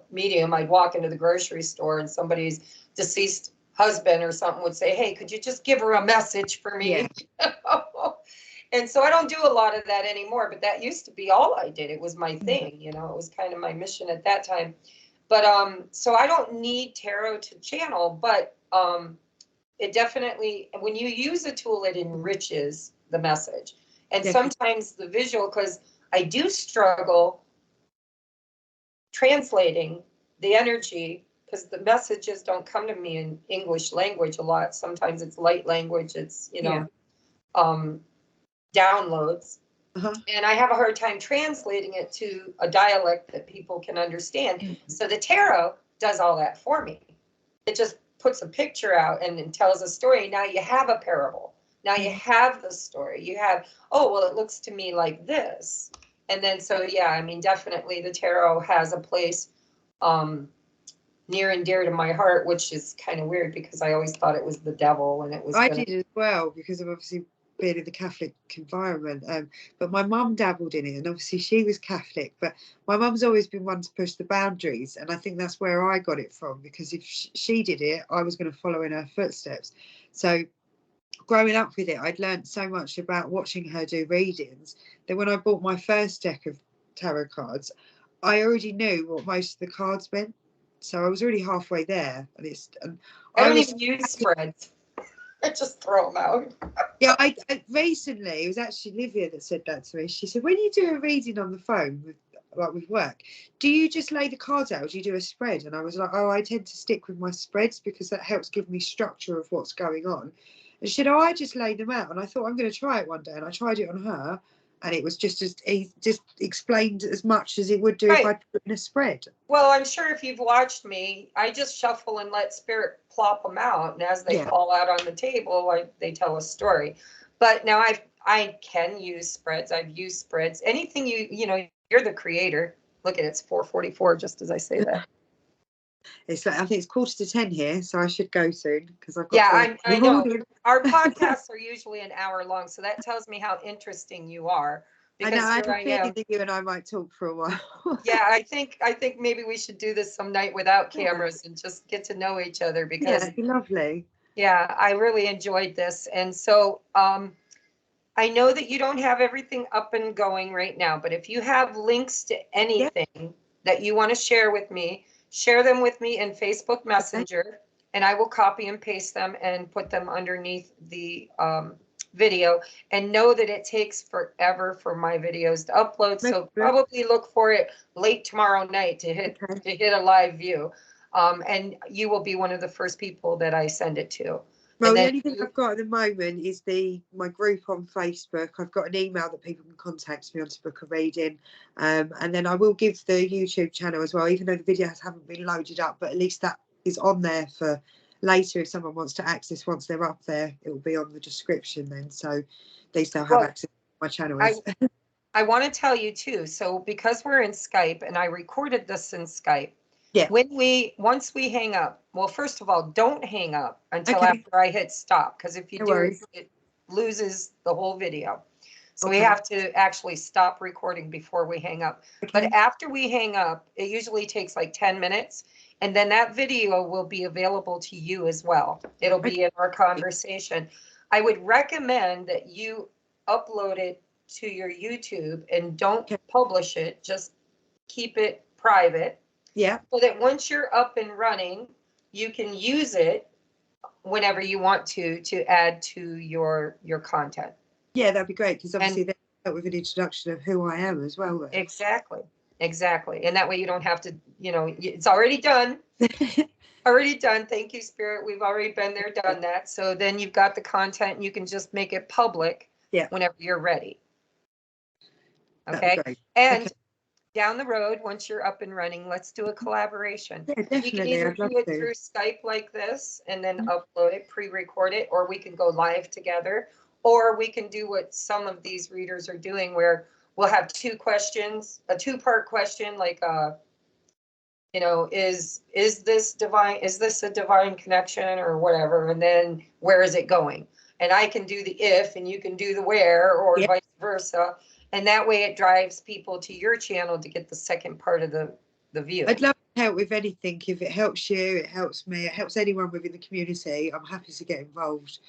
medium. I'd walk into the grocery store and somebody's deceased husband or something would say, hey, could you just give her a message for me? Yeah. And so I don't do a lot of that anymore, but that used to be all I did. It was my thing, you know, it was kind of my mission at that time. But so I don't need tarot to channel, but it definitely, when you use a tool, it enriches the message. And sometimes the visual, because I do struggle translating the energy, because the messages don't come to me in English language a lot. Sometimes it's light language, it's, you know, downloads. And I have a hard time translating it to a dialect that people can understand. So the tarot does all that for me. It just puts a picture out and tells a story. Now you have a parable. Now you have the story. You have, oh, well, it looks to me like this. And then, so, yeah, I mean, definitely the tarot has a place near and dear to my heart, which is kind of weird because I always thought it was the devil and it was. I did as well, because of obviously being in the Catholic environment. But my mum dabbled in it, and obviously she was Catholic, but my mum's always been one to push the boundaries, and I think that's where I got it from, because if she did it, I was going to follow in her footsteps. So growing up with it, I'd learned so much about watching her do readings that when I bought my first deck of tarot cards, I already knew what most of the cards meant. So I was already halfway there, and I don't even use spreads. I just throw them out. Yeah, I recently, it was actually Livia that said that to me. She said, when you do a reading on the phone with work, do you just lay the cards out, or do you do a spread? And I was like, oh, I tend to stick with my spreads because that helps give me structure of what's going on. And she said, oh, I just lay them out. And I thought, I'm going to try it one day. And I tried it on her, and it was just explained as much as it would do if I put in a spread. Well, I'm sure if you've watched me, I just shuffle and let spirit plop them out, and as they fall out on the table, they tell a story. But now I can use spreads. I've used spreads. Anything you know, you're the creator. Look at it, it's 4:44, just as I say that. It's like, I think it's 9:45 here, so I should go soon because I've got. Yeah, I know. Our podcasts are usually an hour long, so that tells me how interesting you are. Because I had a feeling that you and I might talk for a while. Yeah, I think maybe we should do this some night without cameras and just get to know each other, because it'd be lovely. Yeah, I really enjoyed this. And so I know that you don't have everything up and going right now, but if you have links to anything that you want to share with me, share them with me in Facebook Messenger, and I will copy and paste them and put them underneath the video. And know that it takes forever for my videos to upload, so probably look for it late tomorrow night to hit a live view. And you will be one of the first people that I send it to. Well, the only thing I've got at the moment is my group on Facebook. I've got an email that people can contact me on to book a reading, and then I will give the YouTube channel as well, even though the videos haven't been loaded up, but at least that is on there for later if someone wants to access. Once they're up there, it will be on the description then, so they still have access to my channel. I want to tell you too, so because we're in Skype and I recorded this in Skype, once we hang up, well, first of all, don't hang up until after I hit stop, because if you do, it loses the whole video. So we have to actually stop recording before we hang up. But after we hang up, it usually takes like 10 minutes. And then that video will be available to you as well. It'll be in our conversation. I would recommend that you upload it to your YouTube and don't publish it. Just keep it private. Yeah. So that once you're up and running, you can use it whenever you want to add to your content. Yeah, that'd be great, because obviously they help with an introduction of who I am as well. Exactly. And that way you don't have to, it's already done. Already done. Thank you, Spirit. We've already been there, done that. So then you've got the content and you can just make it public whenever you're ready. Okay. And down the road, once you're up and running, let's do a collaboration. Yeah, definitely. We can either do it through Skype like this and then upload it, pre-record it, or we can go live together, or we can do what some of these readers are doing, where we'll have two questions, a two-part question, like, is this divine? Is this a divine connection or whatever? And then where is it going? And I can do the if, and you can do the where, or vice versa. And that way it drives people to your channel to get the second part of the view. I'd love to help with anything. If it helps you, it helps me, it helps anyone within the community. I'm happy to get involved.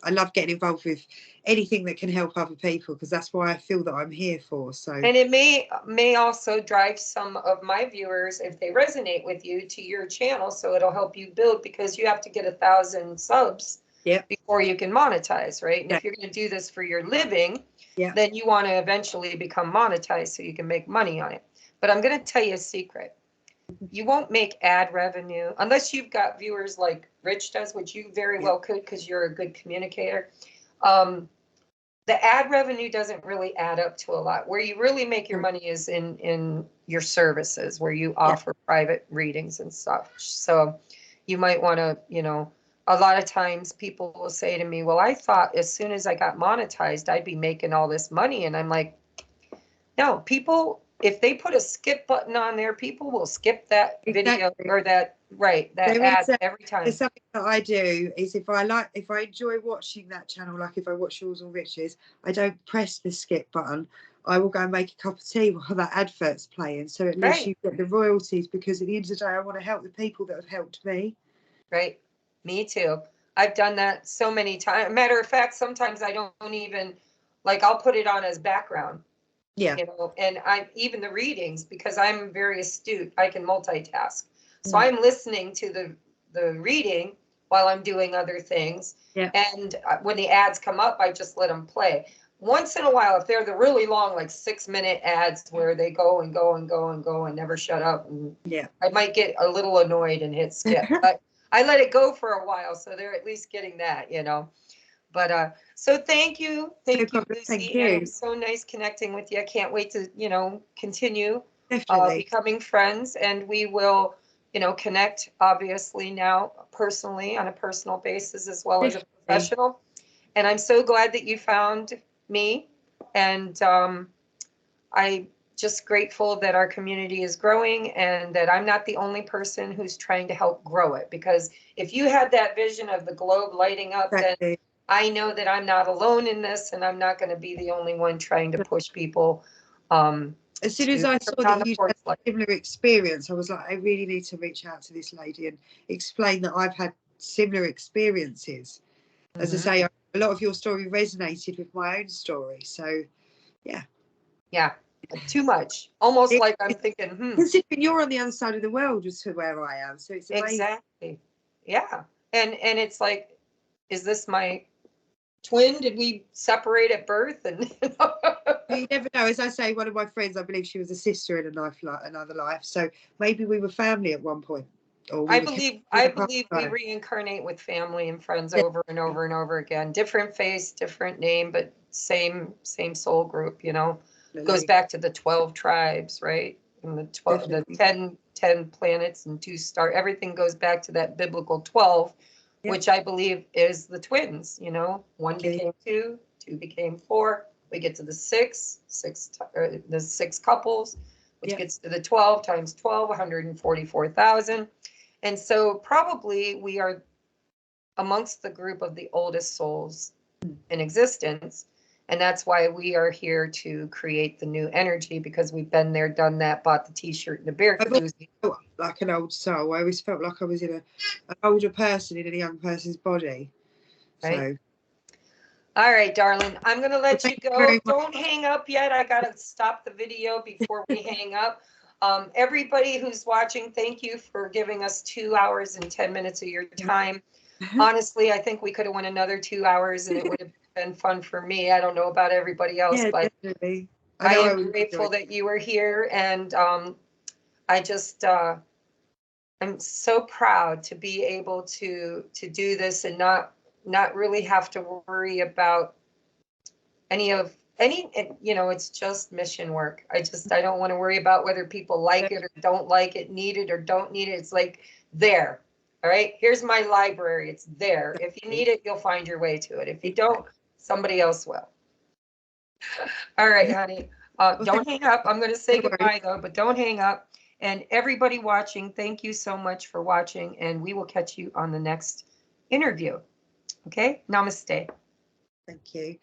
I love getting involved with anything that can help other people, because that's why I feel that I'm here for. So, and it may also drive some of my viewers, if they resonate with you, to your channel. So it'll help you build, because you have to get 1,000 subs before you can monetize, right? And if you're going to do this for your living, then you want to eventually become monetized so you can make money on it. But I'm going to tell you a secret. You won't make ad revenue unless you've got viewers like Rich does, which you very well could, because you're a good communicator. The ad revenue doesn't really add up to a lot. Where you really make your money is in your services, where you offer private readings and such. So you might want to, a lot of times people will say to me, well, I thought as soon as I got monetized, I'd be making all this money. And I'm like, no, people, if they put a skip button on there, people will skip that video or that ad every time. There's something that I do is, if I enjoy watching that channel, like if I watch yours or Rich's, I don't press the skip button. I will go and make a cup of tea while that advert's playing. So at least you get the royalties, because at the end of the day, I want to help the people that have helped me. Right. Me too. I've done that so many times. Matter of fact, sometimes I don't even, like, I'll put it on as background. Yeah. And even the readings, because I'm very astute, I can multitask. So I'm listening to the reading while I'm doing other things. Yeah. And when the ads come up, I just let them play. Once in a while, if they're the really long, like 6-minute ads where they go and go and go and go and never shut up, and I might get a little annoyed and hit skip. But I let it go for a while, so they're at least getting that, But so thank you, Lucy. Thank you. And it was so nice connecting with you. I can't wait to continue becoming friends, and we will connect obviously now personally, on a personal basis, as well as a professional. And I'm so glad that you found me, and I'm just grateful that our community is growing, and that I'm not the only person who's trying to help grow it. Because if you had that vision of the globe lighting up, then I know that I'm not alone in this, and I'm not going to be the only one trying to push people. As soon as I saw that you had a similar experience, I was like, I really need to reach out to this lady and explain that I've had similar experiences. As I say, a lot of your story resonated with my own story. So, yeah, too much. Almost like I'm thinking, considering you're on the other side of the world as to where I am, so it's amazing. Exactly. Yeah, and it's like, is this my twin? Did we separate at birth? And you never know. As I say, one of my friends, I believe she was a sister in another life. So maybe we were family at one point. I believe we reincarnate with family and friends over and over and over again. Different face, different name, but same soul group. Goes back to the 12 tribes, right? And the 10 planets and 2 stars. Everything goes back to that biblical 12. Which I believe is the twins. 1 became 2, 2 became 4. We get to the 6 couples, which gets to the 12 times 12, 144,000. And so probably we are amongst the group of the oldest souls in existence. And that's why we are here to create the new energy, because we've been there, done that, bought the t-shirt and the beer I've always koozie. felt like an old soul. I always felt like I was in an older person in a young person's body. Right? So, All right, darling, I'm going to let you thank you go. very much. Don't hang up yet. I got to stop the video before we hang up. Everybody who's watching, thank you for giving us 2 hours and 10 minutes of your time. Honestly, I think we could have went another 2 hours and it would have been fun for me. I don't know about everybody else, Yeah, but definitely. I know I am would grateful enjoy that you were here. And I just, I'm so proud to be able to do this and not really have to worry about any, you know, it's just mission work. I don't want to worry about whether people like it or don't like it, need it or don't need it. It's like there. All right, here's my library. It's there. If you need it, you'll find your way to it. If you don't, somebody else will. All right, honey. Don't hang up. I'm going to say goodbye though, but don't hang up. And everybody watching, thank you so much for watching, and we will catch you on the next interview. Okay, namaste. Thank you.